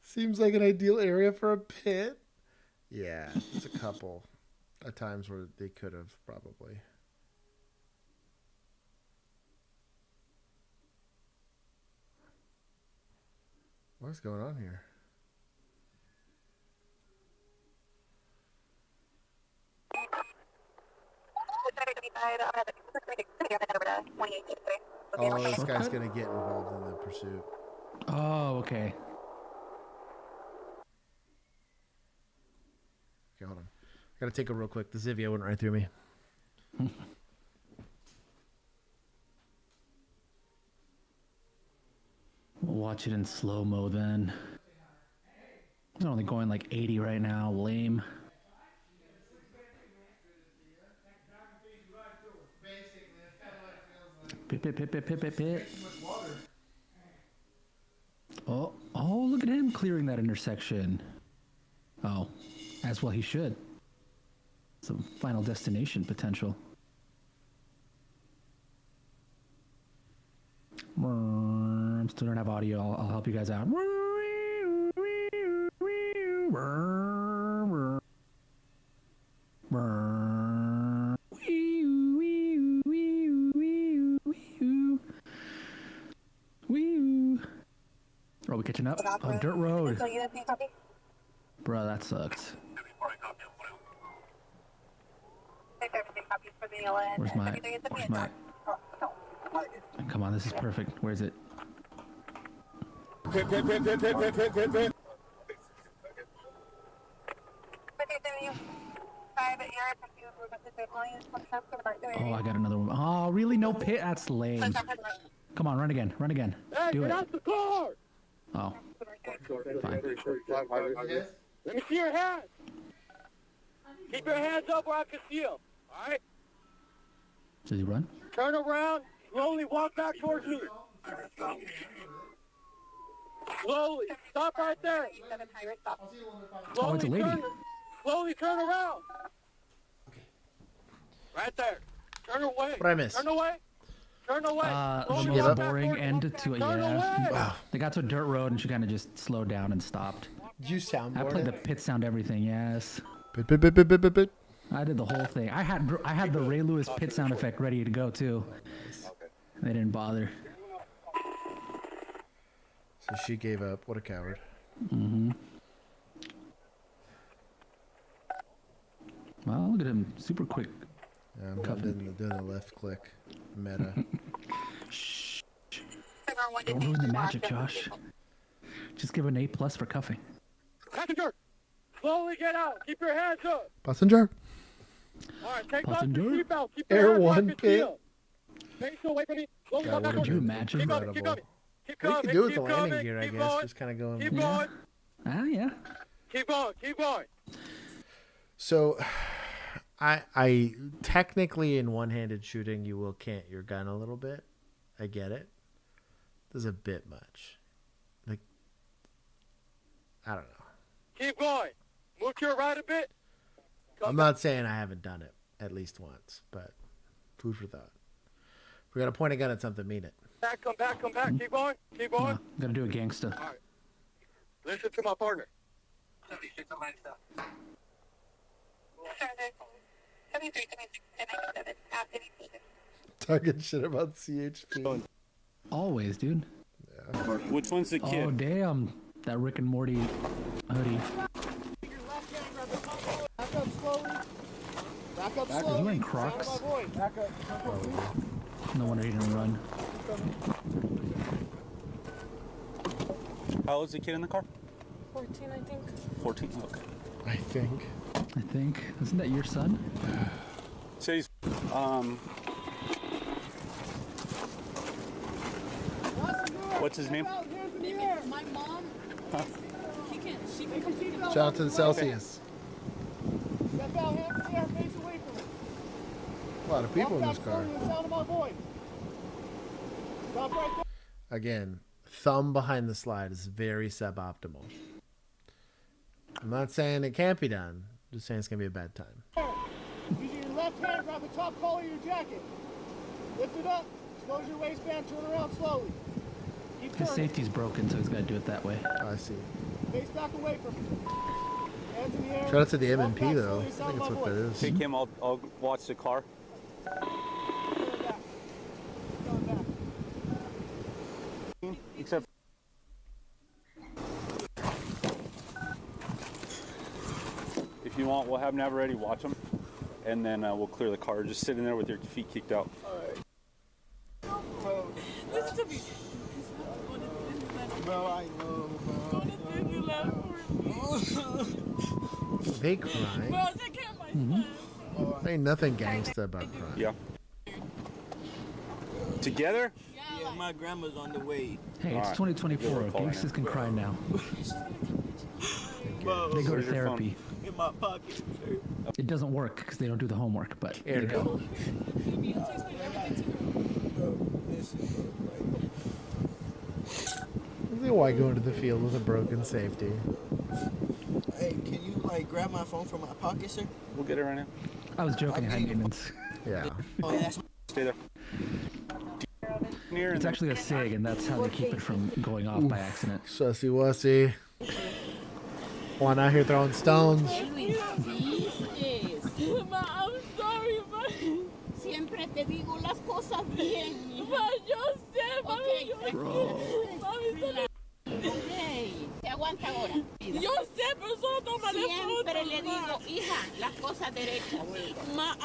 Seems like an ideal area for a pit. Yeah, there's a couple of times where they could have probably. What's going on here? Oh, this guy's gonna get involved in the pursuit. Oh, okay. Okay, hold on. I gotta take a real quick. The Zivia went right through me. We'll watch it in slow-mo then. They're only going like 80 right now. Lame. Pit. Oh, look at him clearing that intersection. Oh, as well he should. Some final destination potential. Still don't have audio. I'll help you guys out. Are we catching up? Oh, dirt road. Bro, that sucks. Where's my? Come on, this is perfect. Where is it? Oh, I got another one. Oh, really? No pit? That's lame. Come on, run again. Run again. Do it. The car. Oh. Fine. Let me see your hands. Keep your hands up where I can see them. All right? Does he run? Turn around. Slowly walk back towards me. Slowly. Stop right there. Oh, it's a lady. Slowly turn around. Right there. Turn away. What I miss? Turn away. Turn away. The most boring end to it, yeah. Wow. They got to a dirt road and she kind of just slowed down and stopped. Did you soundboard I played the pit sound everything, yes. Bit, bit, bit, bit, bit, bit, bit. I did the whole thing. I had the Ray Lewis pit sound effect ready to go too. They didn't bother. So she gave up. What a coward. Mm-hmm. Well, look at him. Super quick. Yeah, I'm doing the left click meta. Shh. Don't ruin the magic, Josh. Just give an A+ for cuffing. Passenger, slowly get out. Keep your hands up. Passenger. All right, take Passenger. off your seatbelt. Keep your Air hands one up. pit. Face away from me. Slowly walk back Could towards you me. imagine? Keep going. Keep Incredible. going. Keep What you going. could do with keep the landing going, gear, I keep guess. going, Just kind of going. Keep going. Ah, yeah. Keep going. Keep going. So, I technically in one-handed shooting, you will cant your gun a little bit. I get it. This is a bit much. Like, I don't know. Keep going. Move to your right a bit. I'm not saying I haven't done it at least once, but food for thought. If we got to point a gun at something, mean it. Back, come back, come back. Keep going. Keep going. No, I'm gonna do a gangsta. All right. Listen to my partner. Talking shit about CHP. Always, dude. Yeah. Which one's the kid? Oh, damn. That Rick and Morty hoodie. Back up slowly. Back up slowly. Is he wearing Crocs? Back up. No wonder he didn't run. How old is the kid in the car? 14, I think. 14? Okay. I think. Isn't that your son? Says, what's his name? My mom, Huh? she can Shout out to the Celsius. Step out, hands in the air, face away from me. A lot of people in this car. The sound of my voice. Stop right there. Again, thumb behind the slide is very suboptimal. I'm not saying it can't be done. I'm just saying it's going to be a bad time. Using your left hand, grab the top collar of your jacket. Lift it up, expose your waistband, turn around slowly. Keep His turning. safety's broken, so he's got to do it that way. I see. Face back away from me. Hands in the air. Shout out to the Walk MNP, back though. slowly, I sound think that's my what that voice. is. Take him, I'll watch the car. Going back. Going back. Except if you want, we'll have Nav ready, watch him, and then we'll clear the car. Just sit in there with your feet kicked out. Listen to me. Bro, I know, Are they crying? Bro, take care of my son. There ain't nothing gangsta about crying. Yeah. Together? Yeah, my grandma's on the way. Hey, it's 2024. Gangsters can cry now. They go to Where's your therapy. In my pocket. It doesn't work because they don't do the homework, but Here they it go. Why go into the field with a broken safety? Hey, can you like grab my phone from my pocket, sir? We'll get it right now. I was joking, high maintenance. Yeah. Stay there. It's actually a SIG, and that's how they keep it from going off by accident. Sussy wussy. One out here throwing stones. Ma, I'm sorry, ma. Siempre te digo las cosas bien. Ma, yo sé, mami. Okay, Mami, okay, te aguanta ahora. Yo sé, pero solo tomaré fotos. Siempre le digo, hija, las cosas derechas.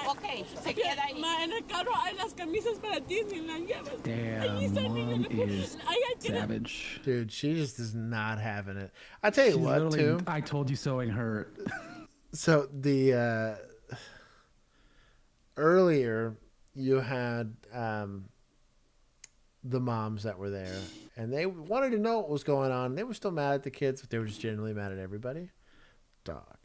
Ok, se queda ahí. Ma, en el carro hay las camisas para Disneyland. Damn, mom is savage. Dude, she just is not having it. I tell you She's what, literally, too. I told you soing her. So the earlier you had the moms that were there, and they wanted to know what was going on. They were still mad at the kids, but they were just generally mad at everybody. Dog.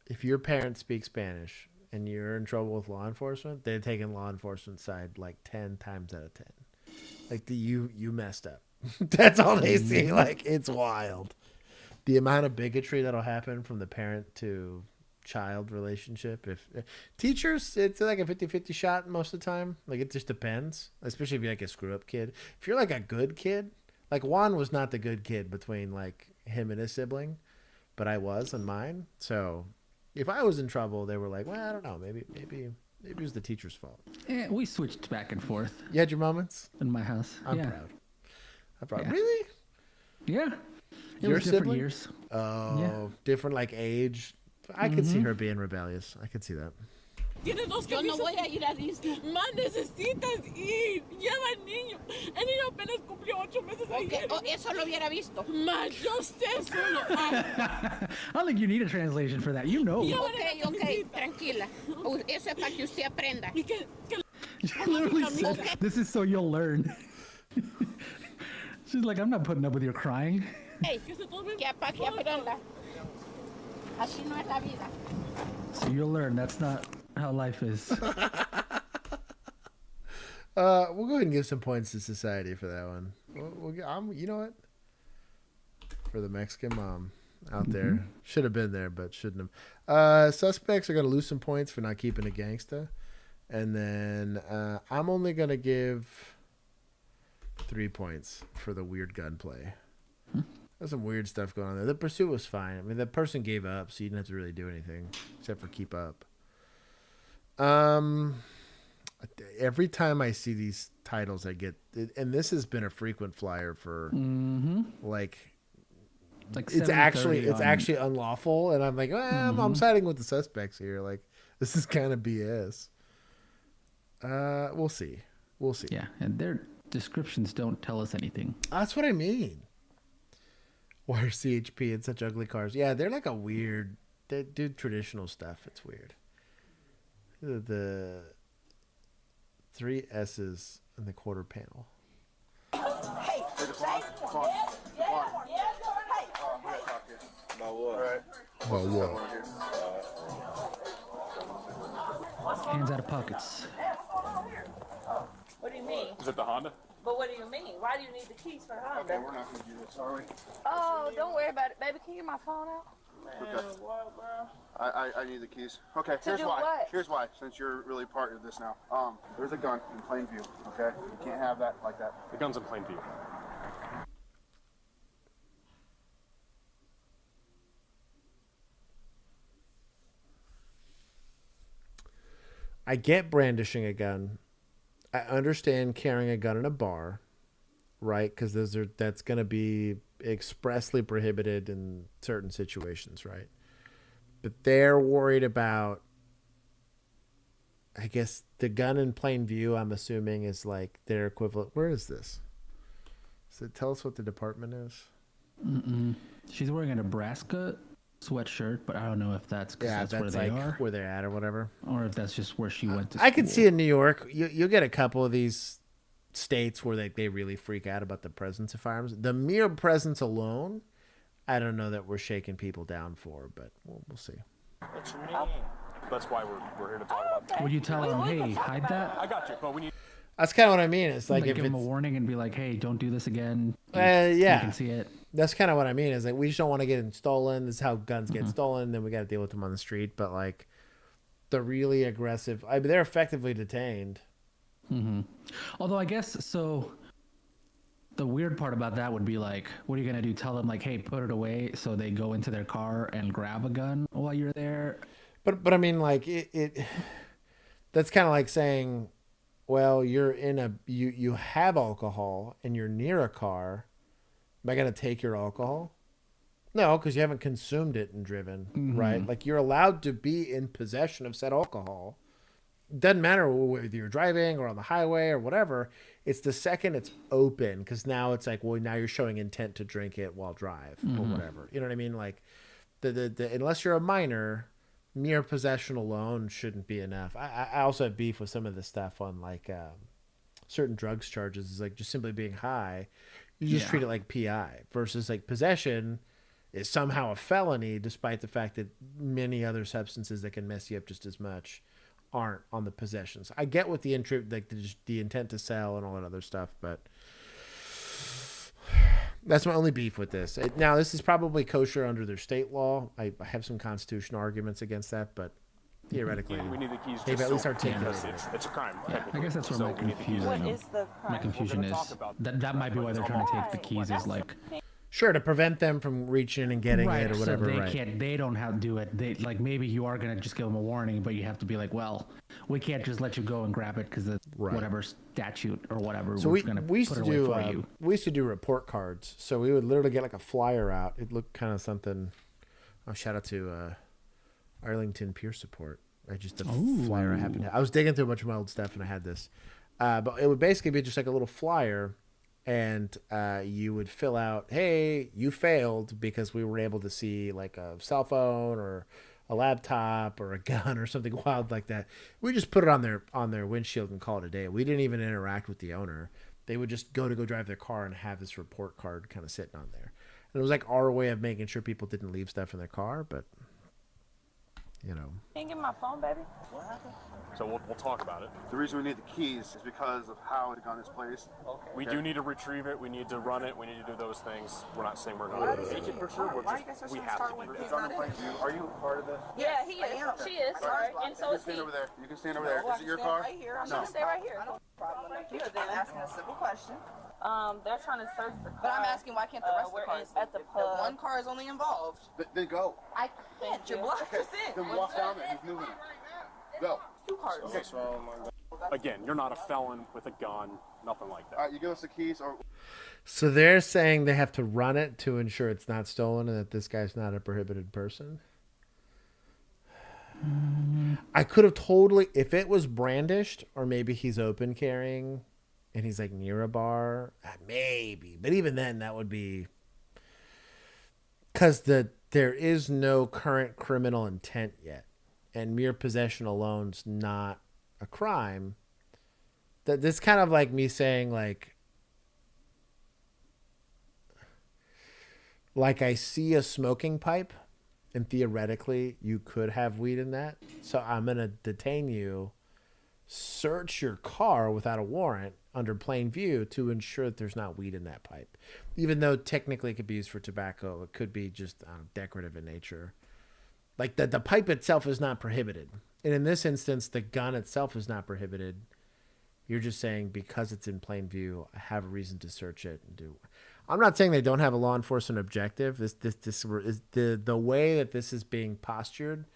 If your parents speak Spanish and you're in trouble with law enforcement, they're taking law enforcement side like 10 times out of 10. Like you messed up. That's all they see. Like, it's wild. The amount of bigotry that'll happen from the parent to child relationship. If teachers, it's like a 50-50 shot most of the time. Like, it just depends, especially if you're like a screw up kid. If you're like a good kid, like Juan was not the good kid between like him and his sibling, but I was on mine. So if I was in trouble, they were like, well, I don't know, maybe it was the teacher's fault. Yeah, we switched back and forth. You had your moments in my house. I'm yeah. proud. Yeah. Really? Yeah. It Your was different sibling? years. Oh, Yeah. different like age. I could see her being rebellious. I could see that. Tiene dos Yo no camisas. voy a ir a Disney. Ma, necesitas ir. Lleva al niño. El niño apenas cumplió 8 meses ayer. Oh, eso lo hubiera visto. Ma, yo sé solo. I don't think you need a translation for that. You know. Ok, tranquila. Eso es para que usted aprenda. She literally said, this is so you'll learn. She's like, I'm not putting up with your crying. Hey, que aprenda. Así no es la vida. So you'll learn. That's not how life is. We'll go ahead and give some points to society for that one. You know what? For the Mexican mom out there. Should have been there, but shouldn't have. Suspects are going to lose some points for not keeping a gangsta. And then I'm only going to give 3 points for the weird gunplay. There's some weird stuff going on there. The pursuit was fine. I mean, the person gave up, so you didn't have to really do anything except for keep up. Every time I see these titles, I get, and this has been a frequent flyer for like it's actually unlawful, and I'm like, I'm siding with the suspects here. Like, this is kind of BS. We'll see. Yeah, and their descriptions don't tell us anything. That's what I mean. Why are CHP in such ugly cars? Yeah, they're like a weird. They do traditional stuff. It's weird. The 3 S's in the quarter panel. Hey, About what? About what? Hands out of pockets. What do you mean? Is it the Honda? But what do you mean? Why do you need the keys for the Honda? Okay, we're not going to do this, are we? Oh, don't worry about it. Baby, can you get my phone out? Okay. What, bro? I need the keys. Okay, To here's do why. what? Here's why, since you're really part of this now. There's a gun in plain view, okay? You can't have that like that. The gun's in plain view. I get brandishing a gun. I understand carrying a gun in a bar, right? Because that's going to be expressly prohibited in certain situations, right? But they're worried about, I guess, the gun in plain view, I'm assuming, is like their equivalent. Where is this? Does it tell us what the department is? She's wearing a Nebraska sweatshirt, but I don't know if that's because that's where they like are. Where they're at or whatever. Or if that's just where she went to I can school. see in New York, you'll get a couple of these states where they really freak out about the presence of firearms. The mere presence alone, I don't know that we're shaking people down for, but we'll see. What you mean? That's why we're here to talk about that. Would you tell them, hey, hide that? I got you, but we need... That's kind of what I mean. It's like if give them it's, a warning and be like, hey, don't do this again. yeah, You can see it. That's kind of what I mean. Is like we just don't want to get them stolen. This is how guns get stolen. Then we got to deal with them on the street. But like the really aggressive, I mean, they're effectively detained. Although I guess so. The weird part about that would be like, what are you gonna do? Tell them like, hey, put it away, so they go into their car and grab a gun while you're there. But I mean, like it that's kind of like saying, well, you're in you have alcohol and you're near a car. Am I going to take your alcohol? No, because you haven't consumed it and driven, right? Like you're allowed to be in possession of said alcohol. Doesn't matter whether you're driving or on the highway or whatever. It's the second it's open, because now it's like, well, now you're showing intent to drink it while drive or whatever. You know what I mean? Like the unless you're a minor, mere possession alone shouldn't be enough. I also have beef with some of the stuff on like certain drugs charges. Is like just simply being high. You just treat it like PI versus like possession is somehow a felony, despite the fact that many other substances that can mess you up just as much aren't on the possessions. I get what the intent to sell and all that other stuff, but that's my only beef with this. Now, this is probably kosher under their state law. I have some constitutional arguments against that, but theoretically, we need the keys. They've at least articulated it. It's a crime. I guess that's where my confusion is. That might be why they're trying to take the keys. Is like. Sure, to prevent them from reaching and getting it or whatever. So they can't. They don't have to do it. They like maybe you are gonna just give them a warning, but you have to be like, well, we can't just let you go and grab it because of whatever statute or whatever. So we used to do we used to do report cards. So we would literally get like a flyer out. It looked kind of something. Oh, shout out to Arlington Peer Support. The flyer I happened to have. I was digging through a bunch of my old stuff and I had this, but it would basically be just like a little flyer. And you would fill out, hey, you failed because we were able to see like a cell phone or a laptop or a gun or something wild like that. We just put it on their windshield and call it a day. We didn't even interact with the owner. They would just go drive their car and have this report card kind of sitting on there. And it was like our way of making sure people didn't leave stuff in their car, but you know. Can you get my phone, baby? What happened? So we'll talk about it. The reason we need the keys is because of how the gun is placed. Okay. We do need to retrieve it. We need to run it. We need to do those things. We're not saying we're going to take it for sure. We have to do it. Are you part of this? Yeah, he is. She is. Sorry. And so is he. Stand over there. You can stand over there. Is it your car? Right here. I'm going to stay right here. No problem. You're then asking a simple question. They're trying to search the car. But I'm asking, why can't the rest of the cars at the pub? One car is only involved. Then go. I can't. You're blocked us in. Then walk down there. He's moving it. Go. Two cars. Okay. Again, you're not a felon with a gun, nothing like that. All right, you give us the keys or... So they're saying they have to run it to ensure it's not stolen and that this guy's not a prohibited person? I could have totally... If it was brandished or maybe he's open carrying and he's like near a bar, maybe. But even then, that would be... Because there is no current criminal intent yet. And mere possession alone's not a crime. That this kind of like me saying like I see a smoking pipe and theoretically you could have weed in that. So I'm going to detain you, search your car without a warrant under plain view to ensure that there's not weed in that pipe. Even though technically it could be used for tobacco, it could be just decorative in nature. Like the pipe itself is not prohibited. And in this instance, the gun itself is not prohibited. You're just saying because it's in plain view, I have a reason to search it and do. I'm not saying they don't have a law enforcement objective. This is the way that this is being postured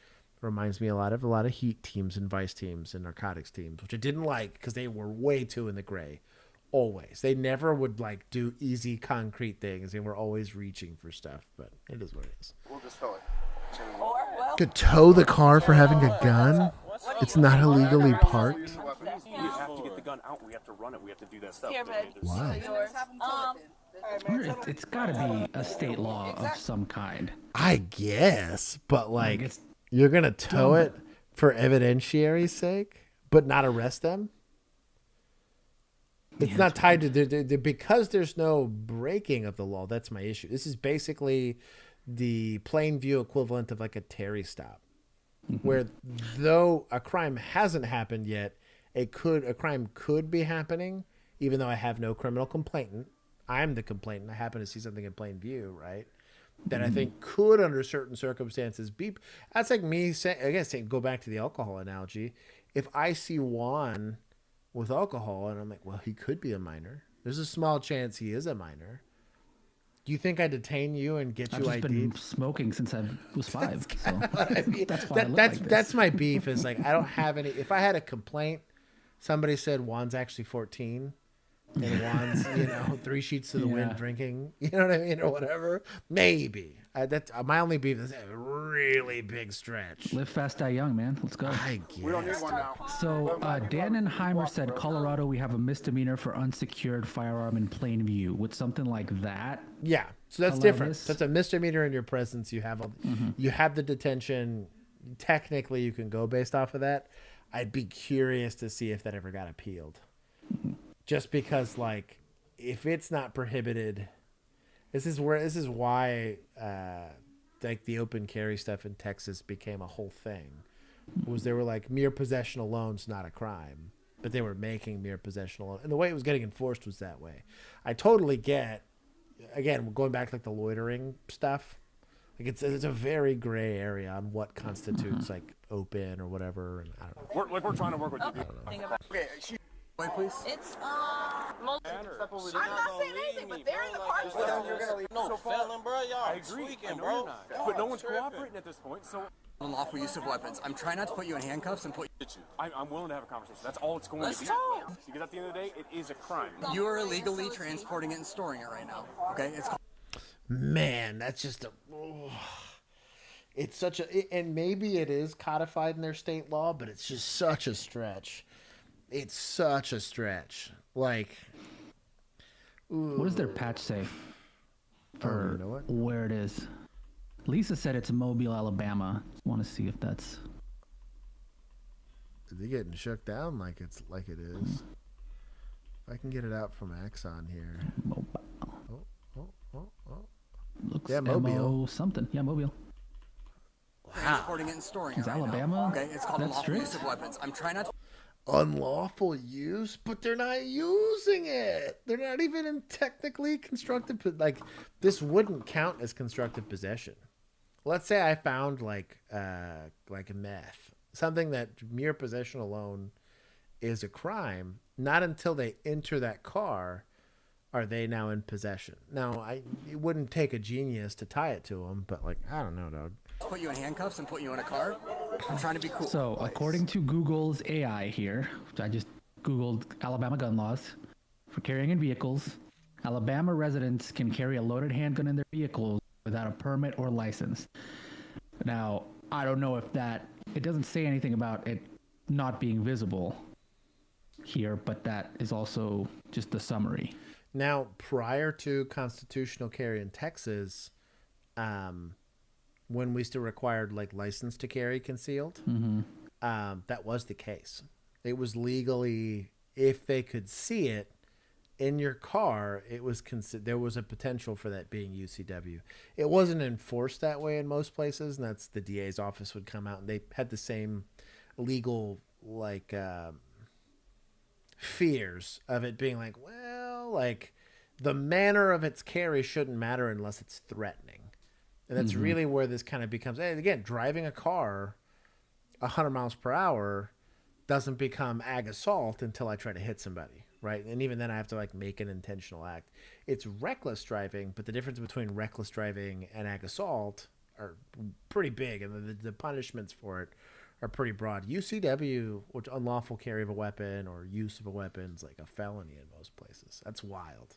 reminds me a lot of heat teams and vice teams and narcotics teams, which I didn't like because they were way too in the gray. Always. They never would like do easy concrete things. They were always reaching for stuff, but it is what it is. We'll just tow it. Could tow the car for having a gun? It's not illegally parked. We have to get the gun out. We have to run it. We have to do that stuff. Why? It's got to be a state law of some kind. I guess, but like you're going to tow it for evidentiary's sake, but not arrest them? It's not tied to because there's no breaking of the law. That's my issue. This is basically the plain view equivalent of like a Terry stop, where though a crime hasn't happened yet, a crime could be happening, even though I have no criminal complainant. I'm the complainant. I happen to see something in plain view, right? That I think could, under certain circumstances, be. That's like me saying, I guess, go back to the alcohol analogy. If I see Juan with alcohol and I'm like, well, he could be a minor. There's a small chance he is a minor. Do you think I detain you and get you ID'd? I've been smoking since I was 5. So I mean, that's why I look like this. That's my beef. Is like I don't have any. If I had a complaint, somebody said Juan's actually 14. and one's, you know, 3 sheets to the wind drinking, you know what I mean, or whatever. Maybe that's my only beef. Is a really big stretch. Live fast, die young, man. Let's go. I guess. We don't need one now. So Dannenheimer said Colorado, we have a misdemeanor for unsecured firearm in plain view. With something like that, yeah. So that's allow different. this? That's a misdemeanor in your presence. You have you have the detention. Technically, you can go based off of that. I'd be curious to see if that ever got appealed. Just because, like, if it's not prohibited, this is why like the open carry stuff in Texas became a whole thing. Was they were like, mere possession alone's not a crime, but they were making mere possession alone, and the way it was getting enforced was that way. I totally get. Again, going back to like the loitering stuff, like it's a very gray area on what constitutes like open or whatever. And I don't know. We're trying to work with you. Okay, please. It's I'm not saying anything, but they're in the car. No, felon, bro. Y'all I agree. tweaking, No, bro. you're not. But no one's cooperating at this point, so. Unlawful use of weapons. I'm trying not to put you in handcuffs and put you. I'm willing to have a conversation. That's all it's going to be. talk. Because at the end of the day, it is a crime. You are illegally transporting it and storing it right now. Okay, it's. Man, that's just a. It's such a, and maybe it is codified in their state law, but it's just such a stretch. It's such a stretch. Like, what does their patch say for you know what? where it is? Lisa said it's Mobile, Alabama. Want to see if that's. They're getting shook down like it is. If I can get it out from Axon here. Mobile. Oh. Looks Yeah, Mobile. MO something. Yeah, Mobile. Transporting it and storing Is it right Alabama? now. Okay, it's called That's unlawful use strict? of weapons. I'm trying not to. Unlawful use, but they're not using it. They're not even in technically constructive. Like, this wouldn't count as constructive possession. Let's say I found like meth, something that mere possession alone is a crime. Not until they enter that car are they now in possession. Now, it wouldn't take a genius to tie it to them, but like, I don't know, dog. Put you in handcuffs and put you in a car. I'm trying to be cool. So, according to Google's AI here, which I just Googled Alabama gun laws for carrying in vehicles, Alabama residents can carry a loaded handgun in their vehicles without a permit or license. Now, I don't know if that, it doesn't say anything about it not being visible here, but that is also just the summary. Now, prior to constitutional carry in Texas, when we still required like license to carry concealed, that was the case. It was legally, if they could see it in your car, it was there was a potential for that being UCW. It wasn't enforced that way in most places, and that's the DA's office would come out and they had the same legal like fears of it being like, well, like the manner of its carry shouldn't matter unless it's threatening. And that's really where this kind of becomes, and again, driving a car 100 miles per hour doesn't become ag assault until I try to hit somebody, right? And even then I have to like make an intentional act. It's reckless driving, but the difference between reckless driving and ag assault are pretty big, and the punishments for it are pretty broad. UCW, which unlawful carry of a weapon or use of a weapon, is like a felony in most places. That's wild.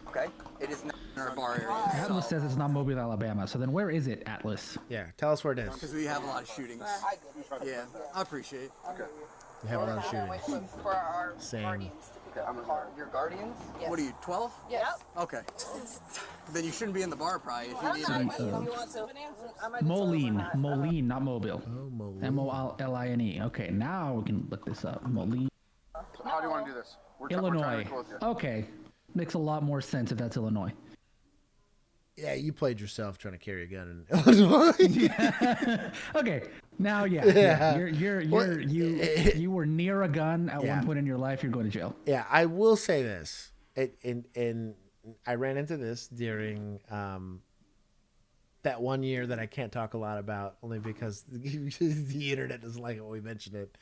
Okay, it is not in our bar area. Atlas says it's not Mobile, Alabama. So then where is it, Atlas? Yeah, tell us where it is. Because we have a lot of shootings. Yeah, I appreciate it. Okay. We have a lot of shootings. For our Same. guardians to pick up the car. Your guardians? Yes. What are you, 12? Yes. Okay. Then you shouldn't be in the bar probably if you need If it. you want to. Moline, not Mobile. Oh, Moline. Moline. Okay, now we can look this up. Moline, How do you want to do this? We're Illinois. trying to close you. Okay, makes a lot more sense if that's Illinois. Yeah, you played yourself trying to carry a gun in Illinois. Okay, now Yeah. you were near a gun at Yeah. one point in your life. You're going to jail. Yeah, I will say this. And I ran into this during that one year that I can't talk a lot about, only because the internet doesn't like it when we mention it.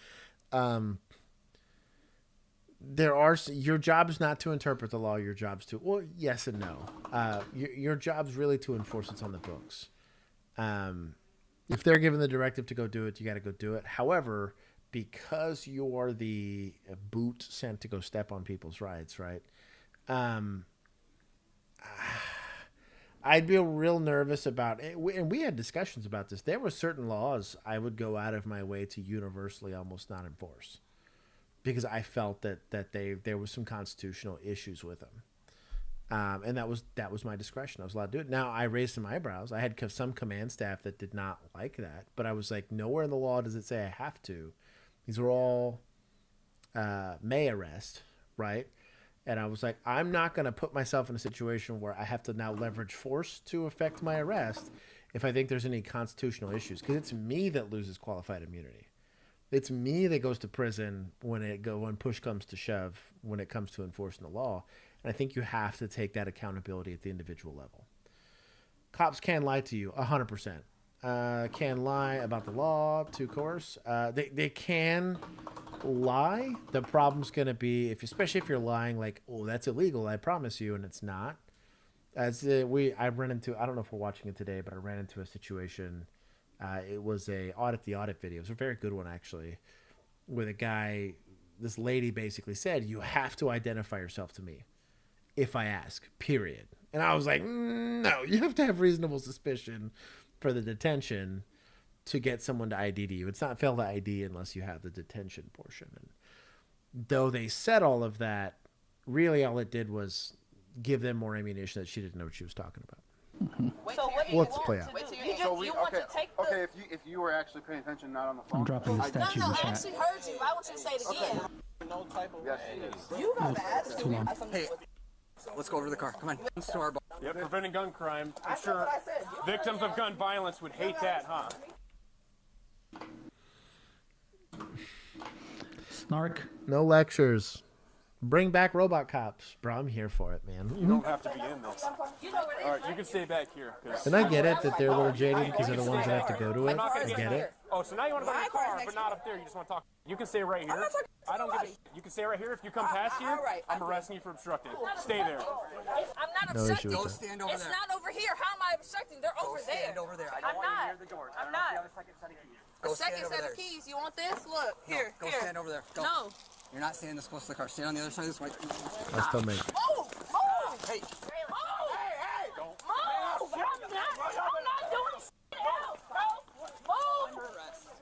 Your job is not to interpret the law. Your job's to, well, yes and no. Your job's really to enforce what's on the books. If they're given the directive to go do it, you got to go do it. However, because you're the boot sent to go step on people's rights, right? I'd be real nervous about it. And we had discussions about this. There were certain laws I would go out of my way to universally almost not enforce because I felt that there was some constitutional issues with them. And that was my discretion. I was allowed to do it. Now, I raised some eyebrows. I had some command staff that did not like that, but I was like, nowhere in the law does it say I have to. These were all may arrest, right? And I was like, I'm not going to put myself in a situation where I have to now leverage force to affect my arrest if I think there's any constitutional issues, because it's me that loses qualified immunity. It's me that goes to prison when push comes to shove when it comes to enforcing the law. And I think you have to take that accountability at the individual level. Cops can lie to you 100%. Can lie about the law, to course. They can lie. The problem's going to be, especially if you're lying like, oh, that's illegal, I promise you, and it's not. I ran into, I don't know if we're watching it today, but I ran into a situation. It was the audit video. It was a very good one, actually, where this lady basically said, you have to identify yourself to me if I ask, period. And I was like, no, you have to have reasonable suspicion for the detention to get someone to ID to you. It's not fail to ID unless you have the detention portion. And though they said all of that, really all it did was give them more ammunition that she didn't know what she was talking about. So what do you Let's want play to out. do? You want to take the... Okay, if you were actually paying attention, not on the phone. I'm dropping the statue in the I chat. actually heard you. I want you to say it again. No type of yes. You got the It's too long. Hey, let's go over to the car. Come on. Let's to our bar. Yep, preventing gun crime. I'm sure victims of gun violence would hate that, huh? Snark. No lectures. Bring back robot cops. Bro, I'm here for it, man. You don't have to be in this. All right, you can stay back here. And I get it that they're a little jaded because they're the ones that have to go to it. I get it. Oh, so now you want to go in the car, but not up there. You just want to talk. You can stay right here. I don't give a. You can stay right here. If you come past here, I'm arresting you for obstructing. Stay there. I'm not No issue obstructing. with Go stand over It's there. not over here. How am I obstructing? They're over there. Stand over there. I'm not. I'm not. Go A stand second over set there. of keys. You want this? Look, No, here. go here. stand over there. Go. No. You're not standing this close to the car. Stand on the other side of this way. I still make it. Move! Move! Hey. Move! Move! I'm not doing shit else, bro! Move!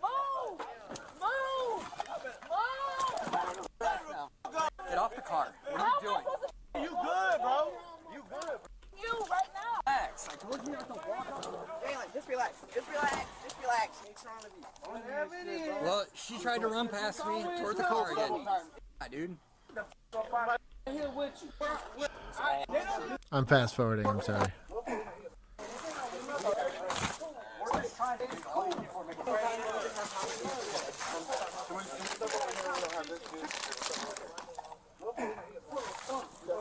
Move! Move! Get off the car. What are you doing? You good, bro? You good? You right now! Relax. I told you not to walk up. Jalen, just relax. Just relax. Just relax. Well, she tried to run past me toward the car again. Yeah, dude. I'm fast forwarding. I'm sorry.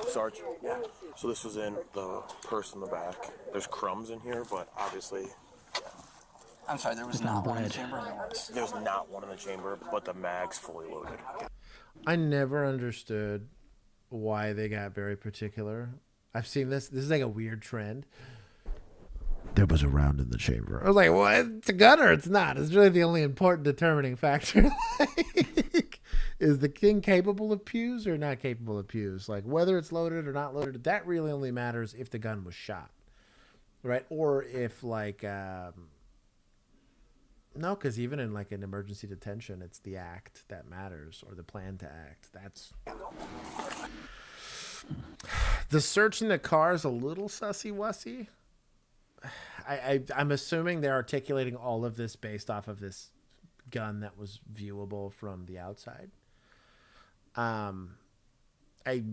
Sarge? Yeah. So this was in the purse in the back. There's crumbs in here, but obviously... I'm sorry, there was not one in the chamber. There's not one in the chamber, but the mag's fully loaded. I never understood why they got very particular. I've seen this. This is like a weird trend. There was a round in the chamber. I was like, well, it's a gun or it's not. It's really the only important determining factor. Like, is the king capable of pews or not capable of pews? Like, whether it's loaded or not loaded, that really only matters if the gun was shot. Right? Or if, like... No, because even in like an emergency detention, it's the act that matters, or the plan to act. That's the search in the car is a little sussy-wussy. I'm assuming they're articulating all of this based off of this gun that was viewable from the outside. I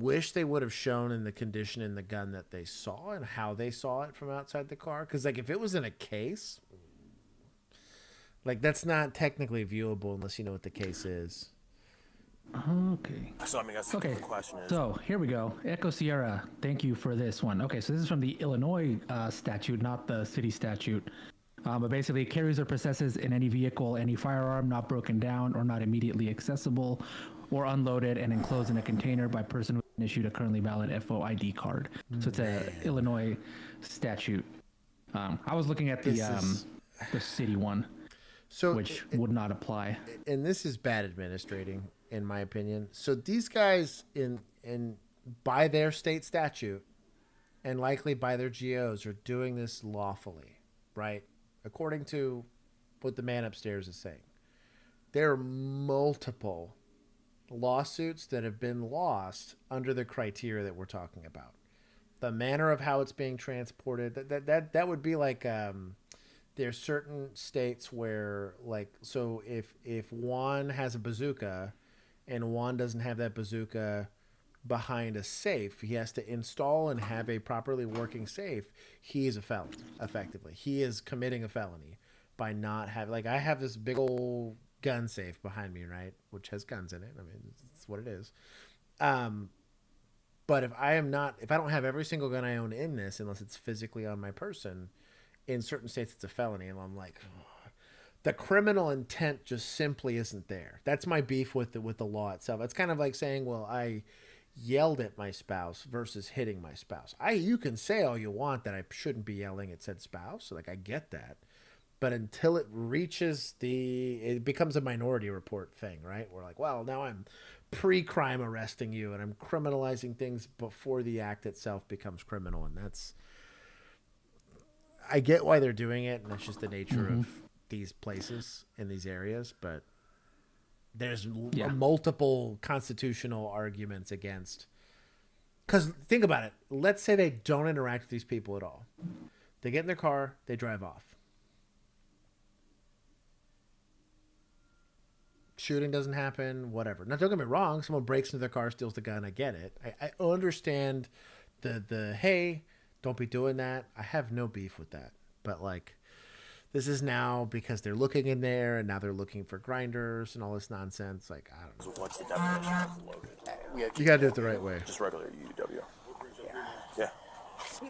wish they would have shown in the condition in the gun that they saw and how they saw it from outside the car. Because like if it was in a case. Like, that's not technically viewable unless you know what the case is. Okay. So, I mean, that's the question is... So, here we go. Echo Sierra, thank you for this one. Okay, so this is from the Illinois statute, not the city statute. But basically, carries or possesses in any vehicle any firearm not broken down or not immediately accessible or unloaded and enclosed in a container by person who issued a currently valid FOID card. So, it's a Illinois statute. I was looking at the city one. So which would not apply. And this is bad administrating, in my opinion. So these guys in by their state statute and likely by their GOs are doing this lawfully, right? According to what the man upstairs is saying. There are multiple lawsuits that have been lost under the criteria that we're talking about. The manner of how it's being transported, that would be like there's certain states where, like, so if Juan has a bazooka and Juan doesn't have that bazooka behind a safe, he has to install and have a properly working safe, he is a felon, effectively. He is committing a felony by not having, like, I have this big old gun safe behind me, right, which has guns in it. I mean, it's what it is. But if I don't have every single gun I own in this, unless it's physically on my person, in certain states it's a felony, and I'm like, oh, the criminal intent just simply isn't there. That's my beef with the law itself. It's kind of like saying, well, I yelled at my spouse versus hitting my spouse. You can say all you want that I shouldn't be yelling at said spouse. Like, I get that. But until it reaches it becomes a Minority Report thing, right? We're like, well, now I'm pre-crime arresting you and I'm criminalizing things before the act itself becomes criminal. And I get why they're doing it, and that's just the nature of these places in these areas, but there's multiple constitutional arguments against. Because think about it. Let's say they don't interact with these people at all. They get in their car, they drive off. Shooting doesn't happen, whatever. Now, don't get me wrong. Someone breaks into their car, steals the gun. I get it. I understand the hey, don't be doing that. I have no beef with that. But, like, this is now because they're looking in there, and now they're looking for grinders and all this nonsense. Like, I don't know. So what's the definition of loaded? You got to do it the right way. Just regular UW. Yeah. Have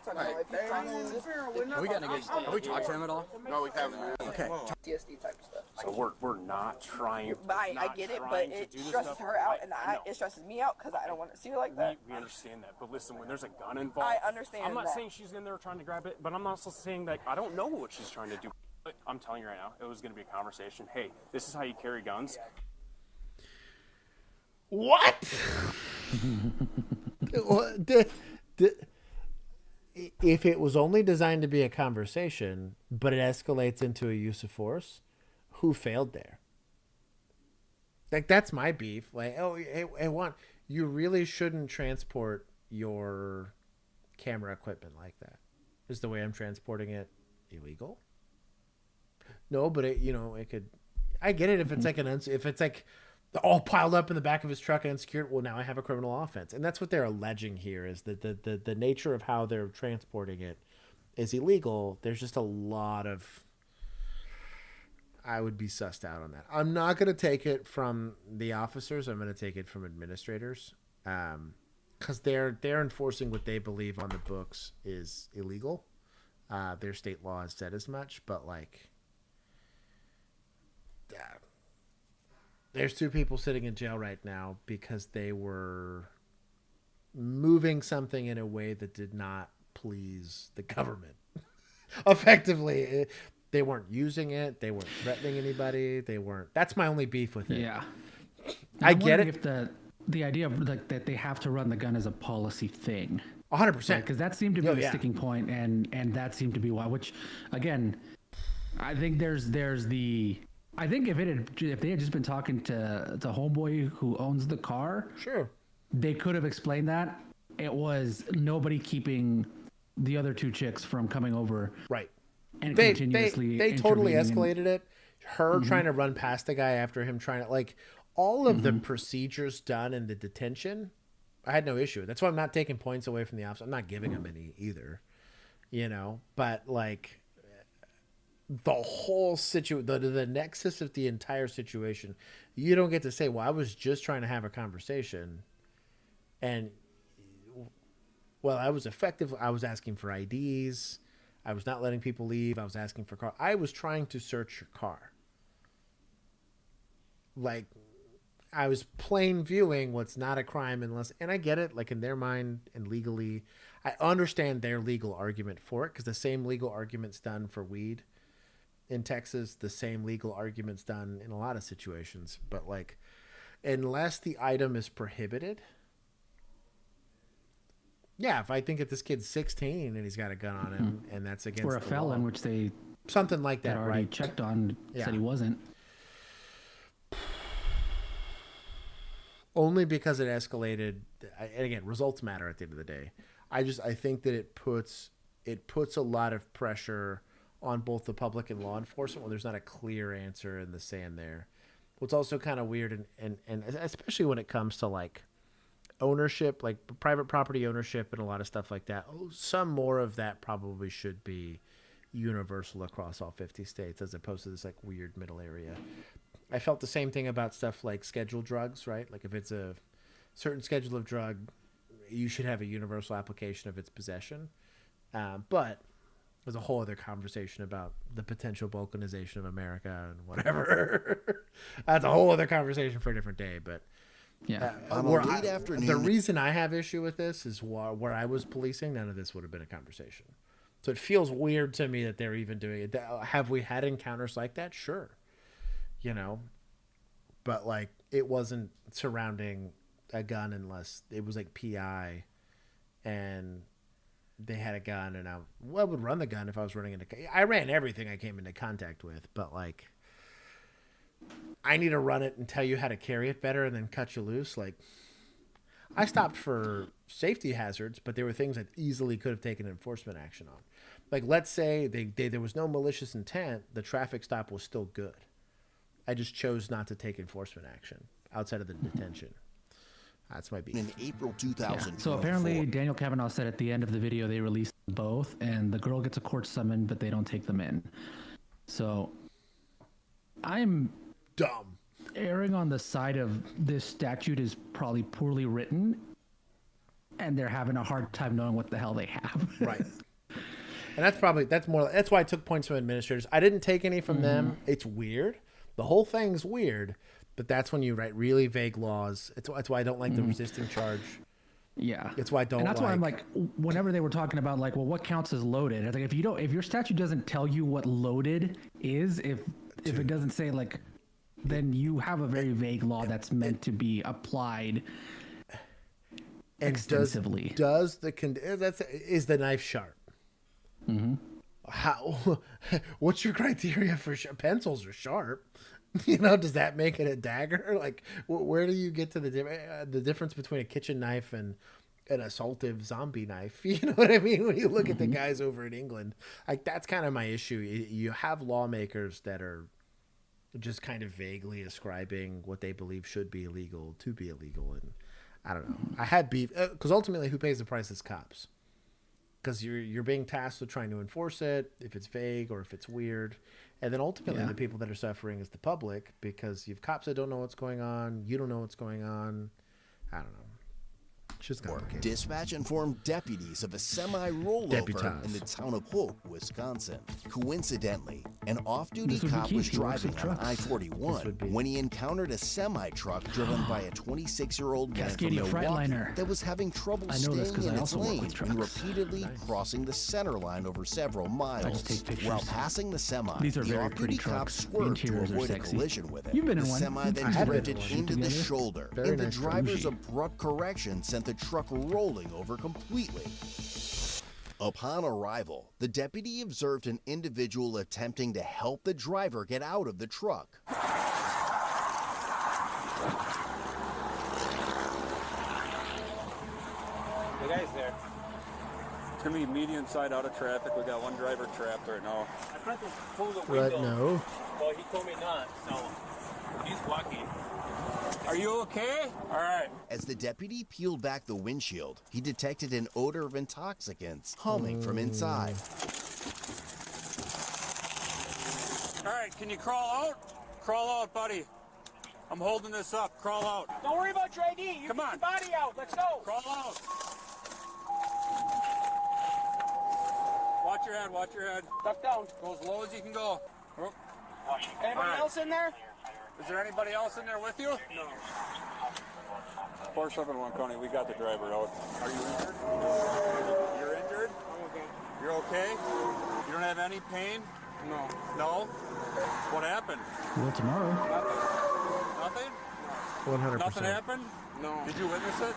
we talked to him at all? No, we haven't. Okay. TSD type stuff. So we're not trying. I get it, but it stresses her out, and it stresses me out because I don't want to see her like that. We understand that, but listen, when there's a gun involved, I understand. I'm not saying she's in there trying to grab it, but I'm also saying that I don't know what she's trying to do. But I'm telling you right now, it was going to be a conversation. Hey, this is how you carry guns. What? If it was only designed to be a conversation, but it escalates into a use of force, who failed there? Like, that's my beef. Like, oh, hey, Juan, you really shouldn't transport your camera equipment like that. Is the way I'm transporting it illegal? No, but it could. I get it if it's like if it's like all piled up in the back of his truck and unsecured. Well, now I have a criminal offense, and that's what they're alleging here. Is that the nature of how they're transporting it is illegal. There's just a lot of. I would be sussed out on that. I'm not going to take it from the officers. I'm going to take it from administrators, because they're enforcing what they believe on the books is illegal. Their state law has said as much, but like. There's 2 people sitting in jail right now because they were moving something in a way that did not please the government. Effectively, they weren't using it. They weren't threatening anybody. They weren't. That's my only beef with it. Yeah. I get it. If the idea of like that they have to run the gun as a policy thing. 100%. Because that seemed to be the sticking point, and that seemed to be why. Which, again, I think there's the. I think if they had just been talking to homeboy who owns the car, sure, they could have explained that. It was nobody keeping the other 2 chicks from coming over, right? And they totally escalated it. Her trying to run past the guy after him trying to, like, all of the procedures done in the detention. I had no issue with. That's why I'm not taking points away from the officer. I'm not giving him any either, But like. The whole situation, the nexus of the entire situation, you don't get to say, well, I was just trying to have a conversation. And, well, I was effective. I was asking for IDs. I was not letting people leave. I was asking for car. I was trying to search your car. Like, I was plain viewing what's not a crime unless, and I get it, like in their mind and legally, I understand their legal argument for it because the same legal argument's done for weed. In Texas, the same legal argument's done in a lot of situations. But, like, unless the item is prohibited, Yeah, if I think that this kid's 16 and he's got a gun on him, and that's against or a the felon, law. which they something like that, already right? checked on, said he wasn't. Only because it escalated, and again, results matter at the end of the day. I think that it puts a lot of pressure on both the public and law enforcement when there's not a clear answer in the sand there. What's also kind of weird, and especially when it comes to like ownership, like private property ownership and a lot of stuff like that, some more of that probably should be universal across all 50 states as opposed to this like weird middle area. I felt the same thing about stuff like scheduled drugs, right? Like if it's a certain schedule of drug, you should have a universal application of its possession. But there's a whole other conversation about the potential balkanization of America and whatever. That's a whole other conversation for a different day. But yeah, the reason I have issue with this is where I was policing, none of this would have been a conversation. So it feels weird to me that they're even doing it. Have we had encounters like that? Sure. You know, but like it wasn't surrounding a gun unless it was like PI and they had a gun, and I would run the gun if I was running into. I ran everything I came into contact with, but like I need to run it and tell you how to carry it better, and then cut you loose. Like I stopped for safety hazards, but there were things that easily could have taken enforcement action on. Like let's say there was no malicious intent, the traffic stop was still good. I just chose not to take enforcement action outside of the detention. That's my beef. In April 2000. Yeah. So apparently Daniel Kavanaugh said at the end of the video they released both, and the girl gets a court summon, but they don't take them in. So I'm dumb. Erring on the side of this statute is probably poorly written, and they're having a hard time knowing what the hell they have. Right. And that's why I took points from administrators. I didn't take any from them. It's weird. The whole thing's weird, but that's when you write really vague laws. That's why I don't like the resisting charge. Yeah. It's why I don't. And that's why I'm like, whenever they were talking about like, well, what counts as loaded? It's like if your statute doesn't tell you what loaded is, if it doesn't say like, then you have a very vague law that's meant to be applied extensively. Is the knife sharp? Mm-hmm. How? What's your criteria for pencils are sharp? You know, does that make it a dagger? Like, where do you get to the difference between a kitchen knife and an assaultive zombie knife? You know what I mean? When you look at the guys over in England, like that's kind of my issue. You have lawmakers that are just kind of vaguely ascribing what they believe should be illegal to be illegal, and I don't know. I had beef because ultimately, who pays the price is cops. Because you're being tasked with trying to enforce it, if it's vague or if it's weird. And then ultimately the people that are suffering is the public, because you have cops that don't know what's going on. You don't know what's going on. I don't know. It's just complicated. Dispatch informed deputies of a semi-rollover in the town of Hope, Wisconsin. Coincidentally, an off-duty cop was driving on I-41 when he encountered a semi-truck driven by a 26-year-old man from Milwaukee that was having trouble staying in its lane and repeatedly crossing the center line over several miles. While passing the semi, the off-duty cop swerved to avoid a collision with it. The semi then drifted into the shoulder, and the driver's abrupt correction sent the truck rolling over completely. Upon arrival, the deputy observed an individual attempting to help the driver get out of the truck. The guy's there. It's gonna be median side out of traffic. We got one driver trapped right now. I tried to pull the window. No. Well, he told me not, so he's walking. Are you okay? All right. As the deputy peeled back the windshield, he detected an odor of intoxicants humming from inside. All right, can you crawl out? Crawl out, buddy. I'm holding this up. Crawl out. Don't worry about your ID. You Come get on. your body out. Let's go. Crawl out. Watch your head. Watch your head. Duck down. Go as low as you can go. Oh. Anybody else in there? Is there anybody else in there with you? No. 471 Coney, we got the driver out. Are you injured? You're injured? I'm okay. You're okay? You don't have any pain? No. No? What happened? Well, tomorrow. Nothing? 100%. Nothing happened? No. Did you witness it?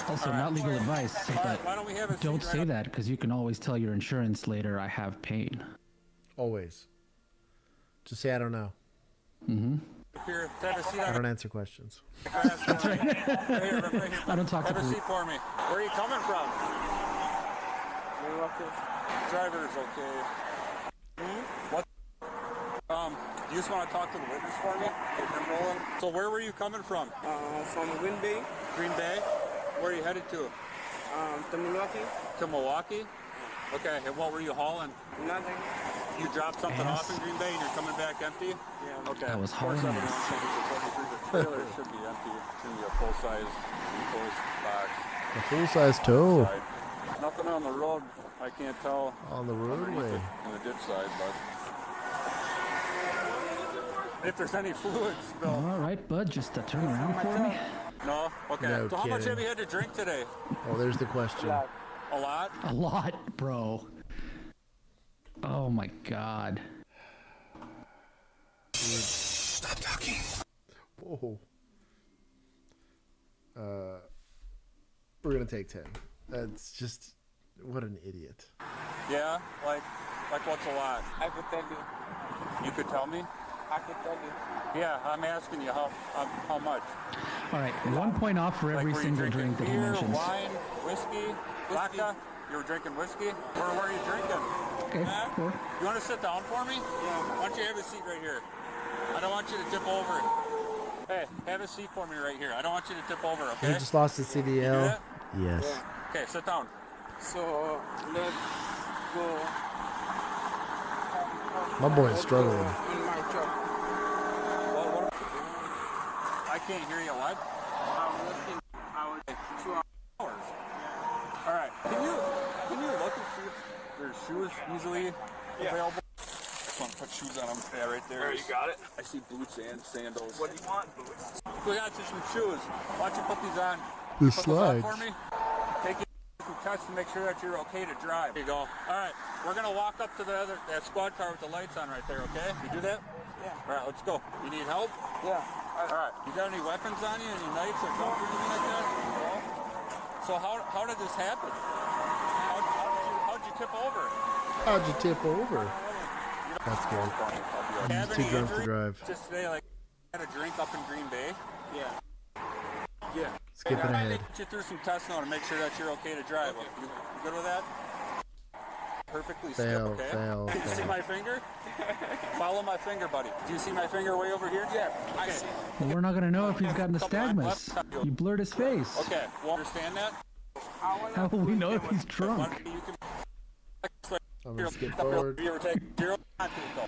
Also, not legal advice, but why don't we have a don't seat say right that because you can always tell your insurance later, I have pain. Always. Just say I don't know. Mm-hmm. here? Have a seat I on don't answer questions. That's right. I don't talk to Have a police. seat for me. Where are you coming from? Driver's okay. What? Do you just want to talk to the witness for me? I'm rolling. So where were you coming from? From Green Bay. Green Bay? Where are you headed to? To Milwaukee. To Milwaukee? Okay, and what were you hauling? Nothing. You dropped something off in Green Bay and you're coming back empty? Yeah. Okay. I was hauling The ass. trailer should be empty. It's going to be a full-size enclosed box. A full-size tow. Side. Nothing on the road. I can't tell. On the roadway. On the ditch side, but if there's any fluid spill. All right, bud, just turn around for me. No? Okay. No So how much kidding. have you had to drink today? Oh, there's the question. A lot? A lot, bro. Oh my god. Stop talking. Whoa. We're gonna take 10. That's just what an idiot. Yeah? Like what's a lot? I could tell you. You could tell me? I could tell you. Yeah, I'm asking you how much. All right, 1 point off for every Like, were you single drinking drink that he beer, mentions. wine, whiskey, vodka? You were drinking whiskey? Where were you drinking? Okay, four. You want to sit down for me? Yeah. Why don't you have a seat right here? I don't want you to tip over. Hey, have a seat for me right here. I don't want you to tip over, okay? He just lost his You do CDL. that? Yes. Okay, sit down. So let's go. My boy's struggling. In my truck. What? I can't hear you. What? I was 2 hours. All right. Can you look and see if there's shoes easily available? I just want to put shoes on them. Yeah, right there. There, you got it? I see boots and sandals. What do you want, boots? We got you some shoes. Why don't you put these on? The Put those on slides. for me. Take some tests to make sure that you're okay to drive. There you go. All right. We're gonna walk up to that squad car with the lights on right there. Okay? You do that? Yeah. All right. Let's go. You need help? Yeah. All right. You got any weapons on you? Any knives or guns or anything like that? No. So how did this happen? How'd you tip over? How'd you tip over? That's good. Have He's too any drunk to injuries? drive. Just today, like, had a drink up in Green Bay? Yeah. Yeah. Skipping Hey, ahead. Get you through some tests now to make sure that you're okay to drive. You good with that? Perfectly Fail, skip, okay? fail, Did you see fail. my finger? Follow my finger, buddy. Do you see my finger way over here? Yeah. I see. Well, we're not gonna know if he's got nystagmus. You blurred his face. Okay. Well, understand that? How will we know if he's drunk? I'm gonna skip forward.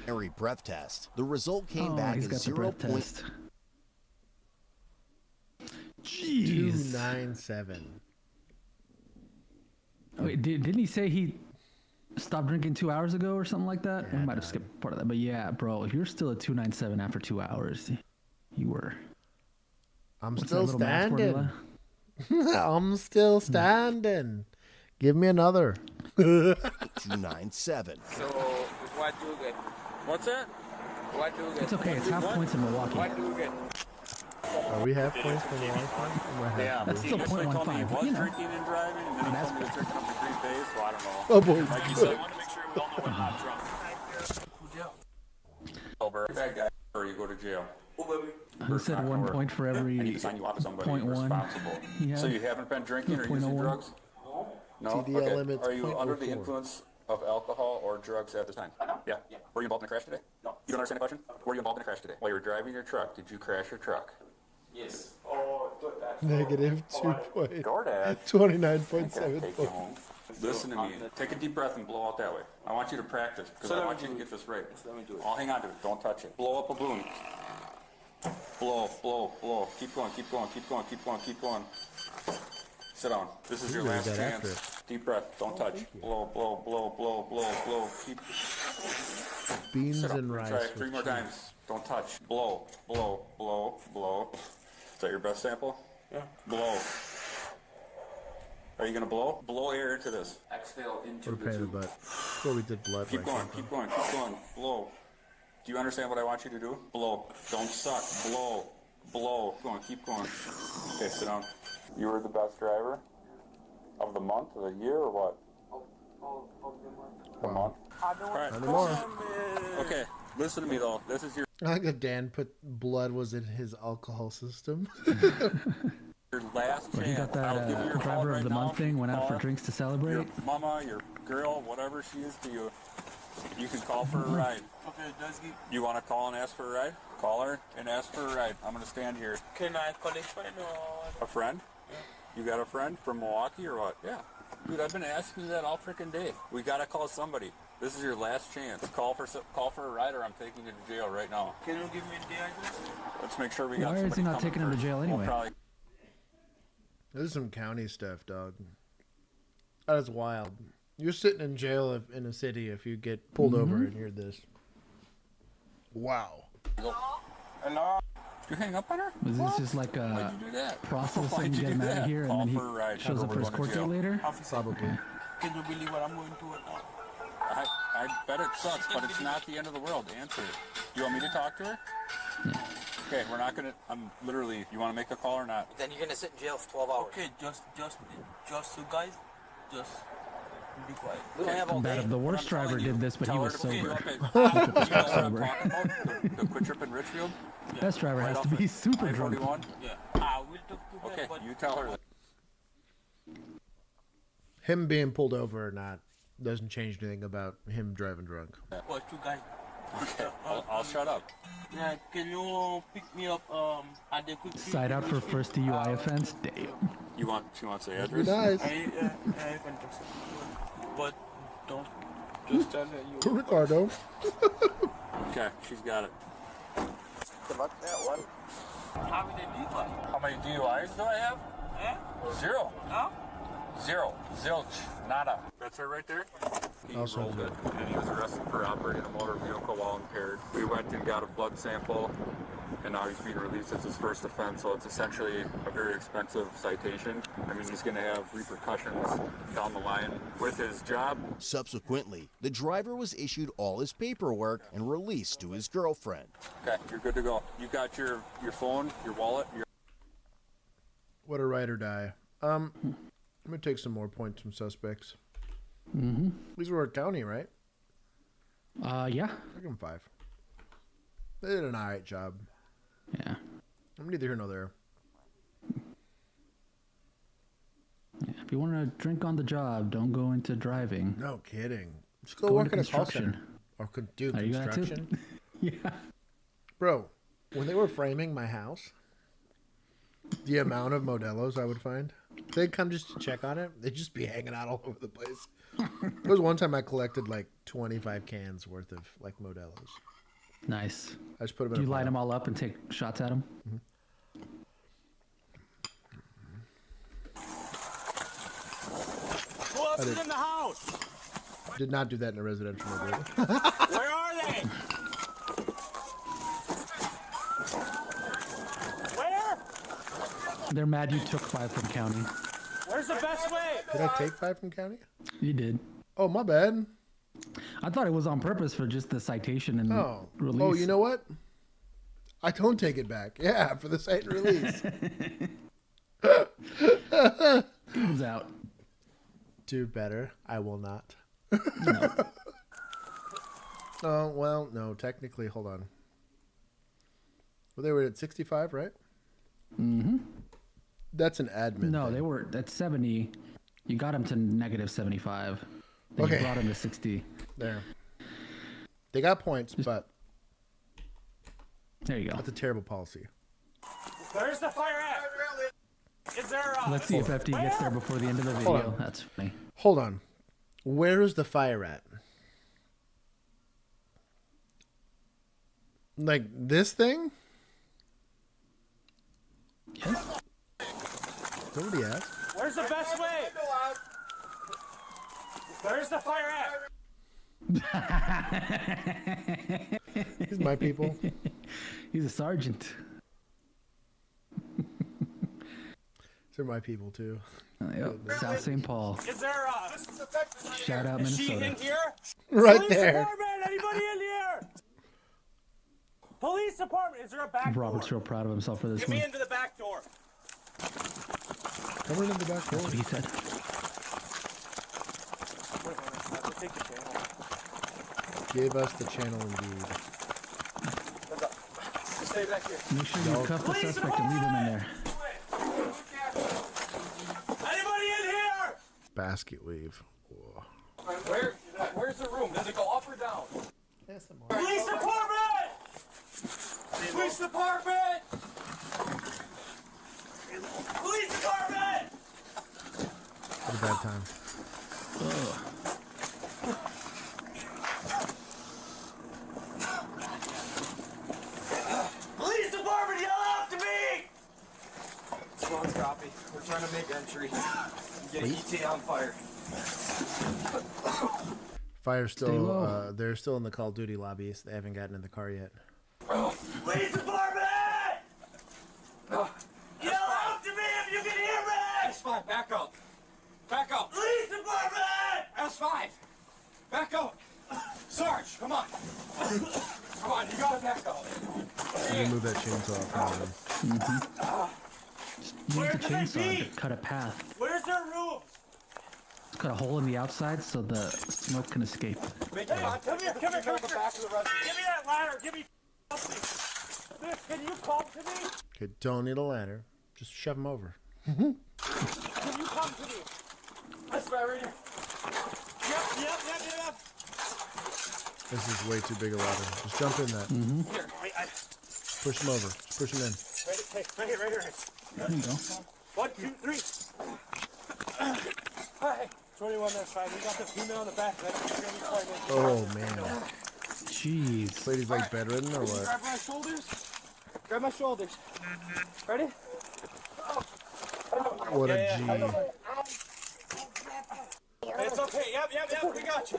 Every breath test. The result came Oh, back he's as got the 0. breath test. Jeez. 297. Wait, didn't he say he stopped drinking 2 hours ago or something like that? I might have skipped part of that, but yeah, bro, if you're still at 297 after 2 hours, you were. I'm What's still that little math standing. formula? I'm still standing. Give me another. 297. So what do you get? What's that? What do you get? It's okay, it's half points in Milwaukee. What do you get? Are we half points for the last one? We're half Yeah. That's still He initially told me he 0.15, was you know. drinking and driving, and then he told me to drink up to Green Bay, so I don't know. Oh, boy. Like you said, I want to make sure we all know when I'm not drunk. Sober. Bad guy, or you go to jail. Who said 1 point for I need every to sign you off as somebody 0.1? responsible. Yeah. So you haven't been drinking or using 0.01? drugs? No? TDL Okay. limit's Are you under the 0.04. influence of alcohol or drugs at this time? Yeah. Were you involved in a crash today? No. You don't understand the question? Were you involved in a crash today? While you were driving your truck, did you crash your truck? Yes. Oh, that's Negative 2 DoorDash. 29.7 Take you home. Listen to me. Take a deep breath and blow out that way. I want you to practice because I want you to get this right. Let me do it. Oh, hang on to it. Don't touch it. Blow up a balloon. Blow, blow, blow. Keep going, keep going, keep going, keep going, keep going. Sit down. This is your Ooh, last got after chance. Deep breath. Don't touch. Blow, blow, blow, blow, blow, blow. Keep. Beans Sit down. and rice. Try it with 3 more cheese. times. Don't touch. Blow, blow, blow, blow. Is that your breath sample? Yeah. Blow. Are you gonna blow? Blow air into this. Exhale into What a pain in the butt. That's what we did blood Keep right going, now. keep going, keep going. Blow. Do you understand what I want you to do? Blow. Don't suck. Blow. Blow. Keep going, keep going. Okay, sit down. You were the best driver of the month, of the year, or what? The month. Alright. More. Okay, listen to me though. This is your I like that Dan put blood was in his alcohol system. last Well, he chance. got that I'll give you your driver phone of the right month now. thing, went out for Call drinks to celebrate. Your mama, your girl, whatever she is to you. You can call for a ride. Okay, does he? You want to call and ask for a ride? Call her and ask for a ride. I'm going to stand here. Can I call his friend or? A friend? You got a friend from Milwaukee or what? Yeah. Dude, I've been asking you that all freaking day. We got to call somebody. This is your last chance. Call for a ride or I'm taking you to jail right now. Can you give me the address? Let's make sure we got Why somebody is he not coming taking him to first. jail We'll anyway? probably- This is some county stuff, dog. That's wild. You're sitting in jail in a city if you get pulled over and hear this. Wow. Hello? Did you hang up on her? Was this just like Why'd a you do that? process Why'd and you get do him out that? of here, Call and then for a ride. he shows up We're for his going to court date jail. later? Probably. Can you believe what I'm going through it now? I bet it sucks, but it's not the end of the world. Answer it. You want me to talk to her? Okay, we're not gonna. I'm literally. You want to make a call or not? Then you're gonna sit in jail for 12 hours. Okay, just you guys, just be quiet. We don't have all Bad day. if the worst driver did this, but he Tell her was to pick you sober. up at- He You was know what I'm sober. talking about? The quick trip in Richfield. Best driver Right has off to be of super drunk. I-41? Yeah. I will talk to her. Okay, But you tell her. Him being pulled over or not doesn't change anything about him driving drunk. what you guys? Okay, I'll shut up. Yeah, can you pick me up at the quick trip? Side out for first DUI offense? Damn. She wants the Be address. nice. I can just, but don't just tell her you. Ricardo. Okay, she's got it. About that one. How many DUIs? How many DUIs do I have? Eh? 0. No? 0. Zilch. Nada. That's her right there? He Also rolled it, and he was arrested for operating a motor vehicle while impaired. We went and got a blood sample, and now he's being released as his first offense, so it's essentially a very expensive citation. I mean, he's going to have repercussions down the line with his job. Subsequently, the driver was issued all his paperwork and released to his girlfriend. Okay, you're good to go. You got your phone, your wallet, your... What a ride or die. I'm gonna take some more points from suspects. Mm-hmm. These were county, right? Yeah. I'll give them 5. They did an alright job. Yeah. I'm neither here nor there. Yeah. If you want to drink on the job, don't go into driving. No kidding. Just go Go work into in a call construction. center. Or could do Are you that too? construction. Yeah. Bro, when they were framing my house, the amount of Modelos I would find, they'd come just to check on it. They'd just be hanging out all over the place. There was one time I collected like 25 cans worth of like Modelos. Nice. I just put them Do in you a line pile. them all up and take shots at them? Who else I is did. in the house? Did not do that in a residential neighborhood. Where are they? Where? They're mad you took 5 from county. Where's the best way? Did I take 5 from county? You did. Oh, my bad. I thought it was on purpose for just the citation and release. Oh, you know what? I don't take it back. Yeah, for the site and release. Evens out. Do better. I will not. No. Oh, well, no, technically, hold on. Well, they were at 65, right? Mm-hmm. That's an admin. No, thing. they were at 70. You got them to negative 75. Then Okay. you brought them to 60. There. They got points, but there you go. That's a terrible policy. Where's the fire at? Is there Let's see if FD gets there before the end of the Hold video. on. That's funny. Hold on. Where is the fire at? Like this thing? Yes. Somebody asked. Where's the best way? Where's the fire at? These are my people. He's a sergeant. These are my people too. Yep. South St. Paul. Is there Shout out is she Minnesota. in here? Right Police there. Department, anybody in here? Police department, is there a back Robert's door? real proud of himself for this Get one. me into the back door. Come in the back door. That's what he said. Gave us the channel indeed. Stay back here. Make sure you cuff the suspect and leave him in there. Anybody in here? Basket weave. Whoa. Where's the room? Does it go up or down? Police department! Police department! Police department! What a bad time. Police department, yell out to me! Strong copy. We're trying to make entry. Get ET on fire. Fire still, they're still in the Call of Duty lobbies. They haven't gotten in the car yet. Police department! Yell out to me if you can hear me! S5, back up. Back up. Police department! S5, back up. Sarge, come on. Come on, you gotta back up. You move that chainsaw from them. Use the chainsaw to cut a path. Where's their room? Just cut a hole in the outside so the smoke can escape. Hey, come here, come here, come here. Give me that ladder, give me something. Can you come to me? Okay, don't need a ladder. Just shove him over. Can you come to me? That's right here. Yep. This is way too big a ladder. Just jump in that. Here, Push him over. Just push him in. right here. There you go. 1, 2, 3. Hey, 21, that's fine. We got the female in the back. Oh, man. Jeez. Lady's like bedridden or what? Grab my shoulders. Grab my shoulders. Ready? What a G. It's okay. Yep. We got you.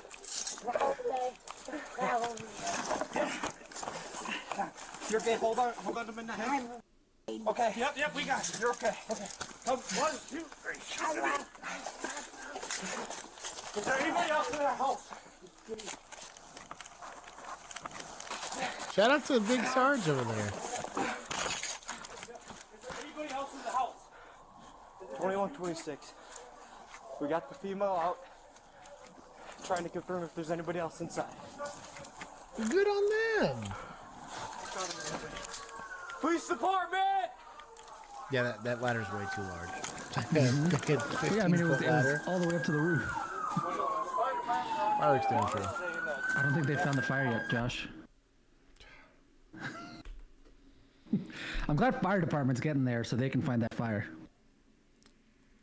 You're okay. Hold on to him in the head. Okay. Yep. We got you. You're okay. Okay. Come. 1, 2, 3. Is there anybody else in that house? Shout out to the big Sarge over there. Is there anybody else in the house? 21, 26. We got the female out. Trying to confirm if there's anybody else inside. Good on them. Police department! Yeah, that ladder's way too large. Yeah, I mean, it was all the way up to the roof. Fire extinguisher. I don't think they found the fire yet, Josh. I'm glad fire department's getting there so they can find that fire.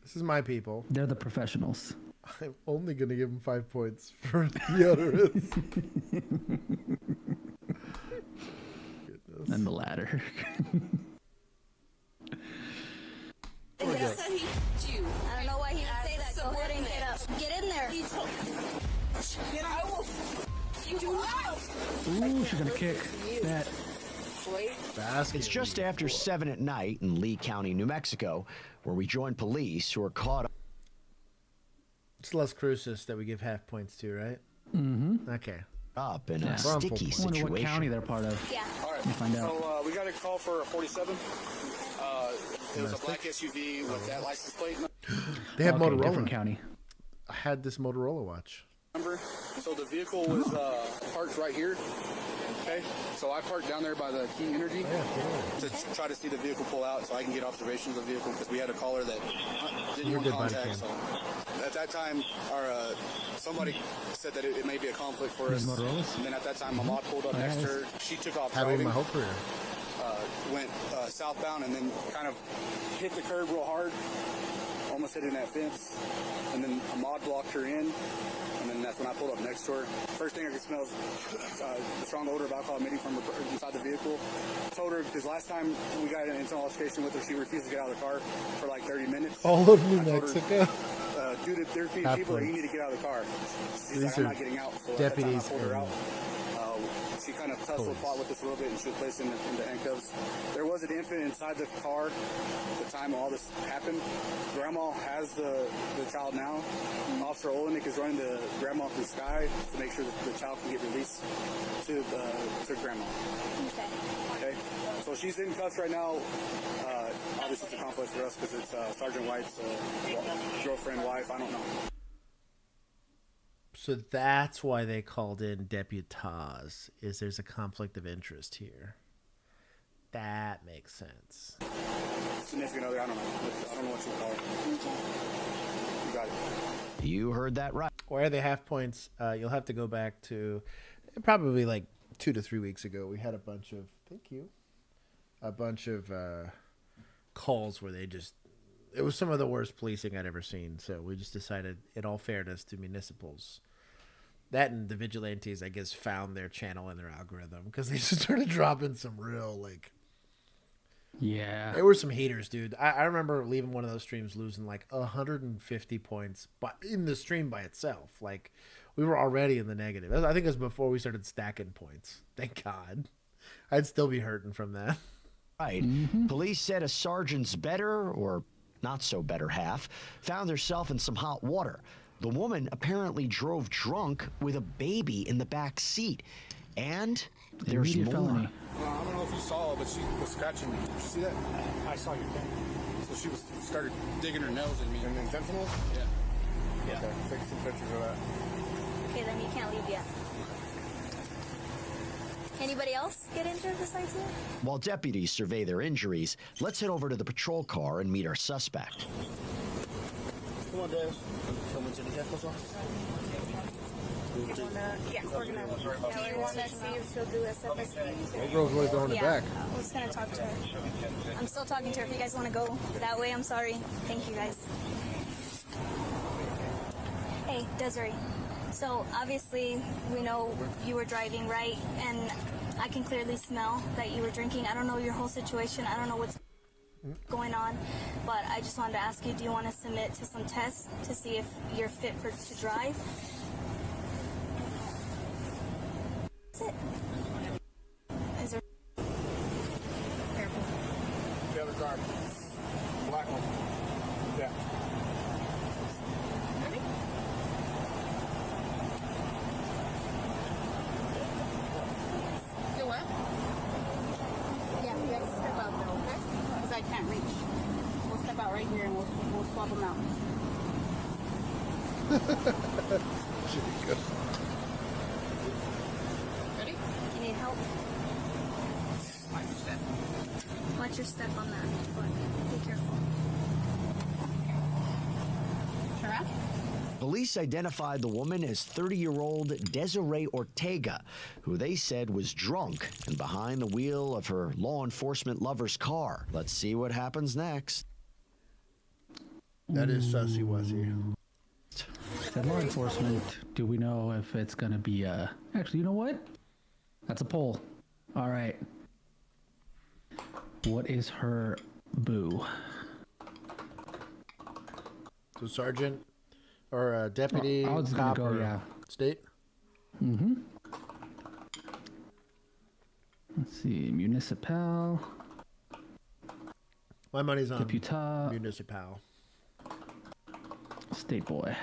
This is my people. They're the professionals. I'm only going to give them 5 points for the utterance. And the ladder. He said he you. I don't know why he would say that. So go ahead and get up. Get in there. I will. You do not. Ooh, she's gonna kick that. It's just after 7 at night in Lee County, New Mexico, where we joined police who are caught. It's Las Cruces that we give half points to, right? Mm-hmm. Okay. Up in a sticky situation. I wonder what county they're part of. Yeah. All right. We'll find out. So we got a call for a 47. It was a black SUV with that license plate. They have Okay, Motorola. different county. I had this Motorola watch. So the vehicle was parked right here. Okay, so I parked down there by the Key Energy to try to see the vehicle pull out so I can get observations of the vehicle because we had a caller that didn't want contact. So at that time, somebody said that it may be a conflict for us. And then at that time, my mod pulled up next to her. She took off Had one in driving. my whole career. Went southbound and then kind of hit the curb real hard, almost hitting that fence, and then a mod blocked her in, and then that's when I pulled up next to her. First thing I could smell is the strong odor of alcohol emitting from her inside the vehicle. Told her, because last time we got an internal altercation with her, she refused to get out of the car for like 30 minutes. All of New Mexico. Dude, there's people that you need to get out of the car. She's like, I'm not getting out. So deputies. I pulled her out. She kind of tussled, fought with us a little bit, and she was placed into handcuffs. There was an infant inside the car at the time all this happened. Grandma has the child now. Officer Olenek is running the grandma through Sky to make sure that the child can get released to grandma. Okay. Okay. So she's in cuffs right now. Obviously, it's a conflict for us because it's Sergeant White's girlfriend, wife. I don't know. So that's why they called in Deputy Taz, is there's a conflict of interest here. That makes sense. Significant other, I don't know what you would call it. You got it. You heard that right. Why are they half points? You'll have to go back to probably like 2 to 3 weeks ago. We had a bunch of, calls where it was some of the worst policing I'd ever seen. So we just decided, in all fairness to municipals, that and the vigilantes, I guess, found their channel in their algorithm because they just started dropping some real, like... Yeah. There were some haters, dude. I remember leaving one of those streams losing like 150 points in the stream by itself. Like, we were already in the negative. I think it was before we started stacking points. Thank God. I'd still be hurting from that. Right. Police said a sergeant's better or not so better half found herself in some hot water. The woman apparently drove drunk with a baby in the back seat. And there's more. Felony. I don't know if you saw her, but she was scratching me. Did you see that? I saw your thing. So she started digging her nails in me. And then fentanyl? Yeah. Okay, take some pictures of that. Okay, then you can't leave yet. Anybody else get injured besides you? While deputies survey their injuries, let's head over to the patrol car and meet our suspect. Come on, Des. Come into the headphones office. Yeah, we're gonna. Do you want to see if she'll do a separate thing? That girl's really going to back. I was gonna talk to her. I'm still talking to her. If you guys want to go that way, I'm sorry. Thank you, guys. Hey, Desiree. So obviously we know you were driving, right? And I can clearly smell that you were drinking. I don't know your whole situation. I don't know what's going on, but I just wanted to ask you, do you want to submit to some tests to see if you're fit to drive? That's it. Is there... Careful. The other car. Black one. Yeah. Ready? Still up? Yeah, you guys step out though, okay? Because I can't reach. We'll step out right here and we'll swap them out. Should be good. Ready? You need help? Watch your step. Watch your step on that foot. Be careful. Turn around. Police identified the woman as 30-year-old Desiree Ortega, who they said was drunk and behind the wheel of her law enforcement lover's car. Let's see what happens next. That is sussy wussy. Said law enforcement, do we know if it's going to be actually, you know what? That's a poll. All right. What is her boo? So sergeant or deputy, I was cop, gonna go, or yeah. State? Mm-hmm. Let's see, municipal. My money's on Deputy. municipal. State boy.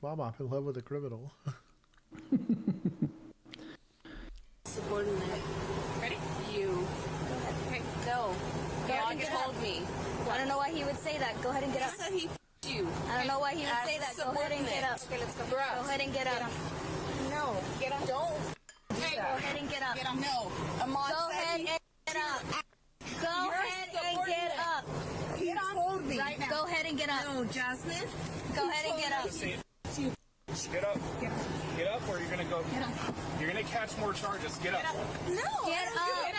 Mom, I'm in love with a criminal. Subordinate. Ready? You. Go ahead. Okay. No. Go ahead and get hold me. I don't know why he would say that. Go ahead and get up. Said he you. I don't know why he would say that. Go ahead and get up. Okay, let's go. Go ahead and get up. No. Get up. Don't. Hey, go ahead and get up. Get up. No. Amon Go said ahead he and get up. Go You're ahead and get up. He told me. Right now. Go ahead and get up. No, Jasmine. Go ahead and get up. Get up. Get up, or you're gonna go. Get up. You're gonna catch more charges. Get up. No. Get up.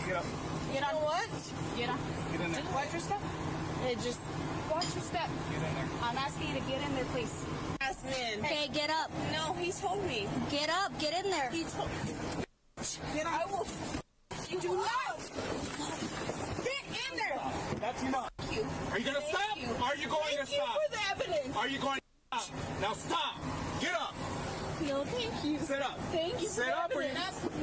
Get up. Get on what? Get on. Get in there. Just watch your step. Just watch your step. Get in there. I'm asking you to get in there, please. Jasmine. Okay, get up. No, he told me. Get up. Get in there. He told me. Get on. I will. You do not. Get in there. That's enough. Thank you. Are you gonna Thank stop? you. Are you going to stop? Thank you for the evidence. Are you going to stop? Now stop. Get up. No, thank you. Sit up. Thank you. Sit up, or you...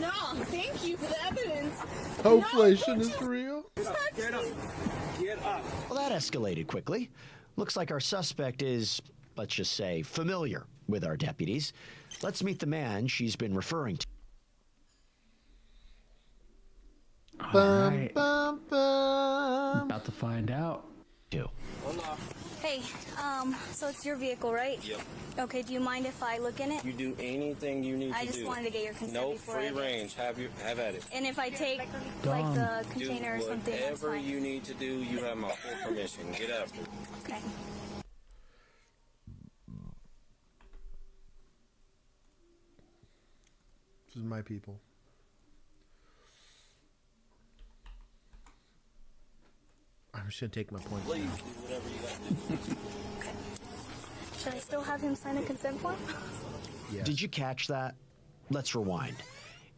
No, thank you for the evidence. Hoflation is real. Get up. Get up. Get up. Well, that escalated quickly. Looks like our suspect is, let's just say, familiar with our deputies. Let's meet the man she's been referring to. Right. About to find out. Hey, so it's your vehicle, right? Yep. Okay, do you mind if I look in it? You do anything you need to do. I just wanted to get your consent No before free I range. Have at it. And if I take, like, the container or something, that's Whatever fine. you need to do, you have my full permission. Get after it. Okay. This is my people. I'm just gonna take my points. Please do whatever you got to do. Should I still have him sign a consent form? Yes. Did you catch that? Let's rewind.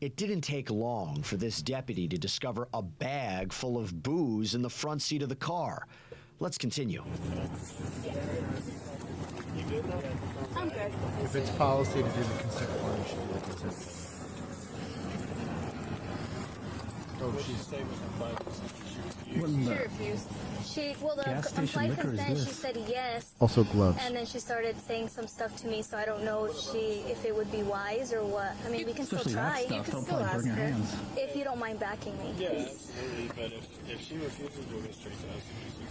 It didn't take long for this deputy to discover a bag full of booze in the front seat of the car. Let's continue. I'm good. If it's policy to do the consent form, you should do the consent form. Oh, she's She refused. The gas station implied liquor is consent, she this. said yes. Also gloves. And then she started saying some stuff to me, so I don't know if it would be wise or what. I mean, we can Especially still that try. stuff. You can Don't still probably ask burn your her. hands. If you don't mind backing me. Yeah, please. absolutely. But if she refuses, we'll go straight to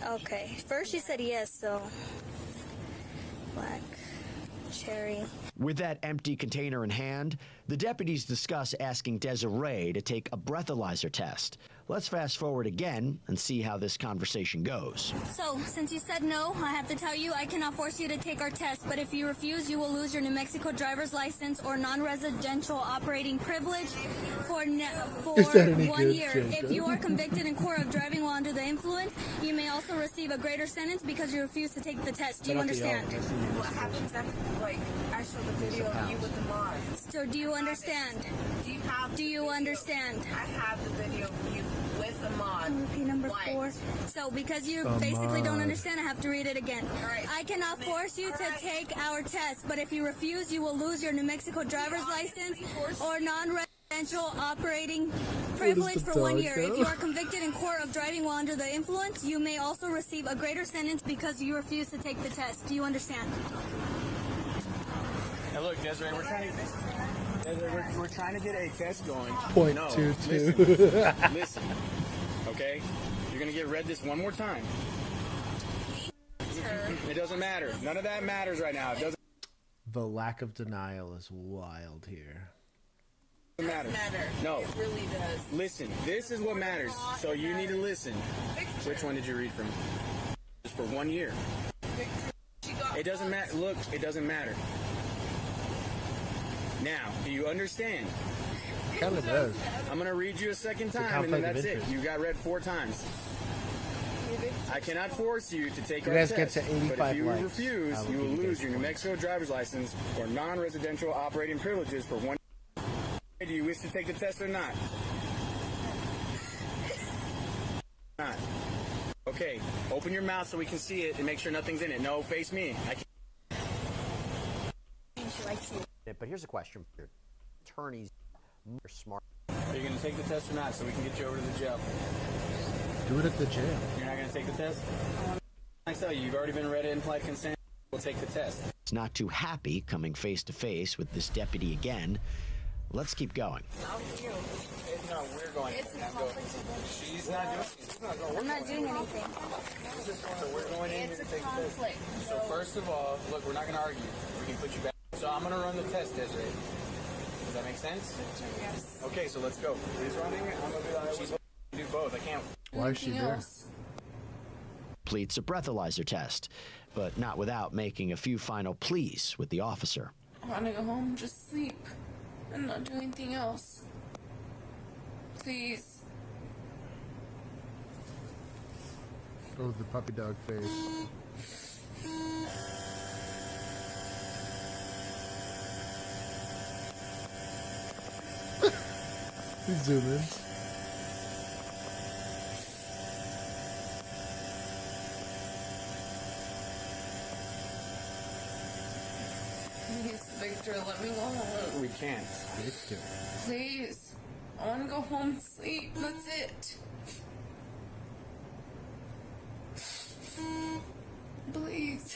us. Okay. First she said yes, so black cherry. With that empty container in hand, the deputies discuss asking Desiree to take a breathalyzer test. Let's fast forward again and see how this conversation goes. So, since you said no, I have to tell you I cannot force you to take our test, but if you refuse, you will lose your New Mexico driver's license or non-residential operating privilege for Is that any 1 good, year. Jacob? If you are convicted in court of driving while under the influence, you may also receive a greater sentence because you refuse to take the test. Do you understand? What happens after, like, I show the video of you with the mods? So, do you understand? Do you understand? I have the video of you with the mod. Okay, number 4. So, because you basically don't understand, I have to read it again. I cannot force you to take our test, but if you refuse, you will lose your New Mexico driver's license or non-residential operating privilege for 1 year. If you are convicted in court of driving while under the influence, you may also receive a greater sentence because you refuse to take the test. Do you understand? Now look, Desiree, we're trying to get a test going. .22. Listen, okay? You're gonna get read this one more time. It doesn't matter. None of that matters right now. It doesn't The lack of denial is wild here. matter. No. It really does. Listen, this is what matters. So you need to listen. Which one did you read from? Just for 1 year. It doesn't matter. Look, it doesn't matter. Now, do you understand? Kind of does. I'm going to read you a second It's a time, and then conflict of that's it. interest. You got read 4 times. I cannot force you to take You our guys test. get to 85 but if you likes. refuse, I will you will give you lose guys your New points. Mexico driver's license or non-residential operating privileges for 1 year. Do you wish to take the test or not? Not. Okay, open your mouth so we can see it and make sure nothing's in it. No, face me. I can't. But here's a question for your attorneys. You're smart. Are you going to take the test or not so we can get you over to the jail? Do it at the jail. You're not going to take the test? I tell you, you've already been read implied consent. We'll take the test. It's not too happy coming face to face with this deputy again. Let's keep going. No, we're going. It's a Go. She's not doing. I'm not doing anything. So we're going in It's here to a take the test. conflict. So first of all, look, we're not going to argue. We can put you back. So I'm going to run the test, Desiree. Does that make sense? Yes. Okay, so let's go. Who's running it? I'm going to do She's do both. I can't. Why is she there? Completes a breathalyzer test, but not without making a few final pleas with the officer. I want to go home and just sleep and not do anything else. Please. Oh, the puppy dog face. Zoom in. Please, Victor, let me go home. We can't. Victor. Please. I want to go home and sleep. That's it. Please.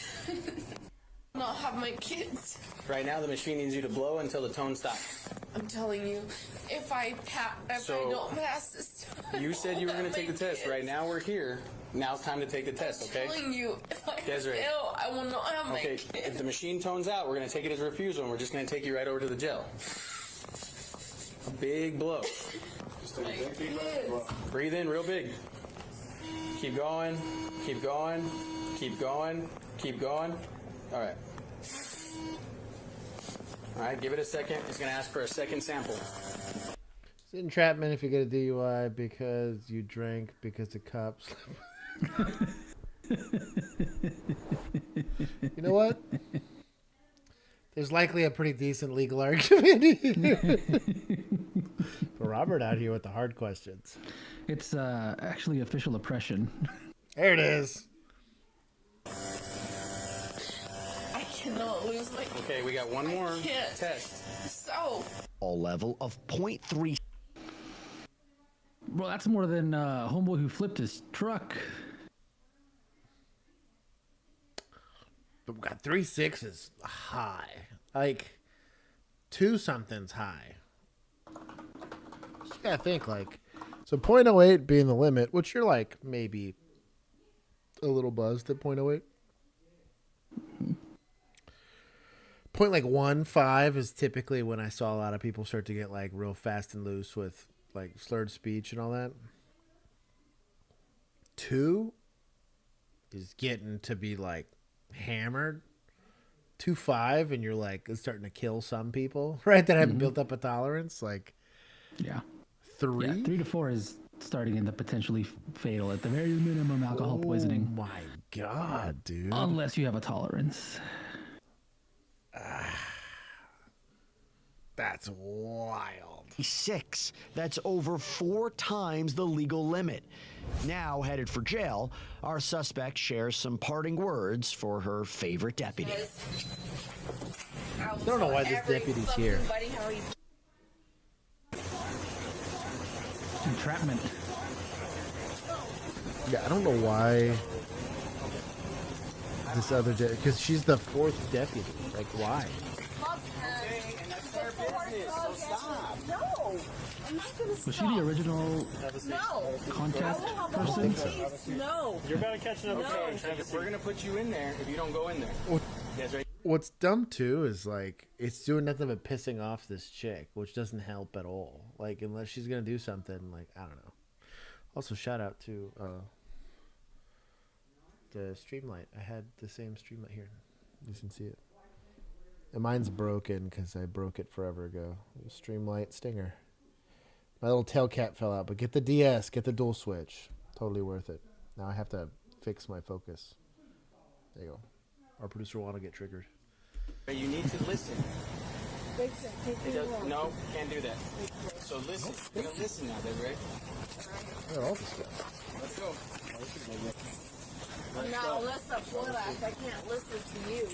Not have my kids. Right now, the machine needs you to blow until the tone stops. I'm telling you, if I don't pass this You said you were going to take the test. Right now we're here. Now it's time to take the test, okay? I'm telling you, if I Desiree. fail, I will not have my Okay, kid. if the machine tones out, we're going to take it as refusal, and we're just going to take you right over to the jail. A big blow. Just take a big deep breath. Breathe in real big. Keep going. Keep going. Keep going. Keep going. All right. All right, give it a second. It's going to ask for a second sample. It's entrapment if you get a DUI because you drank because of cops. You know what? There's likely a pretty decent legal argument for Robert out here with the hard questions. It's actually official oppression. There it is. I cannot lose my Okay, we got one more can't. test. So. All level of 0.3. Well, that's more than homeboy who flipped his truck. But we got 3.6 is high. Like 2 something's high. You gotta think like so 0.08 being the limit, which you're like maybe a little buzzed at 0.08. 0.15 is typically when I saw a lot of people start to get like real fast and loose with like slurred speech and all that. 2 is getting to be like hammered. 2.5 and you're like it's starting to kill some people, right? That haven't built up a tolerance. Like, yeah, 3. Yeah, 3 to 4 is starting in the potentially fatal at the very minimum alcohol poisoning. Oh my god, dude! Unless you have a tolerance. That's wild. 6. That's over 4 times the legal limit. Now headed for jail, our suspect shares some parting words for her favorite deputy. I don't know why this deputy's here. Entrapment. Yeah, I don't know why this other because she's the 4th deputy. Like, why? No, I'm not gonna Was she the original contact person? No. You're about to catch another charge. We're going to put you in there if you don't go in there. What's dumb too is like it's doing nothing but pissing off this chick, which doesn't help at all. Like unless she's gonna do something, like I don't know. Also, shout out to the Streamlight. I had the same Streamlight here. You can see it. And mine's broken because I broke it forever ago. It was Streamlight Stinger. My little tail cap fell out, but get the DS, get the dual switch. Totally worth it. Now I have to fix my focus. There you go. Our producer want to get triggered. You need to listen. No, can't do that. So listen. You're going to listen now, Desiree. Look at all this stuff. Let's go. No, unless the blood ass, I can't listen to you.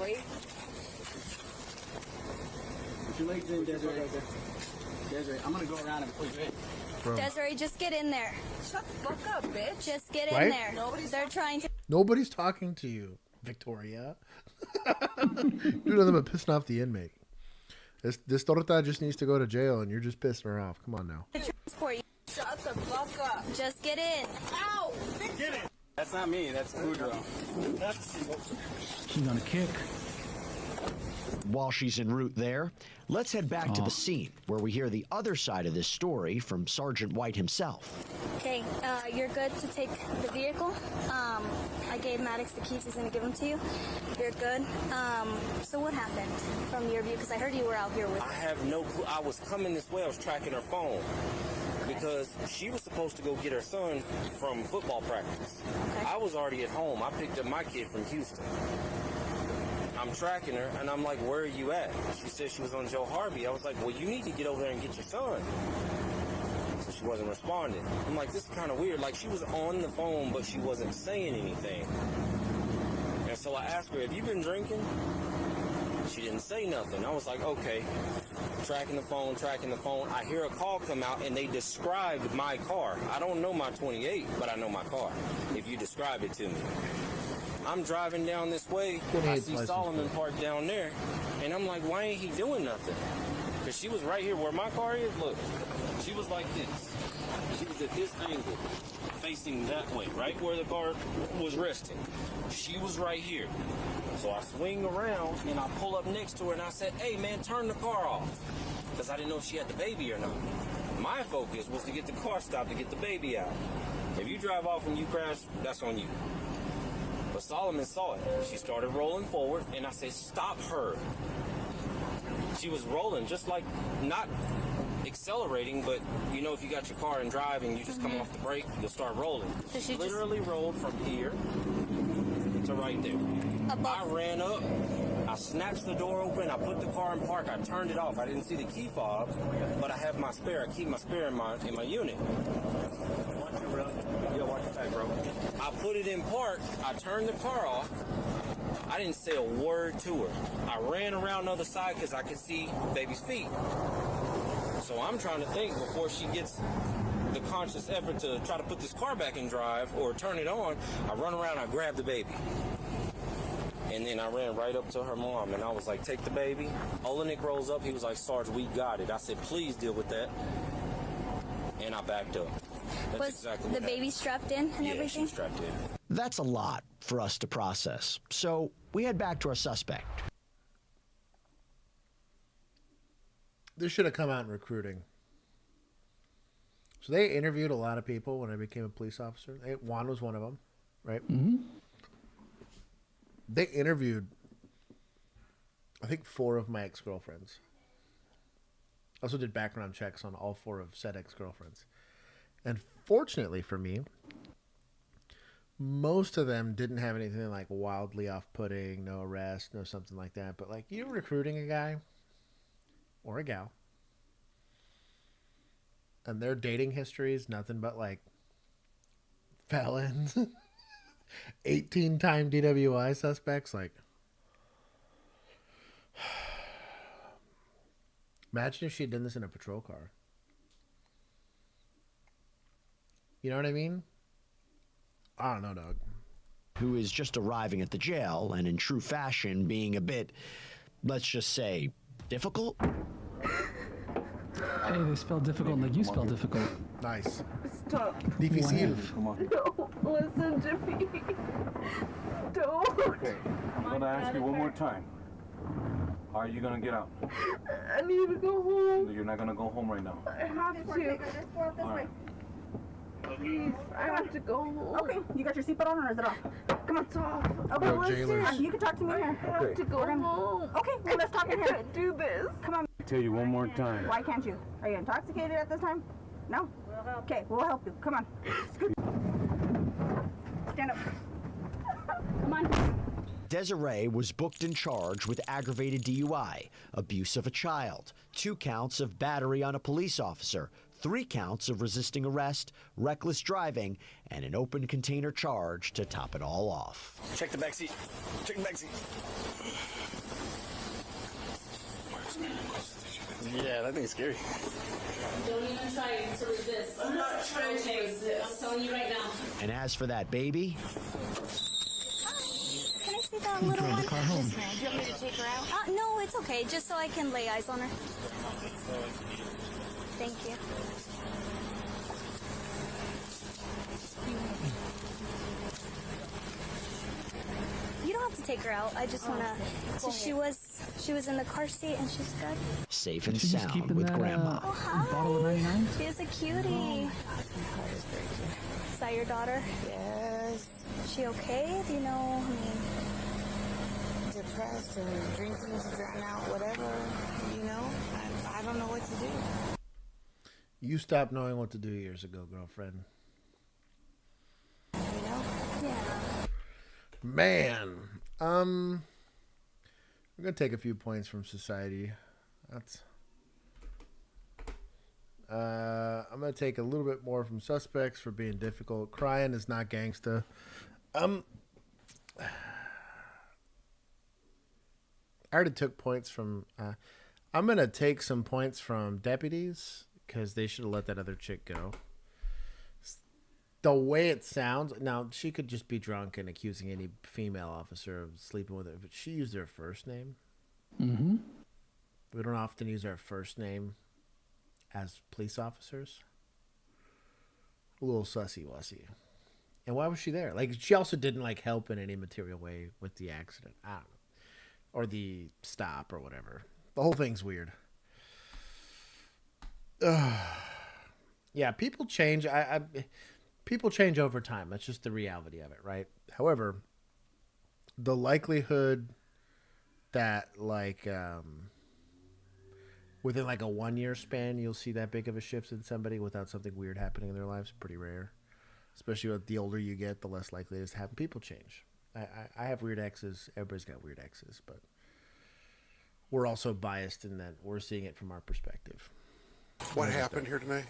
Wait. Put your legs in, Desiree. Desiree, I'm going to go around and push you in. Desiree, just get in there. Shut the fuck up, bitch. Just get Right? in there. They're trying to. Nobody's talking to you, Victoria. You're nothing but pissing off the inmate. This torta just needs to go to jail, and you're just pissing her off. Come on now. Transport you. Shut the fuck up. Just get in. Ow! Get it. That's not me. That's Boudreaux. She's on a kick. While she's en route there, let's head back to the scene where we hear the other side of this story from Sergeant White himself. Okay, you're good to take the vehicle. I gave Maddox the keys. He's going to give them to you. You're good. So what happened from your view? Because I heard you were out here with I have no clue. I was coming this way. I was tracking her phone because she was supposed to go get her son from football practice. Okay. I was already at home. I picked up my kid from Houston. I'm tracking her, and I'm like, where are you at? She said she was on Joe Harvey. I was like, well, you need to get over there and get your son. So she wasn't responding. I'm like, this is kind of weird. Like, she was on the phone, but she wasn't saying anything. And so I asked her, have you been drinking? She didn't say nothing. I was like, okay. Tracking the phone. I hear a call come out, and they described my car. I don't know my 28, but I know my car, if you describe it to me. I'm driving down this way. I see Solomon parked down there, and I'm like, why ain't he doing nothing? Because she was right here where my car is. Look, she was like this. She was at this angle, facing that way, right where the car was resting. She was right here. So I swing around and I pull up next to her and I said, hey man, turn the car off. Because I didn't know if she had the baby or not. My focus was to get the car stopped to get the baby out. If you drive off and you crash, that's on you. But Solomon saw it. She started rolling forward and I said, stop her. She was rolling, just like not accelerating, but you know if you got your car and drive and you just come off the brake, you'll start rolling. So she literally rolled from here to right there. I ran up, I snatched the door open, I put the car in park, I turned it off. I didn't see the key fob, but I have my spare. I keep my spare in my unit. Yeah, watch your back, bro. I put it in park, I turned the car off. I didn't say a word to her. I ran around the other side because I could see baby's feet. So I'm trying to think before she gets the conscious effort to try to put this car back in drive or turn it on. I run around, I grab the baby. And then I ran right up to her mom and I was like, take the baby. Olenek rolls up, he was like, Sarge, we got it. I said, please deal with that. And I backed up. That's Was exactly the what baby happened. strapped in and Yeah, she everything? was strapped in. That's a lot for us to process. So we head back to our suspect. This should have come out in recruiting. So they interviewed a lot of people when I became a police officer. Juan was one of them, right? Mm-hmm. They interviewed, I think, 4 of my ex-girlfriends. Also did background checks on all 4 of said ex-girlfriends. And fortunately for me, most of them didn't have anything like wildly off-putting, no arrest, no something like that. But like, you're recruiting a guy or a gal, and their dating history is nothing but like felons, 18-time DWI suspects. Like, imagine if she had done this in a patrol car. You know what I mean? I don't know, dog. Who is just arriving at the jail and in true fashion being a bit, let's just say, difficult? Hey, they spell difficult like you spell difficult. Nice. Stop. Difícil. Don't listen to me. Don't. Okay, I'm gonna ask you one more time. How are you gonna get out? I need to go home. You're not gonna go home right now. I have to. All right. Please, I have to go home. Okay, you got your seatbelt on or is it off? Come on, it's off. Okay, No, jailers. you can talk to me here. I have to go home. Okay, well, let's talk in I here. can't do this. Come on. Tell you one more time. Why can't you? Are you intoxicated at this time? No? Okay, we'll help you. Come on. Scoot. Stand up. Come on. Desiree was booked and charged with aggravated DUI, abuse of a child, 2 counts of battery on a police officer, 3 counts of resisting arrest, reckless driving, and an open container charge to top it all off. Check the back seat. Check the back seat. Yeah, that thing's scary. Don't even try to resist. I'm not trying to resist. I'm telling you right now. And as for that baby, Can I see that little one? the car home. Do you want me to take her out? No, it's okay. Just so I can lay eyes on her. Thank you. You don't have to take her out. I just wanna. So she was in the car seat and she's good. safe and She's just sound keeping with that, Grandma. Oh hi. Bottle of 99? She is a cutie. Is that your daughter? Yes. Is she okay? Do you know? I mean, Depressed and drinking to drown out, whatever, you know? I don't know what to do. You stopped knowing what to do years ago, girlfriend. You know? yeah. Man, I'm gonna take a few points from society. That's. I'm gonna take a little bit more from suspects for being difficult. Crying is not gangsta. I already took points from. I'm gonna take some points from deputies because they should have let that other chick go. The way it sounds now, she could just be drunk and accusing any female officer of sleeping with her, but she used her first name, We don't often use our first name as police officers. A little sussy-wussy. And why was she there? Like, she also didn't, like, help in any material way with the accident. I don't know. Or the stop or whatever. The whole thing's weird. Yeah, people change. People change over time. That's just the reality of it, right? However, the likelihood that, like, within, like, a 1 year span, you'll see that big of a shift in somebody without something weird happening in their lives, pretty rare. Especially with the older you get, the less likely it is to happen. People change. I have weird exes. Everybody's got weird exes, but we're also biased in that we're seeing it from our perspective. What happened here tonight?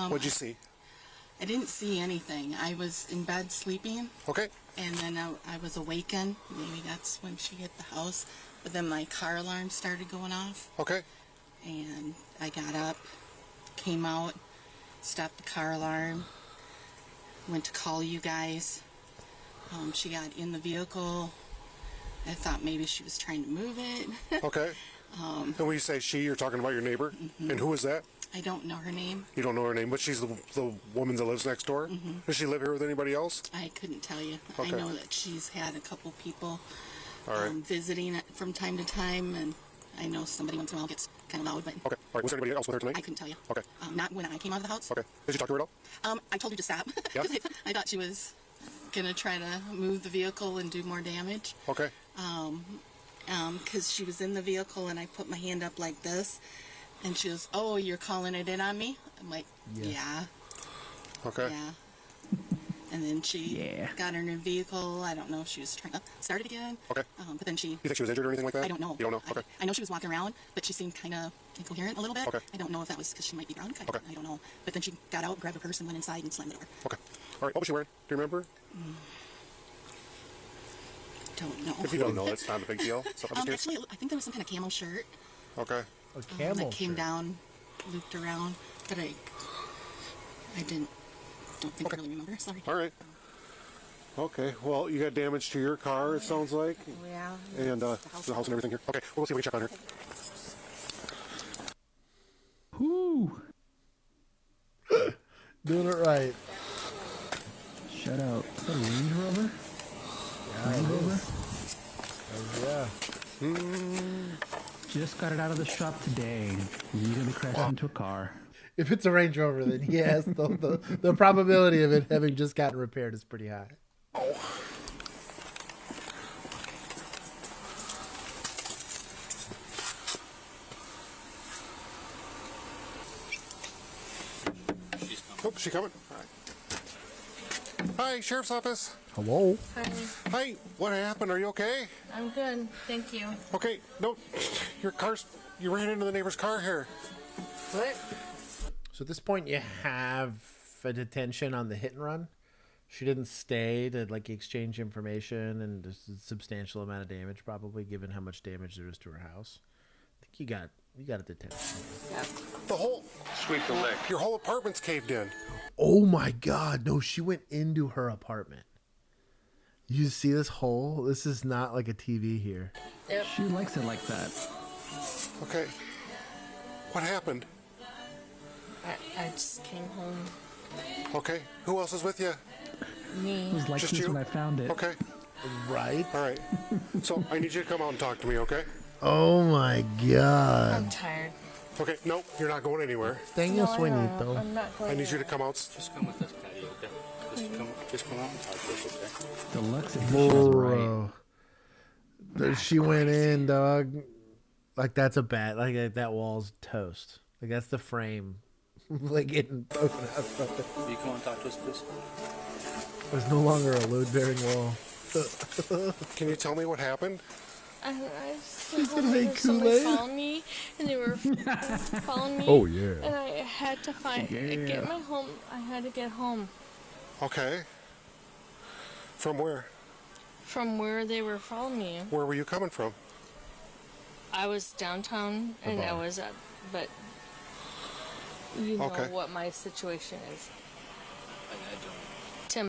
What'd you see? I didn't see anything. I was in bed sleeping. Okay. And then I was awakened. Maybe that's when she hit the house. But then my car alarm started going off. Okay. And I got up, came out, stopped the car alarm, went to call you guys. She got in the vehicle. I thought maybe she was trying to move it. Okay. And when you say she, you're talking about your neighbor? Mm-hmm. And who is that? I don't know her name. You don't know her name, but she's the woman that lives next door? Mm-hmm. Does she live here with anybody else? I couldn't tell you. Okay. I know that she's had a couple people All right. visiting from time to time, and I know somebody once in a while gets kind of loud, but Okay. All right. Was there anybody else with her tonight? I couldn't tell you. Okay. Not when I came out of the house. Okay. Did you talk to her at all? I told you to stop. Yeah. I thought she was gonna try to move the vehicle and do more damage. Okay. Because she was in the vehicle and I put my hand up like this, and she was, "Oh, you're calling it in on me?" I'm like, "Yeah." Okay. Yeah. And then she got her new vehicle. I don't know if she was trying to start it again. Okay. But then she. You think she was injured or anything like that? I don't know. You don't know? Okay. I know she was walking around, but she seemed kind of incoherent a little bit. Okay. I don't know if that was because she might be drunk. I don't know. But then she got out, grabbed a purse, and went inside and slammed the door. Okay. All right. What was she wearing? Do you remember? Don't know. If you don't know, it's not a big deal. So I'm just curious. Actually, I think there was some kind of camo shirt. Okay. A camel that came shirt. down, looped around, but I don't think I really remember. Sorry. All right. Okay. Well, you got damage to your car, it sounds like. Yeah. And the house and everything here. Okay. We'll see if we can check on her. Whoo! Doing it right. Shut out. Is that a Range Rover? Yeah, Range it Rover? Yeah. Just got it out of the shop today. Immediately crashed into a car. If it's a Range Rover, then yes, the probability of it having just gotten repaired is pretty high. Oh, she coming? All right. Hi, Sheriff's Office. Hello. Hi. Hi. What happened? Are you okay? I'm good. Thank you. Okay. No, you ran into the neighbor's car here. What? So at this point, you have a detention on the hit and run. She didn't stay to like exchange information, and there's a substantial amount of damage, probably given how much damage there is to her house. I think you got a detention. Yeah. The whole Sweep the lick. Your whole apartment's caved in. Oh my God! No, she went into her apartment. You see this hole? This is not like a TV here. Yep. She likes it like that. Okay. What happened? I just came home. Okay. Who else is with you? Me. It was like Just this you? when I found it. Okay. Right? All right. So I need you to come out and talk to me, okay? Oh my God! I'm tired. Okay. No, you're not going anywhere. Tengo No, sueñito. I'm not going I need you to anywhere. come out. Just come with us, Patty, okay? Just come out and talk to us, okay? Deluxe edition is right. Bro. She went in, dog. Like that's a bat. Like that wall's toast. Like that's the frame. Like getting broken out something. Will you come and talk to us, please? There's no longer a load-bearing wall. Can you tell me what happened? I She said, "Hey, somebody Kool-Aid." followed me, and they were following me. Oh, yeah. And I had to get my home. I had to get home Okay. From where? from where they were following me. Where were you coming from? I was downtown, and I was at, but you know Okay. what my situation is. Tim,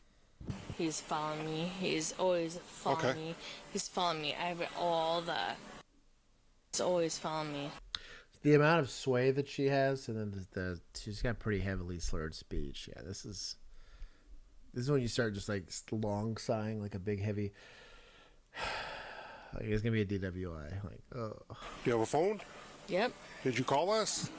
he's following me. He's always following Okay. me. He's following me. I have all the. He's always following me. the amount of sway that she has, and then she's got pretty heavily slurred speech. Yeah, this is when you start just like long sighing, like a big heavy. Like it's gonna be a DWI. Like, oh. Do you have a phone? Yep. Did you call us?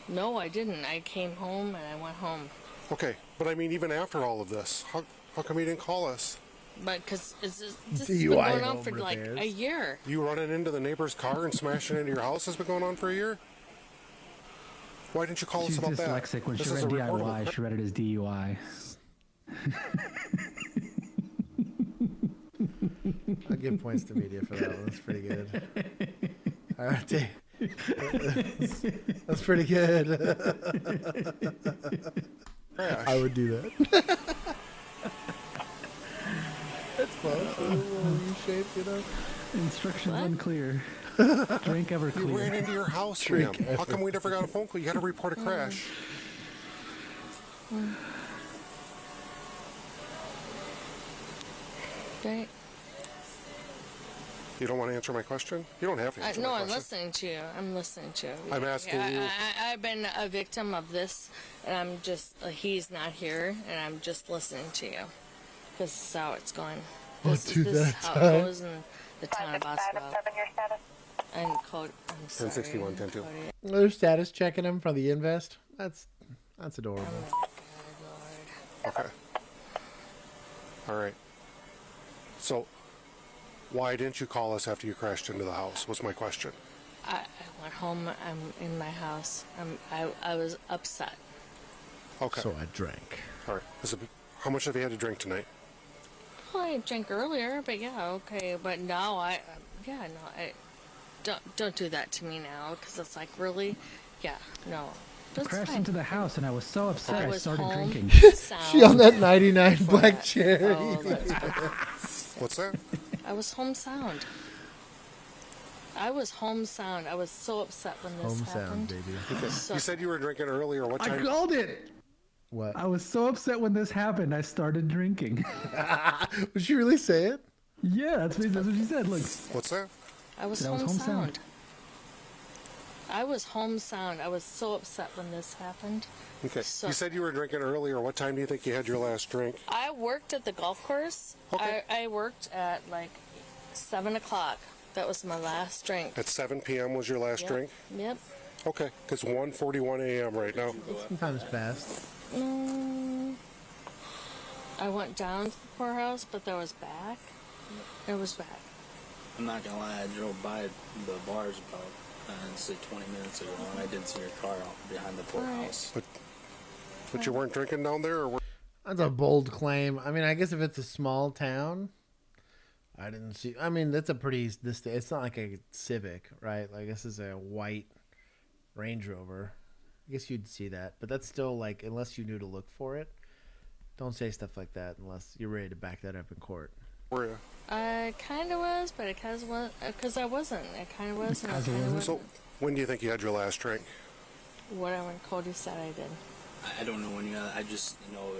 No, I didn't. I came home and I went home. Okay, but I mean, even after all of this, how come you didn't call us? But because this has been going on for like a year. You running into the neighbor's car and smashing into your house has been going on for a year? Why didn't you call us about that? She's dyslexic. When This she is read a reportable- DIY, she read it as DUI. I'll give points to media for that one. That's pretty good. All right, Dave. That's pretty good. I would do that. That's close. A little U-shape, you know. Instructions unclear. Drink ever clear. You ran into your house, ma'am. How come we never got a phone call? You got to report a crash. Right. You don't want to answer my question? You don't have to answer No, my I'm question. listening to you. I'm listening to you. I'm asking you. I've been a victim of this, and I'm just, he's not here, and I'm just listening to you. This is how it's going. This is how it goes in the town of Boswell. And code, I'm sorry. 1061, 10-2. Their status checking them from the invest. That's adorable. Okay. All right. So, why didn't you call us after you crashed into the house? Was my question. I went home. I'm in my house. I was upset. Okay. So I drank. All right. How much have you had to drink tonight? Well, I drank earlier, but yeah, okay. But now don't do that to me now, because it's like, really? Yeah, no. I crashed into the house and I was so upset I started drinking. She on that 99 black cherry. What's that? I was home sound. I was so upset when this Home happened. sound, baby. Okay. You said you were drinking earlier. What I time? called it. What? I was so upset when this happened. I started drinking. Would she really say it? Yeah, that's what she said. Look. What's that? I was home sound. I was home sound. I was so upset when this happened. Okay. So, You said you were drinking earlier. What time do you think you had your last drink? I worked at the golf course. Okay. I worked at like 7 o'clock. That was my last drink. At 7 p.m. was your last drink? Yep. Okay. It's 1:41 a.m. right now. Sometimes past. I went down to the poorhouse, but that was back. It was back. I'm not gonna lie, I drove by the bars about, say 20 minutes ago, and I did see your car out behind the poorhouse. But you weren't drinking down there, or? That's a bold claim. I mean, I guess if it's a small town, I didn't see. I mean, that's a pretty. It's not like a Civic, right? Like this is a white Range Rover. I guess you'd see that, but that's still like, unless you knew to look for it, don't say stuff like that unless you're ready to back that up in court. Were you? I kind of was, but it kind of was, because I wasn't. I kind of was, and I kind of wasn't. So, when do you think you had your last drink? Whatever Cody said I did. I don't know when you got, I just know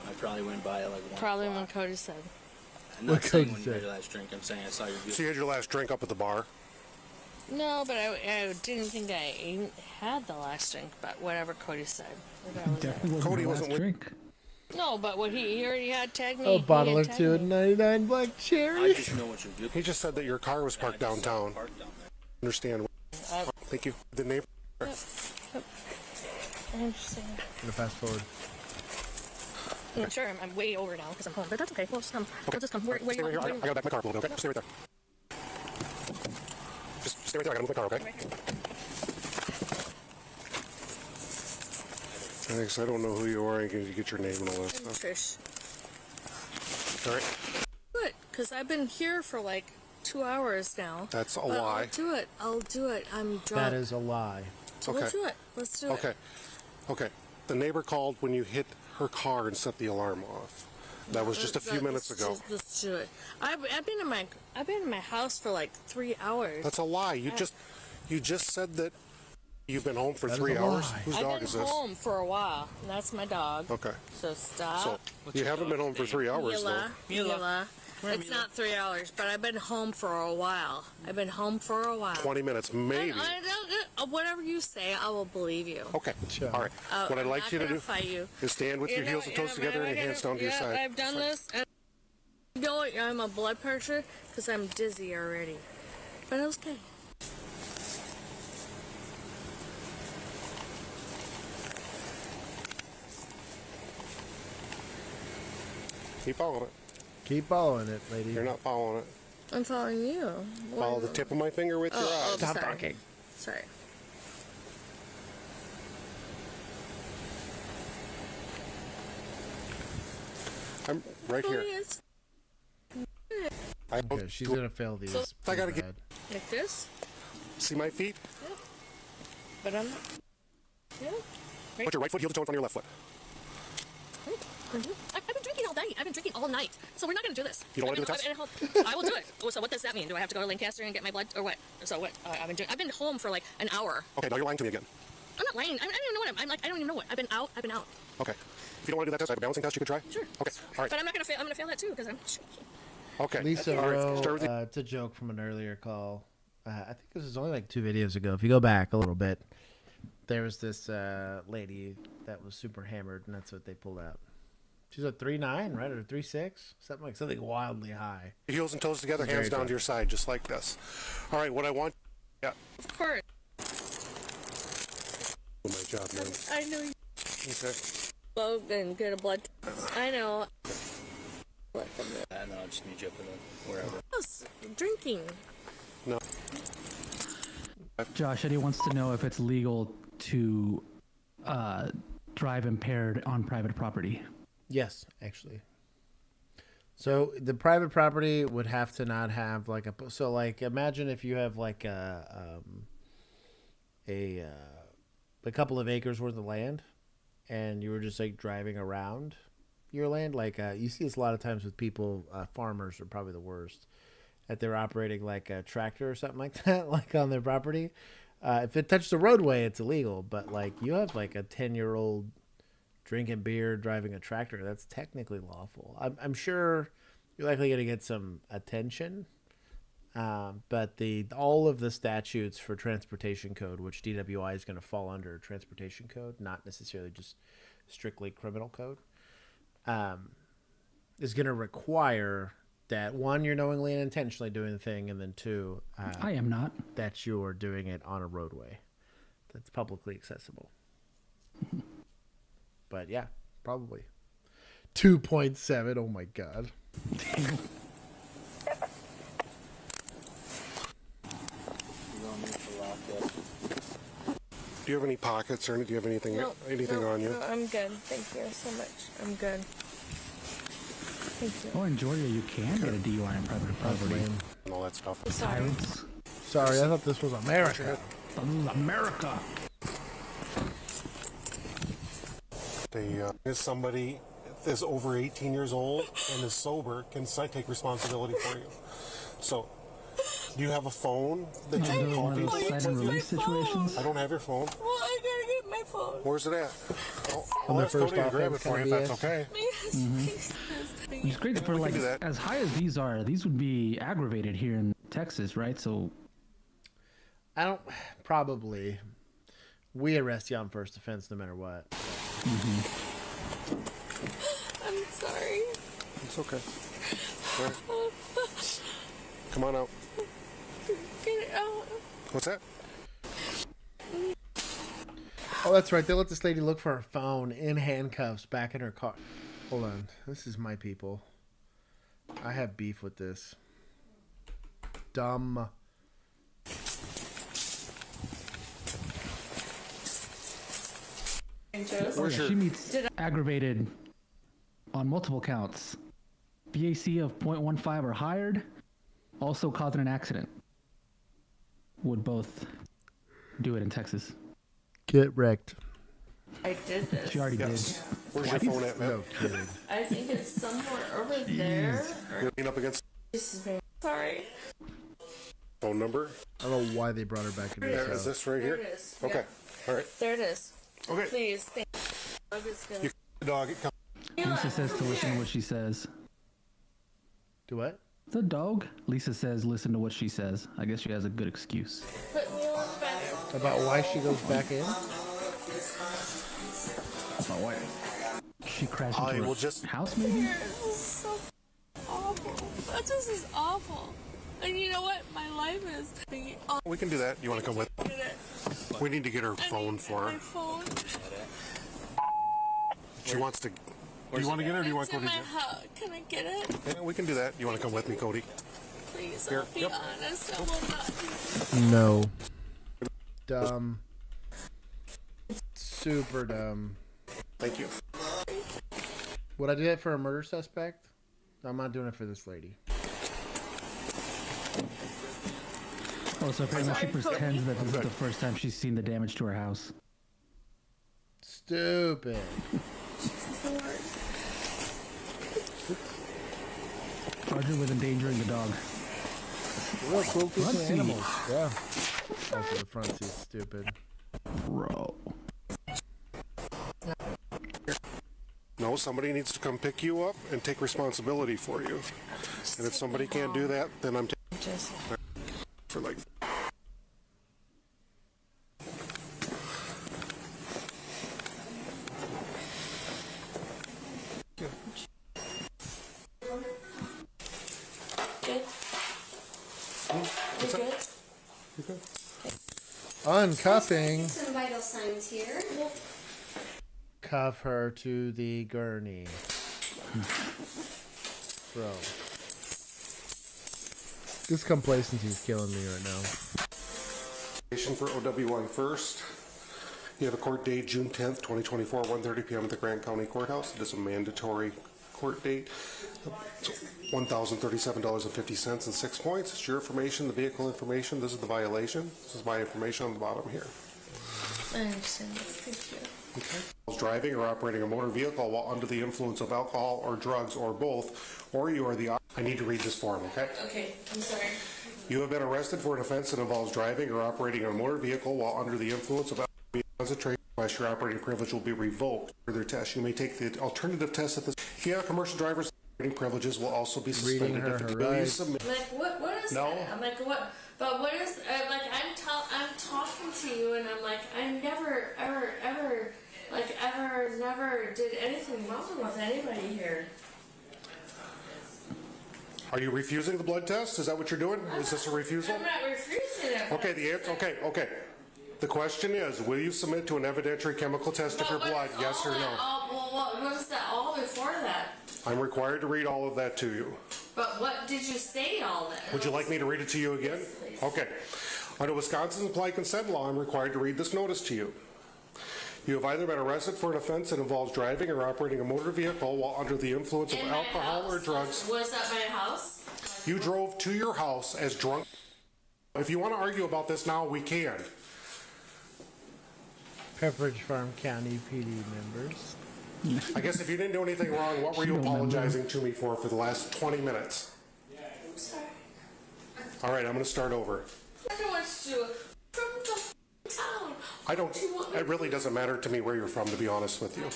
I probably went by at like 1 Probably when Cody said. I'm not saying when you had your last drink, I'm saying I saw your vehicle. So you had your last drink up at the bar? No, but I didn't think I even had the last drink, but whatever Cody said. Cody wasn't with. Drink. No, but what he already had tagged me. A he bottle or had tagged two of me. 99 black cherry. I just know what you're doing. He just said that your car was parked downtown. Understand? Thank you. The neighbor. Yep. I understand. I'm gonna fast forward. I'm sure I'm way over now because I'm home, but that's okay. We'll just come. We'll just come. Where Stay right here. I gotta back my car up a little bit, okay? Stay right there. Just stay right there. I gotta move my car, okay? Thanks. I don't know who you are. I can get your name and all that stuff. Trish. All right. Good, because I've been here for like 2 hours now. That's a But lie. I'll do it. I'm drunk. That is a lie. So Let's do it. Let's do Okay. it. Okay. The neighbor called when you hit her car and set the alarm off. That was just a few minutes ago. Let's do it. I've been in my house for like 3 hours. That's a lie. You just said that you've been home for That is 3 a hours. lie. Whose I've dog been is this? home for a while. And that's my dog. Okay. So stop. So you haven't been home for 3 hours, though. Mila. It's not 3 hours, but I've been home for a while. 20 minutes, maybe. Whatever you say, I will believe you. Okay. All right. What I'd like you to do is stand with your heels and toes together and your hands down to your side. I've done this. And you know what? I'm a blood pressure because I'm dizzy already. But it was okay. Keep following it. Keep following it, lady. You're not following it. I'm following you. Follow the tip of my finger with your eye. Stop talking. Sorry. I'm right here. Okay, she's gonna fail these. I gotta get Like this? See my feet? Yeah. But I'm not. Yeah. Put your right foot heel to toe in front of your left foot. I've been drinking all night. I've been drinking all night. So we're not going to do this. You don't want to do the test? I will do it. Oh, so what does that mean? Do I have to go to Lancaster and get my blood, or what? So what? I've been home for like an hour. Okay, now you're lying to me again. I'm not lying. I don't even know what I'm like. I don't even know what. I've been out. Okay. If you don't want to do that test, I have a balancing test you could try. Sure. Okay. All right. But I'm not going to fail. I'm going to fail that too because I'm shaking. Okay. Lisa Rowe, it's a joke from an earlier call. I think this was only like 2 videos ago. If you go back a little bit, there was this lady that was super hammered, and that's what they pulled out. She's a 3'9", right, or 3'6", something wildly high. Heels and toes together, hands down to your side, just like this. All right, what I want... Yeah. Of course. Oh, my job, man. I know you. Okay. Go and get a blood test. I know. Let them know. And I'll just meet you up in the wherever. Yes, drinking. No. Josh Eddie wants to know if it's legal to drive impaired on private property. Yes, actually. So the private property would have to not have like imagine if you have like a couple of acres worth of land, and you were just like driving around your land. Like you see this a lot of times with people. Farmers are probably the worst. That they're operating like a tractor or something like that, like on their property. If it touched the roadway, it's illegal. But like you have like a 10-year-old drinking beer, driving a tractor, that's technically lawful. I'm sure you're likely going to get some attention. But all of the statutes for transportation code, which DWI is going to fall under transportation code, not necessarily just strictly criminal code, is going to require that, one, you're knowingly and intentionally doing the thing, and then two, I am not. That you're doing it on a roadway that's publicly accessible. But yeah, probably 2.7. Oh my god. Do you have any pockets or do you have anything No, on you? No, I'm good. Thank you so much. I'm good. Thank you. Oh, in Georgia, you can get a DUI on private property. And all that stuff. Tyrants. Sorry, I thought this was America. This is America. If somebody is over 18 years old and is sober, can take responsibility for you. So, do you have a phone that you can call people? Side and release situations? I don't have your phone. Well, I gotta get my phone. Where's it at? On the let's go first to you and grab it offense, for you if that's okay. Which is great for, like, as high as these are, these would be aggravated here in Texas, right? So, probably. We arrest you on first offense no matter what. I'm sorry. It's okay. All right. Come on out. Get it out. What's that? Oh, that's right. They let this lady look for her phone in handcuffs back in her car. Hold on. This is my people. I have beef with this. Dumb. She meets aggravated on multiple counts. BAC of 0.15 or higher, also causing an accident. Would both do it in Texas. Get wrecked. I did this. She already did. Where's your phone at, man? No kidding. I think it's somewhere over there. You're leaning up against. Sorry. Phone number? I don't know why they brought her back into this house. Is this right here? There it is. Okay. Yeah. All right. There it is. Okay. Please. Thank you. I'm just gonna... You dog it. Come. Lisa says to listen to what she says. Do what? The dog. Lisa says, listen to what she says. I guess she has a good excuse. Put me on the back. About why she goes back in? About why? She crashed into her house, maybe? This is so awful. That just is awful. And you know what? My life is... We can do that. You want to come with? We need to get her phone for her. My phone. She wants to... Do you want to get her or do you want Cody? Can I get it? Yeah, we can do that. You want to come with me, Cody? Please, Here. I'll be honest. I will not do this. No. Dumb. Super dumb. Thank you. Would I do that for a murder suspect? I'm not doing it for this lady. Oh, so apparently she pretends that this is the first time she's seen the damage to her house. Stupid. Charging with endangering the dog. Real cool Front piece seat. of animals. Yeah. Also, the front seat's stupid. Bro. No, somebody needs to come pick you up and take responsibility for you. And if somebody can't do that, then I'm taking for like... Uncuffing. Some vital signs here. Cuff her to the gurney. Bro. This complacency is killing me right now. For OW1 first. You have a court date June 10th, 2024, 1:30 p.m. at the Grant County Courthouse. It is a mandatory court date. $1,037.50 and 6 points. It's your information, the vehicle information. This is the violation. This is my information on the bottom here. I understand this. Thank you. Okay. Driving or operating a motor vehicle while under the influence of alcohol or drugs or both, or you are the... I need to read this form, okay? Okay, I'm sorry. You have been arrested for an offense that involves driving or operating a motor vehicle while under the influence of alcohol. Concentration, your operating privilege will be revoked. Further test, you may take the alternative test at this. If you have commercial driver's privileges will also be suspended. Reading her rights. Like what is No. that? I'm like what? But what is like I'm talking to you and I'm like I never ever never did anything wrong with anybody here. Are you refusing the blood test? Is that what you're doing? Is this a refusal? I'm not refusing it. Okay, the answer. Okay. The question is, will you submit to an evidentiary chemical test of your blood? Yes or no? What is that all before that? I'm required to read all of that to you. But what did you say all that? Would you like me to read it to you again? Please. Okay. Under Wisconsin's implied consent law, I'm required to read this notice to you. You have either been arrested for an offense that involves driving or operating a motor vehicle while under the influence of alcohol or drugs. Was that my house? You drove to your house as drunk. If you want to argue about this now, we can. Pepperidge Farm County PD members. I guess if you didn't do anything wrong, what were you apologizing to me for the last 20 minutes? I'm sorry. All right, I'm going to start over. I don't want to do it. From the town. I don't. It really doesn't matter to me where you're from, to be honest with you.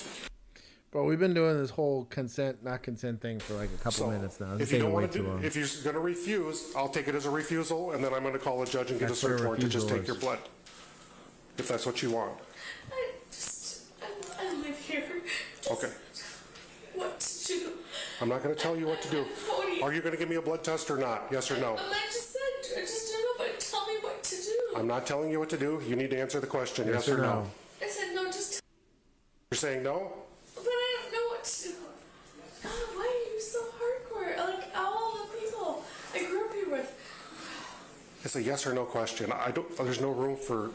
But we've been doing this whole consent, not consent thing for like a couple minutes now. If you don't want to do, if you're going to refuse, I'll take it as a refusal, and then I'm going to call a judge and get a search warrant to just take your blood, if that's what you want. I live here. Okay. What to do? I'm not going to tell you what to do. Are you going to give me a blood test or not? Yes or no? I just said, just do it, but tell me what to do. I'm not telling you what to do. You need to answer the question. Yes or no? I said no, just. You're saying no? But I don't know what to do. God, why are you so hardcore? Like all the people I grew up here with. It's a yes or no question. I don't. There's no room for.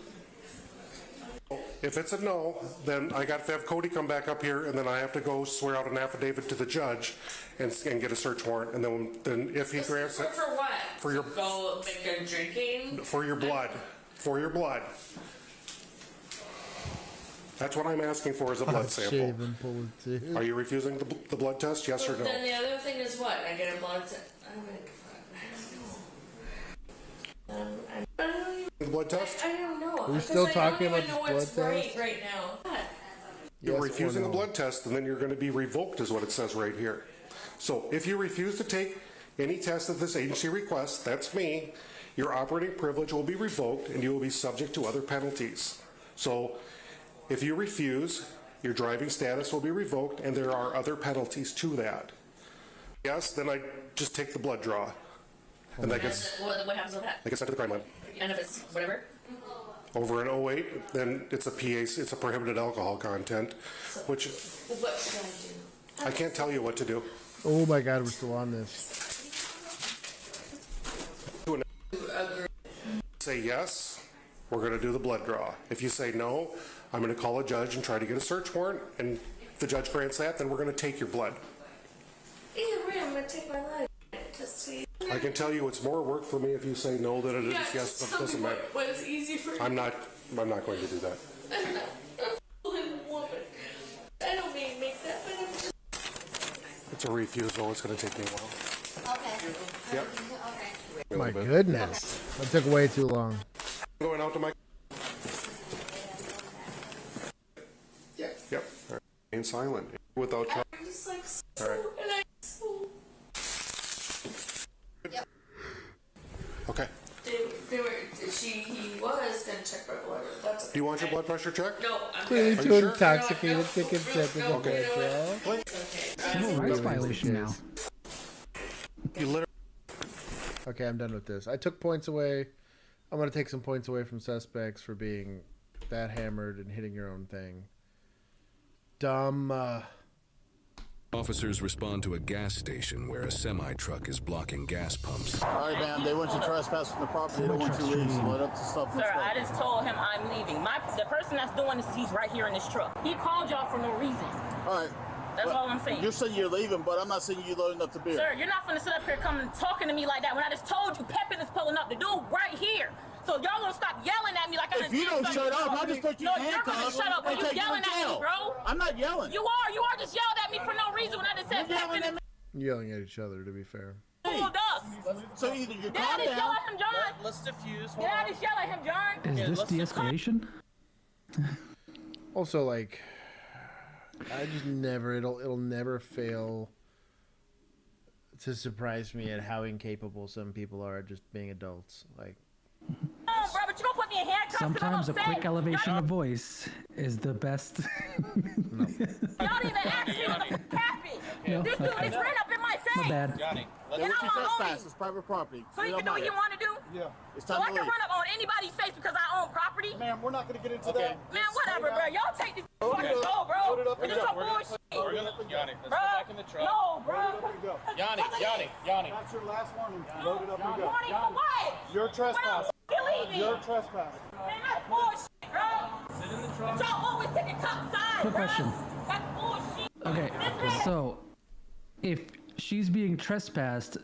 If it's a no, then I got to have Cody come back up here, and then I have to go swear out an affidavit to the judge and get a search warrant. And then if he grants it. For what? For your. Go make a drinking? For your blood. For your blood. That's what I'm asking for is a blood sample. Are you refusing the blood test? Yes or no? Then the other thing is what? I get a blood test. I don't know. The bload test? I don't know. We're still talking about the blood test? Right now. You're refusing the blood test, and then you're going to be revoked, is what it says right here. So if you refuse to take any test that this agency requests, that's me, your operating privilege will be revoked and you will be subject to other penalties. So if you refuse, your driving status will be revoked and there are other penalties to that. Yes, then I just take the blood draw. And that gets, What happens with that? that gets sent to the crime lab. And if it's whatever? Over an 08, then it's a PA, it's a prohibited alcohol content, which What should I do? I can't tell you what to do. Oh my God, we're still on this. Say yes, we're going to do the blood draw. If you say no, I'm going to call a judge and try to get a search warrant, and if the judge grants that, then we're going to take your blood. Either way, I'm going to take my life to see. I can tell you it's more work for me if you say no than it is yes, but it doesn't matter. What is easy for I'm not going to do that. I'm not a woman. I don't mean to make that, but I'm just... It's a refusal. It's going to take me a while. Okay. Yep. Okay. My goodness. That took way too long. Going out to my... Yep. Yep. All right. Remain silent. Without... I'm just like so... All right. And I so... Yep. Okay. He was going to check my blood. That's okay. Do you want your blood pressure checked? No, I'm Clearly Are too you sure? intoxicated to consent to the Okay. blood draw. Civil rights violation now. You literally... Okay, I'm done with this. I took points away. I'm going to take some points away from suspects for being that hammered and hitting your own thing. Dumb. Officers respond to a gas station where a semi-truck is blocking gas pumps. All right, ma'am. They want you trespassing the property. They don't want you leaving. So let up to stuff. Sir, I just told him I'm leaving. The person that's doing this, he's right here in this truck. He called y'all for no reason. All right. That's all I'm saying. You're saying you're leaving, but I'm not saying you loading up the beer. Sir, you're not gonna sit up here coming talking to me like that when I just told you Pepin is pulling up. The dude right here. So y'all gonna stop yelling at me like I If you don't shut up, I'll just put you in No, you're gonna shut up. and You take you yelling to at me, jail. bro. I'm not yelling. You are just yelled at me for no reason when I just said Pepin is Yelling at each other, to be fair. pulled up. So either you Did I calm just yell down. at him, John? Let's diffuse. Did I just yell at him, John? Is this de-escalation? Also, like, I just never, it'll never fail to surprise me at how incapable some people are at just being adults. Like, Oh, bro, but you gonna put me in handcuffs? Sometimes a quick elevation of voice is the best. Y'all didn't even ask me what the fuck happened. No, This dude okay. just ran up in my face. My bad. Johnny, And let I'm you on trespass. It's private property. So you Get can do on what my you head. want to do? Yeah. It's So time I to can leave. run up on anybody's face because I own property? Ma'am, we're not going to get into that. Man, whatever, bro. Y'all take this fucking it up. go, bro. Load it up and This is go. some bullshit. Yanni, let's Bro, go back in the truck. no, bro. Yanni. That's your last warning. Load it up and go. Warning for what? You're trespassing. You leaving? You're trespassing. Man, that's bullshit, bro. Sit in the truck. Y'all always taking cop sides, Quick bro. question. That's bullshit. Okay, so if she's being trespassed,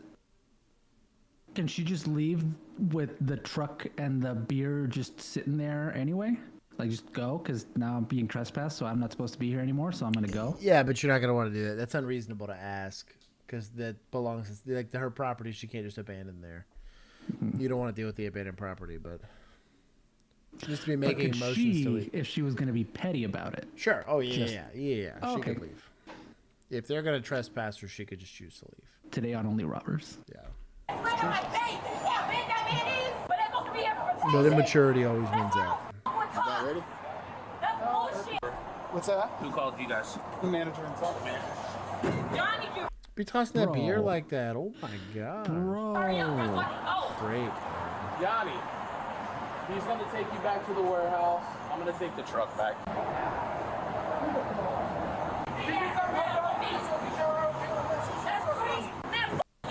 can she just leave with the truck and the beer just sitting there anyway? Like, just go? Because now I'm being trespassed, so I'm not supposed to be here anymore, so I'm going to go? yeah, but you're not going to want to do that. That's unreasonable to ask because that belongs, like, to her property. She can't just abandon there. You don't want to deal with the abandoned property, but just to be But making could motions she, to leave. if she was going to be petty about it? Sure. Oh, yeah, Just- yeah. Oh, She okay. could leave. If they're going to trespass her, she could just choose to leave. Today on Only Robbers. Yeah. Right on my face. You see how big that man is? But they're supposed to be here for protection. But immaturity always wins out. That ready? That's bullshit. What's that? Who called you guys? The manager inside. Johnny, you Be tossing that Bro. beer like that. Oh, my God. Bro. Great. Yanni. He's gonna take you back to the warehouse. I'm gonna take the truck back.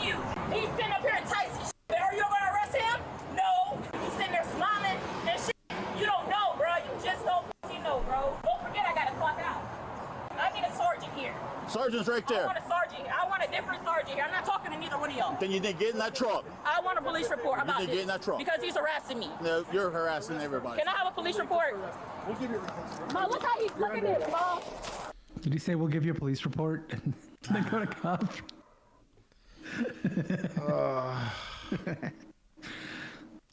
you. He's sitting up here enticing shit. Are you gonna arrest him? No. He's sitting there smiling and shit. You don't know, bro. You just don't fucking know, bro. Don't forget I gotta clock out. I need a sergeant here. Sergeant's right I there. want a sergeant. I want a different sergeant here. I'm not talking to neither one of y'all. Then you didn't get in that truck. I want a police report about didn't this. get in that truck. Because he's harassing me. No, you're harassing everybody. Can I have a police report? We'll give you a report. Mom, look how he's looking at this, Mom. Did he say we'll give you a police report and then go to cop?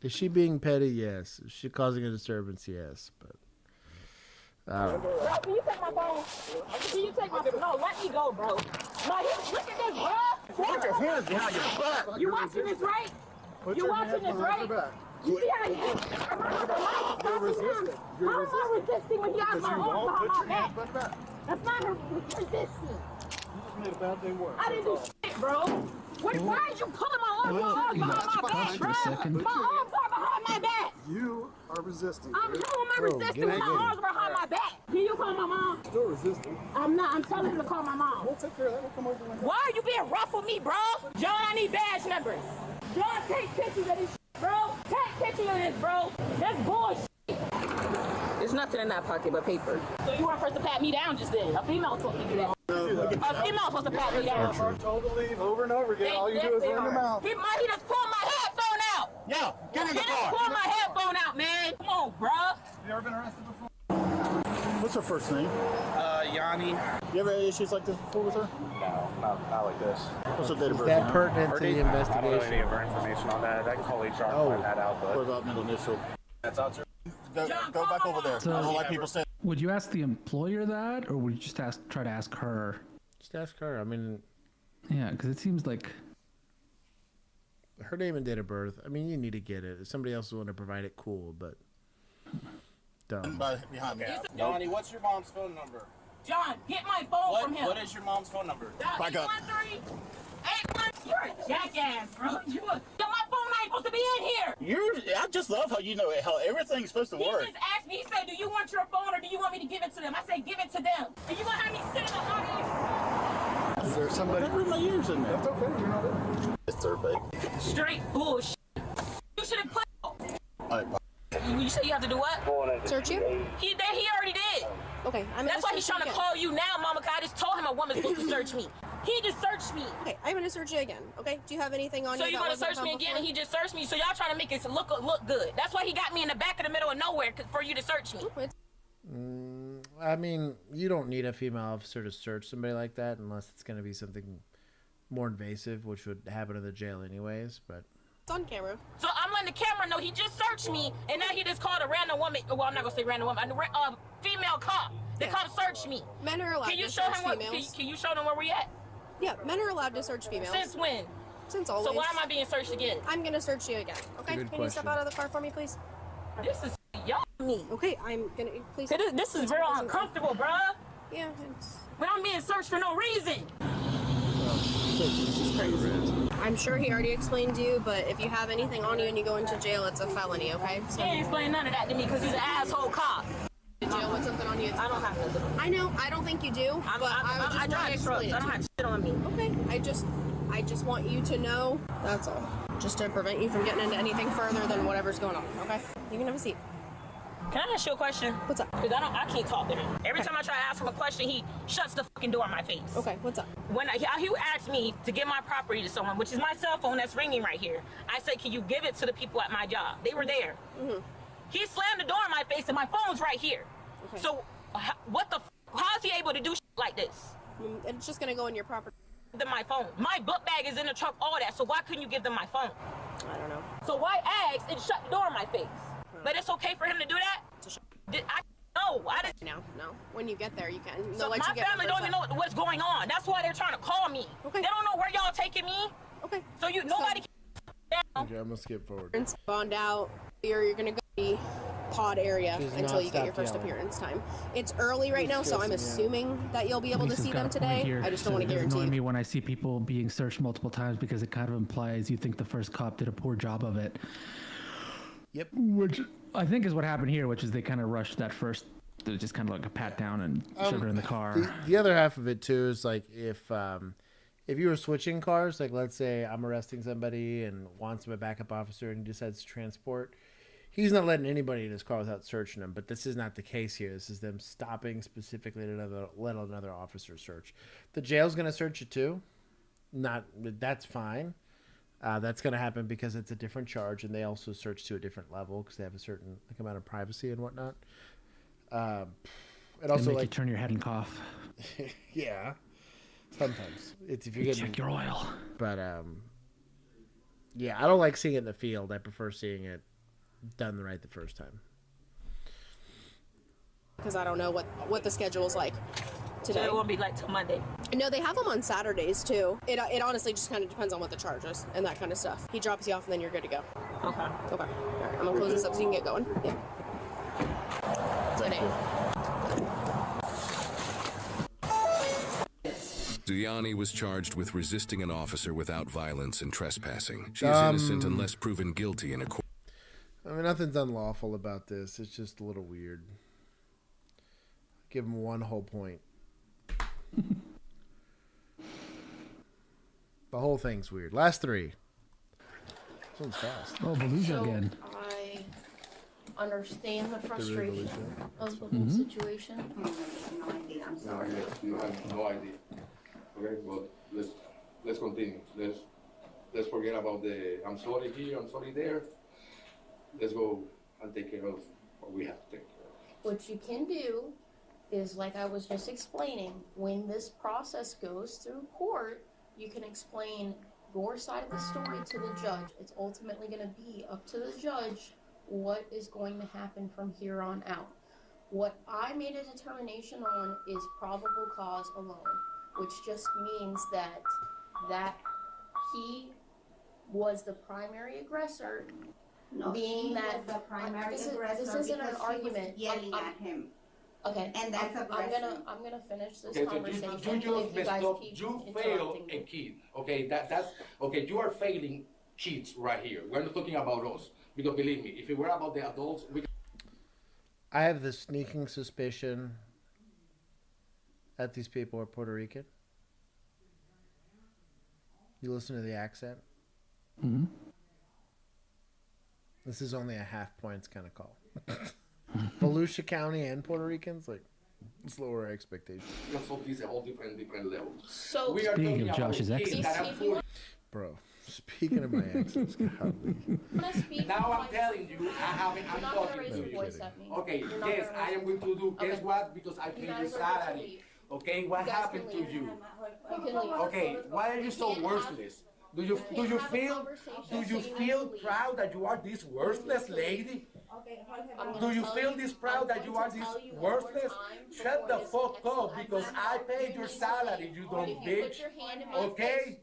Is she being petty? Yes. Is she causing a disturbance? Yes. But I don't know. Bro, can you take my phone? Can you take my phone? No, let me go, bro. No, look at this, bro. Put your hands behind your back. You watching this, right? You watching this, right? You see how you're resisting. How am I resisting when you have my arms behind my back? That's not resisting. You just made a bad day worse. I didn't do shit, bro. Why are you pulling my arms behind my back, bro? My arms are behind my back. You are resisting. How am I resisting when my arms are behind my back? Can you call my mom? Still resisting. I'm not. I'm telling him to call my mom. We'll take care of that. We'll come over and Why are you being rough with me, bro? John, I need badge numbers. John, take pictures of this shit, bro. Take pictures of this, bro. That's bullshit. There's nothing in that pocket but paper. So you weren't supposed to pat me down just then. A female was supposed to do that. A female was supposed to pat me down. I'm told to leave over and over again. All you do is run your mouth. He just pulled my headphone out. Yeah, get in the car. He just pulled my headphone out, man. Come on, bro. You ever been arrested before? What's her first name? Yanni. You ever had issues like this before with her? No, not like this. What's her date of birth? Is that pertinent to the I don't know investigation? any of her information on that. I can call HR and find that out, but... What about middle initial? That's out, sir. Go back over there. So- I don't like people saying. Would you ask the employer that, or would you just try to ask her? Just ask her. I mean, Yeah, because it seems like her name and date of birth. I mean, you need to get it. If somebody else want to provide it, cool, but dumb. Behind me. Yanni, what's your mom's phone number? John, get my phone from him. What is your mom's phone number? Back up. 813. You're a jackass, bro. My phone ain't supposed to be in here. I just love how you know how everything's supposed to work. He just asked me, he said, do you want your phone or do you want me to give it to them? I said, give it to them. And you gonna have me sit in the audience? Is there somebody? I heard my ears in there. That's okay. You're not there. It's Thursday. Straight bullshit. You should have put. All right. You say you have to do what? Search you? He already did. Okay, That's why he's trying to call you now, Mama. Cause I just told him a woman's supposed to search me. He just searched me. Okay, I'm gonna search you again. Okay, do you have anything on you? So you're gonna search me again, and he just searched me. So y'all trying to make it look good. That's why he got me in the back of the middle of nowhere for you to search me. I mean, you don't need a female officer to search somebody like that unless it's going to be something more invasive, which would happen in the jail anyways. But It's on camera. So I'm letting the camera know he just searched me, and now he just called a random woman. Well, I'm not gonna say random woman. A female cop. They come search me. Men are allowed Can you to show search him what? females. Can you show them where we at? Yeah, men are allowed to search females. Since when? Since always. So why am I being searched again? I'm gonna search you again. Okay, Good can you step question. out of the car for me, please? This is y'all me. Okay, I'm gonna please. This is real uncomfortable, bruh. Yeah, it's. When I'm being searched for no reason. I'm sure he already explained to you, but if you have anything on you and you go into jail, it's a felony, okay? He ain't explained none of that to me because he's an asshole cop. In jail with something on you. I don't have nothing. I know. I don't think you do. I just drive want to trucks. explain it. I don't have shit on me. Okay. I just want you to know. That's all. Just to prevent you from getting into anything further than whatever's going on. Okay. You can have a seat. Can I ask you a question? What's up? Because I can't talk to him. Every time I try to ask him a question, he shuts the fucking door in my face. Okay. What's up? When he asked me to give my property to someone, which is my cell phone that's ringing right here, I said, "Can you give it to the people at my job?" They were there. Mm-hmm. He slammed the door in my face, and my phone's right here. Okay. So, what the? How is he able to do shit like this? It's just gonna go in your property. Than my phone. My book bag is in the truck, all that. So why couldn't you give them my phone? I don't know. So why ask and shut the door in my face? But it's okay for him to do that? I just No. When you get there, you can. So my family don't even know what's going on. That's why they're trying to call me. Okay. They don't know where y'all taking me. Okay. So nobody can down. okay, I'm gonna skip forward. It's bond out. You're gonna go to the pod area She's until not you get your stopped first yelling. appearance time. It's early right now, so I'm assuming that you'll be able to Lisa's see got them a point today. here. I just don't want to It does guarantee. annoy me when I see people being searched multiple times because it kind of implies you think the first cop did a poor job of it. Yep. Which I think is what happened here, which is they kind of rushed that first, just kind of like a pat down and shoved her in the car. The other half of it too is like if you were switching cars, like let's say I'm arresting somebody and wants him a backup officer and he decides to transport, he's not letting anybody in his car without searching them. But this is not the case here. This is them stopping specifically to let another officer search. The jail's going to search you too. That's fine. That's going to happen because it's a different charge, and they also search to a different level because they have a certain amount of privacy and whatnot. It also they make like you turn your head and cough. yeah, sometimes it's if you're You getting check your oil. But yeah, I don't like seeing it in the field. I prefer seeing it done right the first time. Because I don't know what the schedule's like So today. it won't be like till Monday. You know, they have them on Saturdays too. It honestly just kind of depends on what the charge is and that kind of stuff. He drops you off and then you're good to go. Okay. Okay. All right, I'm gonna close this up so you can get going. Yeah. Giuliani was charged with resisting an officer without violence and trespassing. She is Um, innocent unless proven guilty in a court. I mean, nothing's unlawful about this. It's just a little weird. Give him 1 whole point. The whole thing's weird. Last 3. This one's fast. Oh, Volusia again. I understand the frustration Volusia. of the whole situation. I'm sorry. You have no idea. Okay, well, let's continue. Let's forget about the I'm sorry here, I'm sorry there. Let's go and take care of what we have to take care of. What you can do is, like I was just explaining, when this process goes through court, you can explain your side of the story to the judge. It's ultimately going to be up to the judge what is going to happen from here on out. What I made a determination on is probable cause alone, which just means that he was the primary aggressor. No, being she that was the primary this aggressor isn't an because she was argument. yelling at him. Okay, And that's I'm aggression. gonna finish this Okay, so conversation. you if you guys stop, keep you fail interrupting a me. kid. Okay, that's okay. You are failing kids right here. We're not talking about us because believe me, if it were about the adults, we. I have the sneaking suspicion that these people are Puerto Rican. You listen to the accent. Mm-hmm. This is only a half points kind of call. Volusia County and Puerto Ricans, like, let's lower our expectations. So these are all different levels. So we are Speaking talking of about Josh's kids accent. that are full. Bro, speaking of my accents, golly. Now I'm telling you, I'm You're not gonna talking raise to your you. voice at me. Okay, You're not yes, gonna I raise am going to do. Guess Okay. what? Because I You pay you guys are going to salary. leave. Okay, what You guys happened can to leave. you? You can leave. Okay, why are you so can't have- worthless? Do you feel proud that you are this worthless lady? Do you feel this proud that you are this worthless? Shut the fuck up because I paid your salary, you dumb bitch. Okay?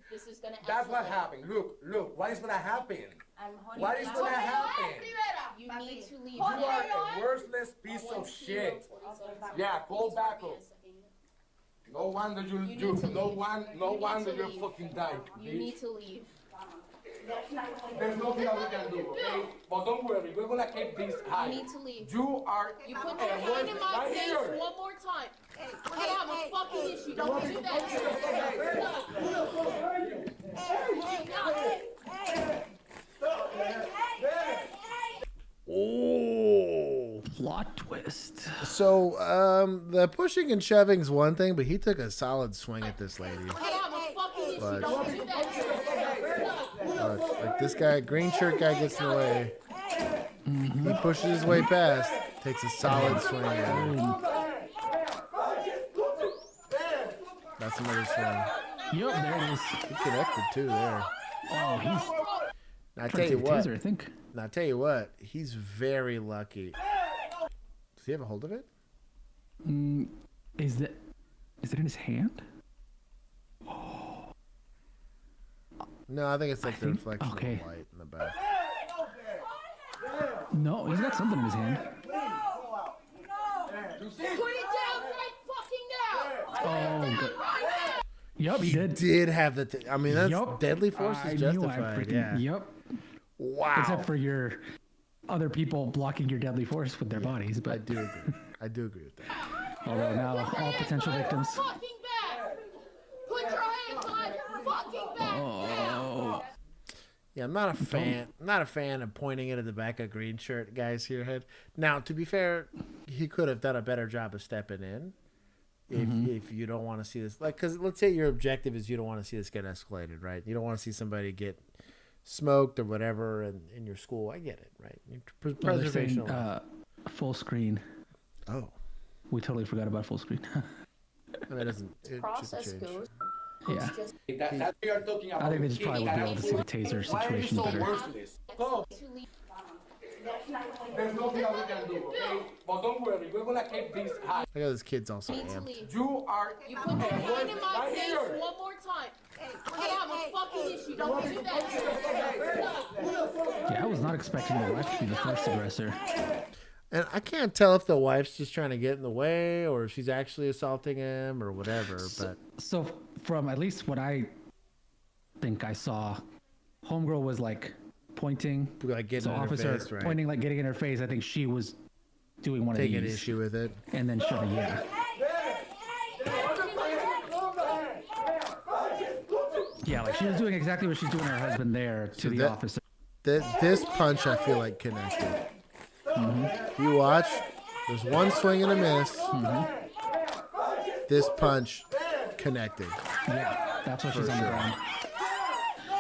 That's what happened. Look, what is gonna happen? What is gonna happen? You need to leave. You are a worthless piece of shit. Yeah, go back up. No wonder no wonder you fucking died. You need to leave. There's nothing that we can do, okay? But don't worry, we're gonna keep this high. You need to leave. You are. You put your hand in my right face here. one more time. We're gonna have a fucking issue. Don't do that. Oh, plot twist. So, the pushing and shoving's one thing, but he took a solid swing at this lady. But, like this guy, green shirt guy, gets in the way. He pushes his way past, takes a solid swing at her. That's another swing. Yep, there it is. He connected too there. Oh, he's. Now I trying tell to you take a what. taser, I think. Now I tell you what. He's very lucky. Does he have a hold of it? Is it in his hand? No, I think it's like the reflection of okay. the light in the back. No, he's got something in his hand. Put it down right fucking now. Oh, good. Yep, he did. Did have the. I mean, that's Yup. deadly force I is knew I justified. freaking- Yeah. Yep. Wow. Except for your other people blocking your deadly force with their bodies, but I do agree. I do agree with that. although now all potential victims. Fucking back. Put your hands on fucking back. Oh. Yeah, I'm not a fan. I'm not a fan of pointing it at the back of green shirt guys here. Head. Now, to be fair, he could have done a better job of stepping in. If you don't want to see this, like, because let's say your objective is you don't want to see this get escalated, right? You don't want to see somebody get smoked or whatever in your school. I get it, right? Preservation. They're saying, full screen. Oh, we totally forgot about full screen. I mean, it doesn't. It Process should change. goes. Yeah. That we are talking about. I think they just kids probably would that be are able to see full- the taser Why are you situation so better. worthless? Go. There's nothing that we can do, okay? But don't worry, we're gonna keep this high. I got this kid's also amped. You are. You put your hand in my face one more time. I have a fucking issue. Don't do that. Yeah, I was not expecting the wife to be the first aggressor. And I can't tell if the wife's just trying to get in the way or if she's actually assaulting him or whatever. But So from at least what I think I saw, homegirl was like pointing, like getting in her officer face, right? pointing, like getting in her face. I think she was doing one taking of these. issue with it. And then shutting, yeah. Yeah, like she was doing exactly what she's doing to her husband there to the officer. This punch, I feel like, connected. You watch, there's one swing and a miss. This punch connected. Yeah, that's what she's on the ground.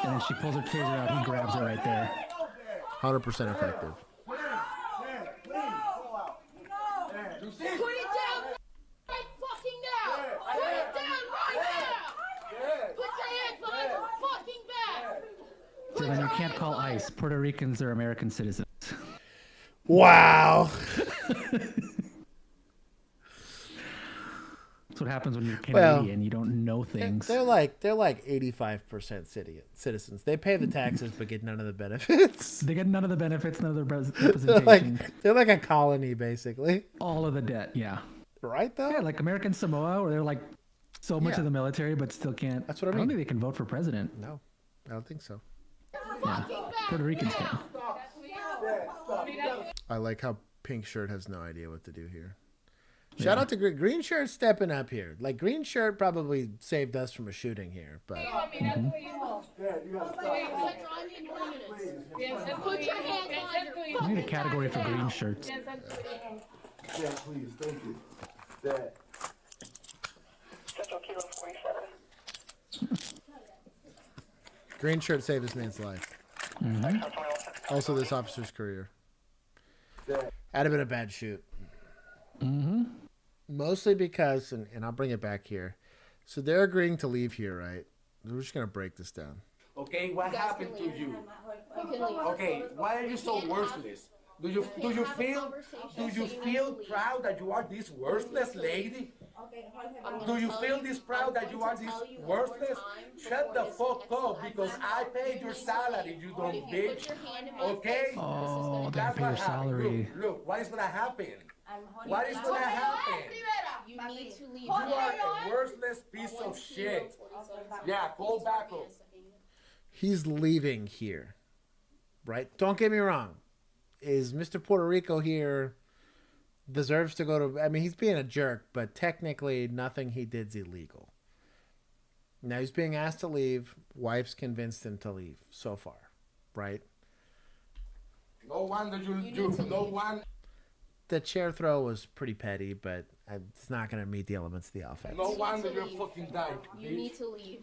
And then she pulls her taser out. He grabs her right there. 100% effective. Put it down right fucking now. Put it down right now. Put your hands behind your fucking back. So then you can't call ICE. Puerto Ricans are American citizens. Wow. That's what happens when you're Canadian. You don't know things. They're like 85% citizens. They pay the taxes but get none of the benefits. They get none of the benefits, none of the representation. They're like a colony, basically. All of the debt, yeah. Right, though? Yeah, like American Samoa, where they're like so much of the military but still can't. That's what I mean. don't think they can vote for president. No, I don't think so. Yeah. Puerto Ricans can. I like how Pink Shirt has no idea what to do here. Shout out to Green Shirt stepping up here. Like, Green Shirt probably saved us from a shooting here, but... Put your hands behind your We need a category for green shirts. Dad, please, thank you. Dad. Green Shirt saved this man's life. Also, this officer's career. Had been a bad shoot. Mostly because, and I'll bring it back here. So they're agreeing to leave here, right? We're just going to break this down. Okay, what happened to you? Okay, why are you so worthless? Do you feel proud that you are this worthless lady? Do you feel this proud that you are this worthless? Shut the fuck up because I paid your salary, you dumb bitch. Okay? Oh, they That's pay your what happened. salary. Look, what is gonna happen? What is gonna happen? You need to leave. You are a worthless piece of shit. Yeah, call back up. He's leaving here, right? Don't get me wrong. Is Mr. Puerto Rico here deserves to go to... I mean, he's being a jerk, but technically nothing he did's illegal. Now he's being asked to leave. Wife's convinced him to leave so far, right? No wonder no one... The chair throw was pretty petty, but it's not going to meet the elements of the offense. No wonder you're fucking dying. You need to leave.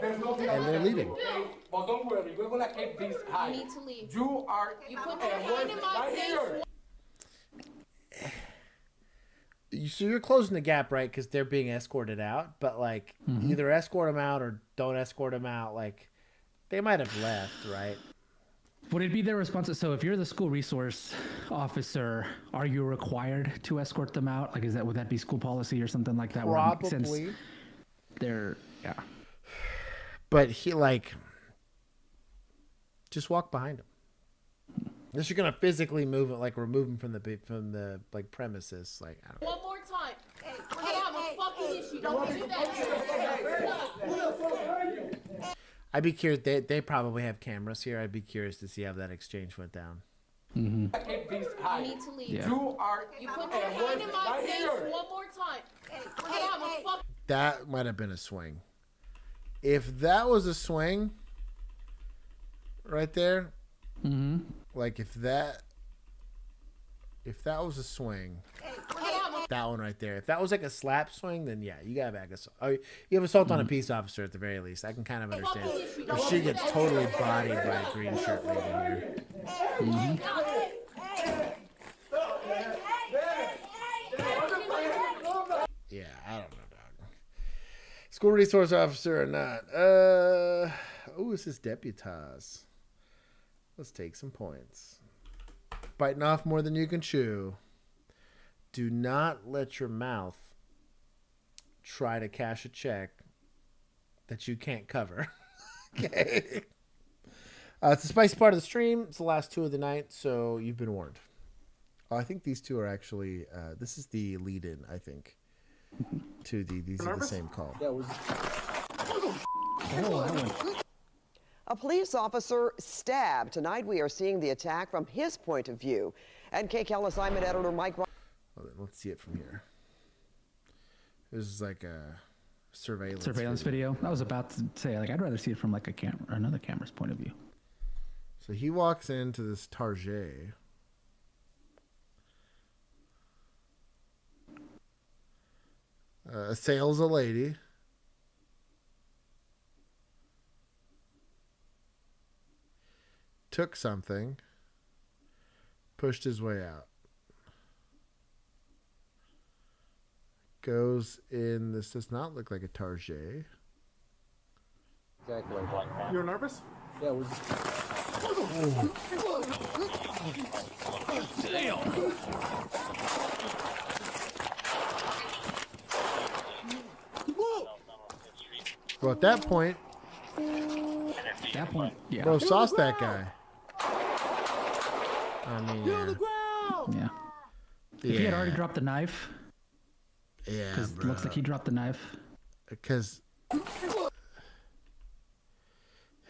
And they're leaving. But don't worry, we're gonna keep this high. You need to leave. You are. You put your hand in my face. So you're closing the gap, right? Because they're being escorted out, but like either escort them out or don't escort them out. Like they might have left, right? Would it be their response? So if you're the school resource officer, are you required to escort them out? Like, would that be school policy or something like that? Probably. Since they're, yeah. But he just walk behind him. Unless you're gonna physically move it, like remove him from the like premises. Like I don't know. One more time. I have a fucking issue. Don't do that. I'd be curious. They probably have cameras here. I'd be curious to see how that exchange went down. You need to leave. Yeah. You put your hand in my face one more time. I have a fucking... That might have been a swing. If that was a swing, right there, like if that was a swing, that one right there. If that was like a slap swing, then yeah, you gotta back assault. Oh, you have assault on a peace officer at the very least. I can kind of understand. But she gets totally bodied by a green shirt lady here. Yeah, I don't know, dog. School resource officer or not? This is deputized. Let's take some points. Biting off more than you can chew. Do not let your mouth try to cash a check that you can't cover. Okay. It's a spicy part of the stream. It's the last 2 of the night, so you've been warned. I think these 2 are actually, this is the lead-in, I think, to these are the same call. Yeah, A police officer stabbed. Tonight we are seeing the attack from his point of view. And KCAL assignment editor Mike... Let's see it from here. This is like a surveillance video. I was about to say, like, I'd rather see it from like a camera or another camera's point of view. So he walks into this Target. Assails a lady. Took something. Pushed his way out. Goes in. This does not look like a Target. Exactly. You're nervous? Yeah, we're Damn. Well, at that point, yeah. bro sauced that guy. I mean, yeah. If he had already dropped the knife. Yeah, because it looks like he dropped the knife. Because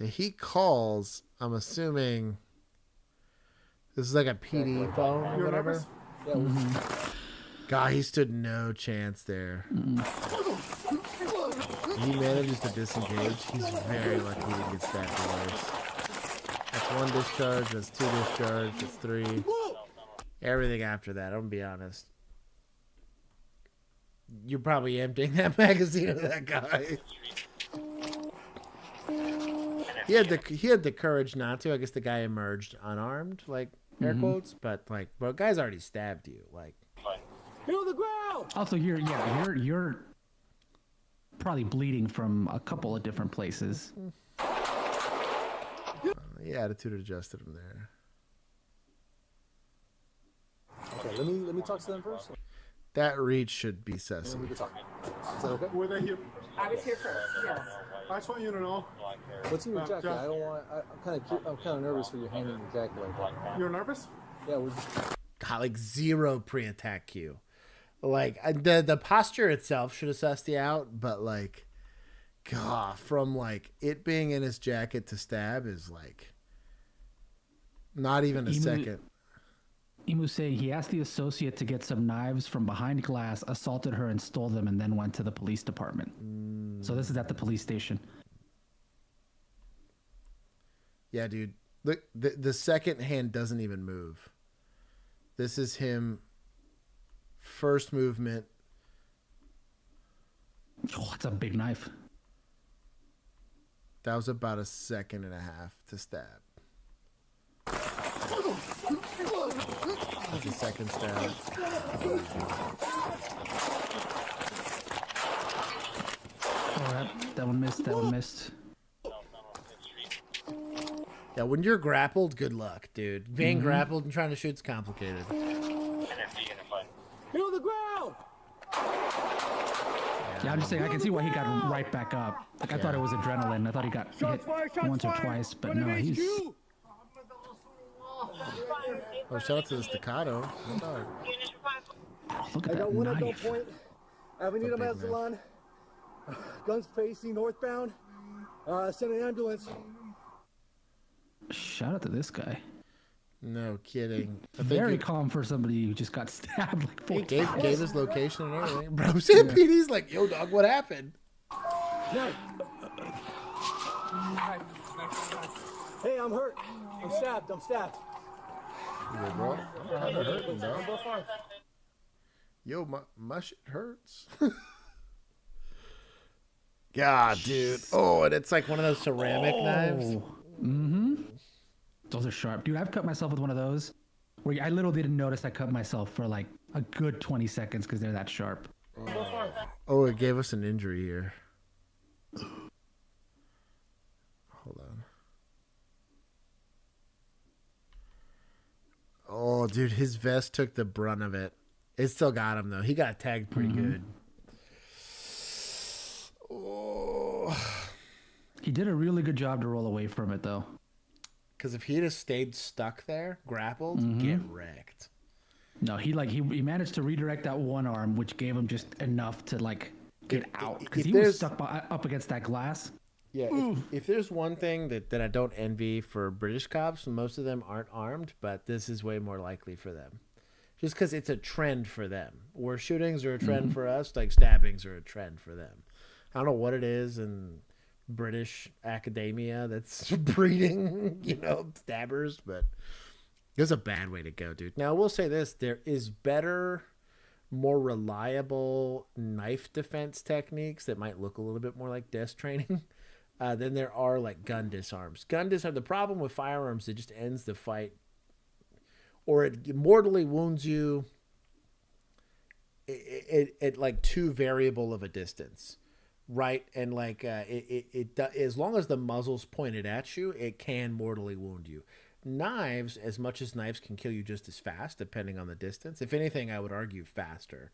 he calls, I'm assuming this is like a PD phone or whatever. Yeah, God, he stood no chance there. He manages to disengage. He's very lucky he gets that twice. That's 1 discharge, that's 2 discharge, that's 3. Everything after that, I'm gonna be honest. You're probably emptying that magazine of that guy. He had the courage not to. I guess the guy emerged unarmed, like air quotes, but like, bro, guy's already stabbed you. Like, you're on the ground. Also, you're probably bleeding from a couple of different places. He attitude adjusted him there. Okay, let me talk to them first. That reach should be sussy. Is that okay? Were they here? I was here first, yes. I just want you to know. What's in your jacket? I don't want. I'm kind of nervous for you handing your jacket like that. You're nervous? Yeah, we're God, like 0 pre-attack cue. Like the posture itself should have sussed you out, but like, God, from like it being in his jacket to stab is like not even a second. Emu saying he asked the associate to get some knives from behind glass, assaulted her and stole them, and then went to the police department. So this is at the police station. Yeah, dude. Look, the second hand doesn't even move. This is him. First movement. Oh, that's a big knife. That was about 1.5 seconds to stab. That's a second stab. Oh, that one missed. That one missed. Yeah, when you're grappled, good luck, dude. Being grappled and trying to shoot's complicated. you're on the ground. Yeah, I'm just saying, I can see why he got right back up. Like, I thought it was adrenaline. I thought he got hit once or twice, but no, he's... Oh, shout out to the staccato. Look at I that got one at knife. gunpoint. Avenida Mazatlan. Guns facing northbound. Send an ambulance. Shout out to this guy. No kidding. Very calm for somebody who just got stabbed like 4 times. He gave his location and everything. Bro, Sam PD's like, yo, dog, what happened? Hey, I'm hurt. I'm stabbed. Yeah, bro. I'm hurting, dog. Yo, my shit hurts. God, dude. Oh, and it's like one of those ceramic knives. Mm-hmm. Those are sharp. Dude, I've cut myself with one of those where I literally didn't notice I cut myself for like a good 20 seconds because they're that sharp. Oh, it gave us an injury here. Hold on. Oh, dude, his vest took the brunt of it. It still got him, though. He got tagged pretty good. Oh. He did a really good job to roll away from it, though. Because if he'd have stayed stuck there, grappled, get wrecked. No, he managed to redirect that one arm, which gave him just enough to like get out because he was stuck up against that glass. Yeah, if there's one thing that I don't envy for British cops, most of them aren't armed, but this is way more likely for them. Just because it's a trend for them. Where shootings are a trend for us, like stabbings are a trend for them. I don't know what it is in British academia that's breeding, stabbers, but it's a bad way to go, dude. Now, I will say this. There is better, more reliable knife defense techniques that might look a little bit more like desk training than there are like gun disarms. Gun disarm, the problem with firearms, it just ends the fight or it mortally wounds you at like too variable of a distance. Right, and like as long as the muzzle's pointed at you, it can mortally wound you. Knives, as much as knives can kill you just as fast, depending on the distance. If anything, I would argue faster.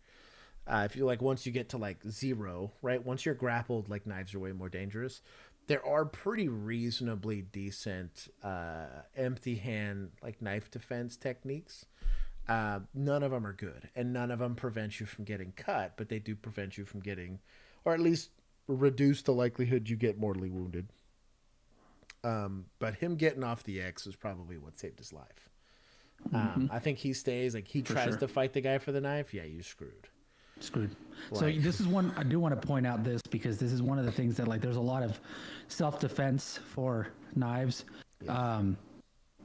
If you like, once you get to like 0, right? Once you're grappled, like knives are way more dangerous. There are pretty reasonably decent empty hand like knife defense techniques. None of them are good, and none of them prevent you from getting cut, but they do prevent you from getting, or at least reduce the likelihood you get mortally wounded. But him getting off the X is probably what saved his life. I think he stays, like he tries to fight the guy for the knife. Yeah, you're screwed. So this is one I do want to point out this because this is one of the things that like there's a lot of self-defense for knives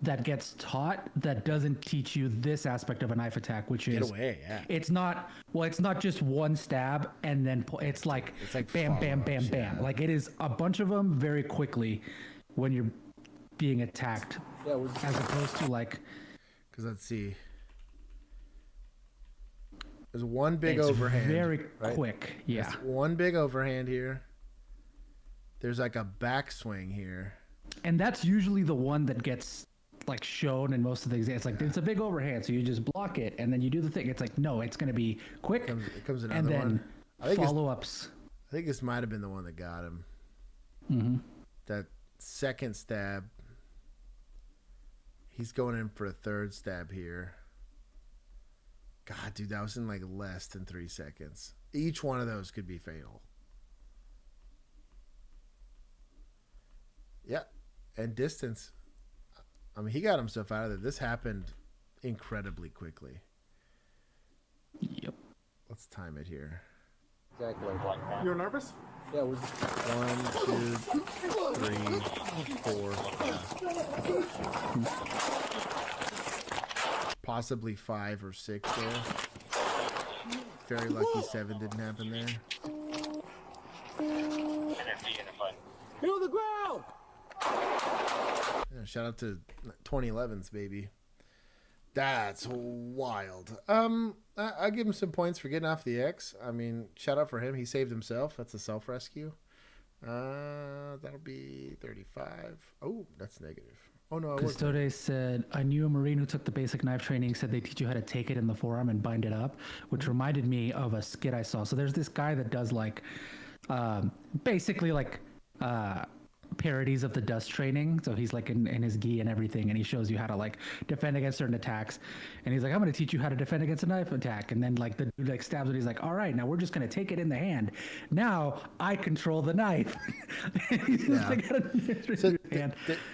that gets taught that doesn't teach you this aspect of a knife attack, which is it's not just one stab and then it's like bam, bam, bam, bam. Like it is a bunch of them very quickly when you're being attacked, as opposed to like. Because let's see. There's one big overhand. Very quick, yeah. There's one big overhand here. There's like a backswing here. And that's usually the one that gets like shown in most of the examples. It's like it's a big overhand, so you just block it and then you do the thing. It's like no, it's gonna be quick. It comes another and then one. I think follow-ups. I think this might have been the one that got him. That second stab. He's going in for a third stab here. God, dude, that was in like less than 3 seconds. Each one of those could be fatal. Yeah. And distance. I mean, he got himself out of there. This happened incredibly quickly. Yep. Let's time it here. Exactly. You're nervous? Yeah, 1, 2, 3, 4, 5. Possibly 5 or 6 there. Very lucky 7 didn't happen there. Hit on the ground! Yeah, shout out to 2011's, baby. That's wild. I give him some points for getting off the X. I mean, shout out for him. He saved himself. That's a self-rescue. That'll be 35. Oh, that's negative. Oh, no. Custodes said, I knew a Marine who took the basic knife training, said they teach you how to take it in the forearm and bind it up, which reminded me of a skit I saw. So there's this guy that does like, basically like, parodies of the dust training. So he's like in his gi and everything, and he shows you how to like defend against certain attacks. And he's like, I'm going to teach you how to defend against a knife attack. And then like the dude like stabs it. He's like, all right, now we're just going to take it in the hand. Now I control the knife.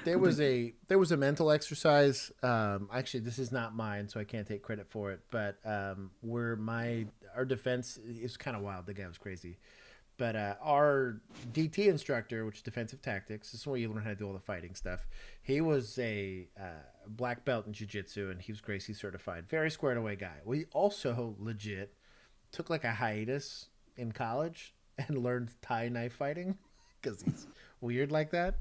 There was a mental exercise. Actually, this is not mine, so I can't take credit for it. But where our defense is kind of wild. The guy was crazy. But our DT instructor, which is defensive tactics, this is where you learn how to do all the fighting stuff. He was a black belt in jiu-jitsu, and he was Gracie certified. Very squared away guy. We also legit took like a hiatus in college and learned Thai knife fighting because he's weird like that.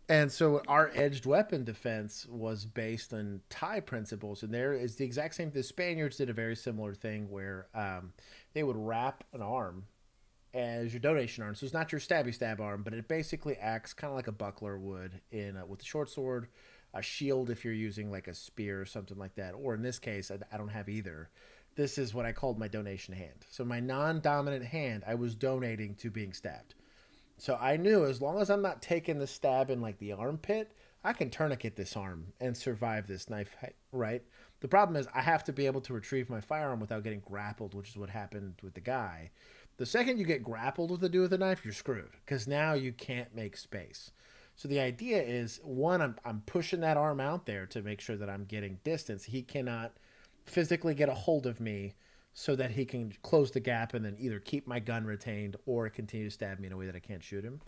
And so our edged weapon defense was based on Thai principles. And there is the exact same. The Spaniards did a very similar thing where they would wrap an arm as your donation arm. So it's not your stabby stab arm, but it basically acts kind of like a buckler would in with the short sword a shield if you're using like a spear or something like that. Or in this case, I don't have either. This is what I called my donation hand. So my non-dominant hand, I was donating to being stabbed. So I knew as long as I'm not taking the stab in like the armpit, I can tourniquet this arm and survive this knife, right? The problem is I have to be able to retrieve my firearm without getting grappled, which is what happened with the guy. The second you get grappled with the knife, you're screwed because now you can't make space. So the idea is, one, I'm pushing that arm out there to make sure that I'm getting distance. He cannot physically get a hold of me so that he can close the gap and then either keep my gun retained or continue to stab me in a way that I can't shoot him.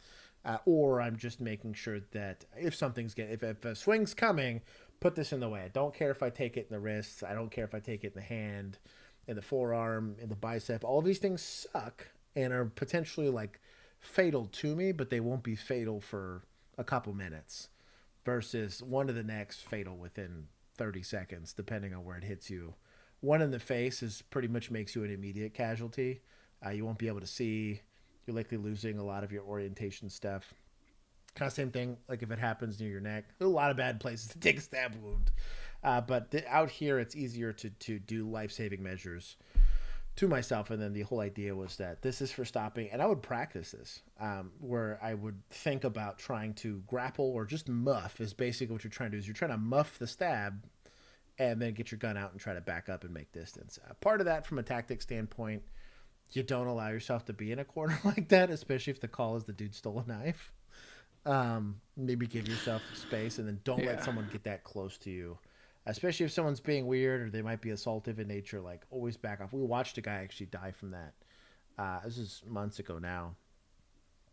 Or I'm just making sure that if a swing's coming, put this in the way. I don't care if I take it in the wrists. I don't care if I take it in the hand, in the forearm, in the bicep. All of these things suck and are potentially like fatal to me, but they won't be fatal for a couple minutes versus one to the next fatal within 30 seconds, depending on where it hits you. One in the face is pretty much makes you an immediate casualty. You won't be able to see. You're likely losing a lot of your orientation stuff. Kind of same thing, like if it happens near your neck. There's a lot of bad places to take a stab wound. But out here, it's easier to do life-saving measures to myself. And then the whole idea was that this is for stopping. And I would practice this, where I would think about trying to grapple or just muff is basically what you're trying to do. Is you're trying to muff the stab and then get your gun out and try to back up and make distance. Part of that, from a tactic standpoint, you don't allow yourself to be in a corner like that, especially if the call is the dude stole a knife. Maybe give yourself space and then don't let someone get that close to you. Especially if someone's being weird or they might be assaultive in nature, like always back off. We watched a guy actually die from that. This is months ago now.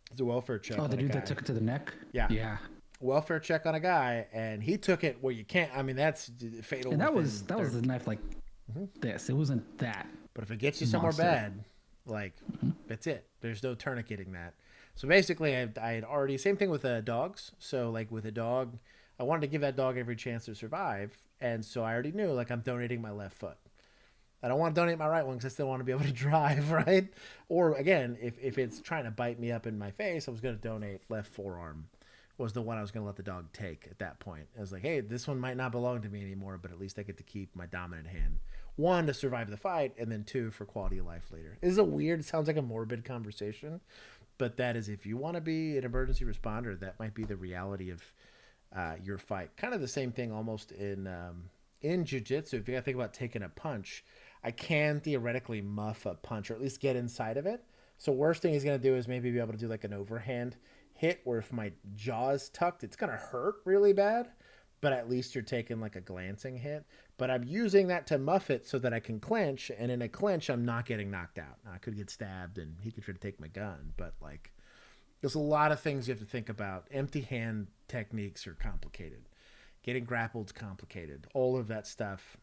It's a welfare check. Oh, the dude that took it to the neck? Yeah. Yeah. Welfare check on a guy, and he took it where you can't. I mean, that's fatal. And that was the knife like this. It wasn't that. But if it gets you somewhere bad, like that's it. There's no tourniqueting that. So basically, I had already, same thing with dogs. So like with a dog, I wanted to give that dog every chance to survive. And so I already knew, like, I'm donating my left foot. I don't want to donate my right one because I still want to be able to drive, right? Or again, if it's trying to bite me up in my face, I was going to donate left forearm. Was the one I was going to let the dog take at that point. I was like, hey, this one might not belong to me anymore, but at least I get to keep my dominant hand. One, to survive the fight, and then two, for quality of life later. This is a weird, it sounds like a morbid conversation, but that is, if you want to be an emergency responder, that might be the reality of your fight. Kind of the same thing almost in jiu-jitsu. If you got to think about taking a punch, I can theoretically muff a punch, or at least get inside of it. So worst thing he's going to do is maybe be able to do like an overhand hit, where if my jaw is tucked, it's going to hurt really bad, but at least you're taking like a glancing hit. But I'm using that to muff it so that I can clinch, and in a clinch, I'm not getting knocked out. Now, I could get stabbed, and he could try to take my gun, but like, there's a lot of things you have to think about. Empty hand techniques are complicated. Getting grappled's complicated. All of that stuff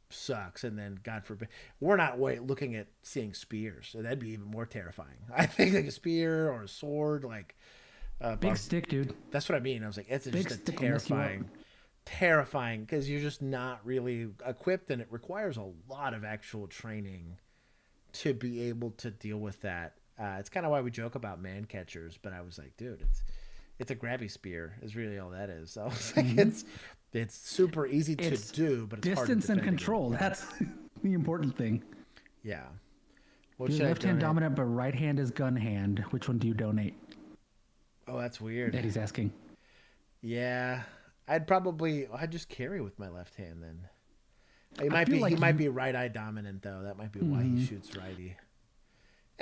sucks. And then, God forbid, we're not looking at seeing spears. So that'd be even more terrifying. I think like a spear or a sword, like big stick, dude. That's what I mean. I was like, it's just a terrifying, because you're just not really equipped, and it requires a lot of actual training to be able to deal with that. It's kind of why we joke about man catchers, but I was like, dude, it's a grabby spear is really all that is. So I was like, it's super easy to do, but it's hard to distance and defend control. against. That's the important thing. Yeah. You're left hand dominant, but right hand is gun hand. Which one do you donate? Oh, that's weird. Eddie's asking. Yeah, I'd just carry with my left hand then. He like might be right eye dominant though. That might be why he shoots righty.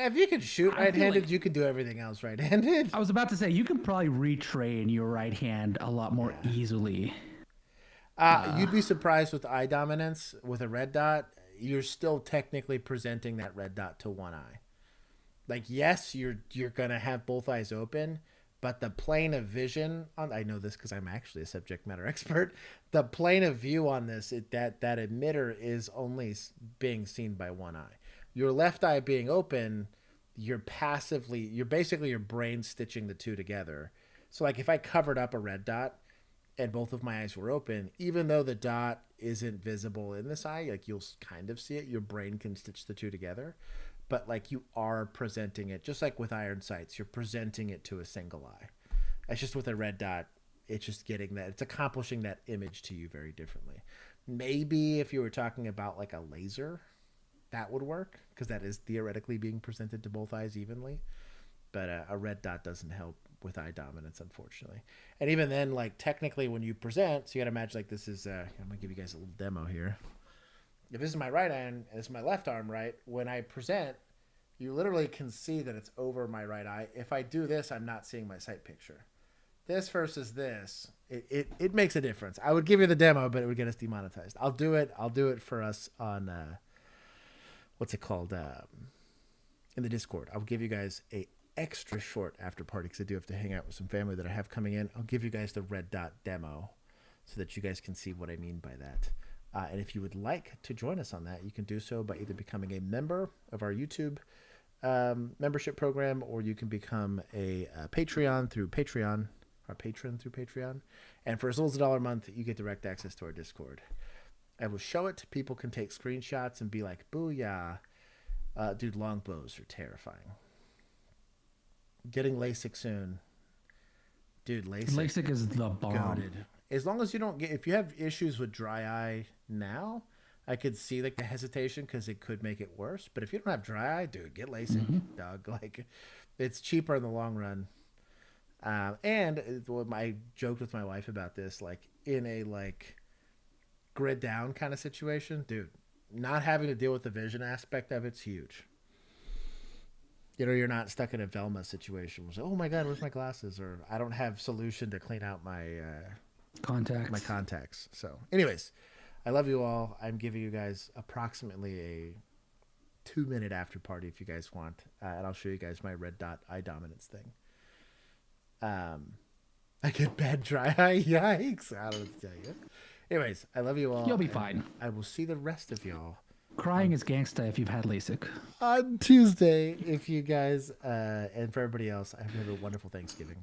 If you can shoot right-handed, you can do everything else right-handed. I was about to say, you can probably retrain your right hand a lot more easily. You'd be surprised with eye dominance. With a red dot, you're still technically presenting that red dot to one eye. Like, yes, you're going to have both eyes open, but the plane of vision, I know this because I'm actually a subject matter expert, the plane of view on this, that emitter is only being seen by one eye. Your left eye being open, you're basically your brain stitching the two together. So like if I covered up a red dot and both of my eyes were open, even though the dot isn't visible in this eye, like you'll kind of see it, your brain can stitch the two together. But like you are presenting it, just like with iron sights, you're presenting it to a single eye. It's just with a red dot, it's just getting that, it's accomplishing that image to you very differently. Maybe if you were talking about like a laser, that would work, because that is theoretically being presented to both eyes evenly. But a red dot doesn't help with eye dominance, unfortunately. And even then, like technically when you present, so you got to imagine like this is, I'm going to give you guys a little demo here. If this is my right hand and this is my left arm, right? When I present, you literally can see that it's over my right eye. If I do this, I'm not seeing my sight picture. This versus this, it makes a difference. I would give you the demo, but it would get us demonetized. I'll do it for us on, what's it called? In the Discord. I'll give you guys a extra short after party because I do have to hang out with some family that I have coming in. I'll give you guys the red dot demo so that you guys can see what I mean by that. And if you would like to join us on that, you can do so by either becoming a member of our YouTube membership program, or you can become a Patreon through Patreon, or patron through Patreon. And for as little as $1 a month, you get direct access to our Discord. I will show it. People can take screenshots and be like, booyah. Dude, longbows are terrifying. Getting LASIK soon. Dude, LASIK is the bomb. Goated. As long as you don't get, if you have issues with dry eye now, I could see like the hesitation because it could make it worse. But if you don't have dry eye, dude, get LASIK, dog. Like, it's cheaper in the long run. And I joked with my wife about this, like in a like grid down kind of situation, dude, not having to deal with the vision aspect of it's huge. You know, you're not stuck in a Velma situation where, oh my God, where's my glasses? Or I don't have solution to clean out my contacts. So anyways, I love you all. I'm giving you guys approximately a 2-minute after party if you guys want. And I'll show you guys my red dot eye dominance thing. I get bad dry eye. Yikes. I don't know what to tell you. Anyways, I love you all. You'll be fine. I will see the rest of y'all. Crying is gangsta if you've had LASIK. On Tuesday, if you guys, and for everybody else, I hope you have a wonderful Thanksgiving.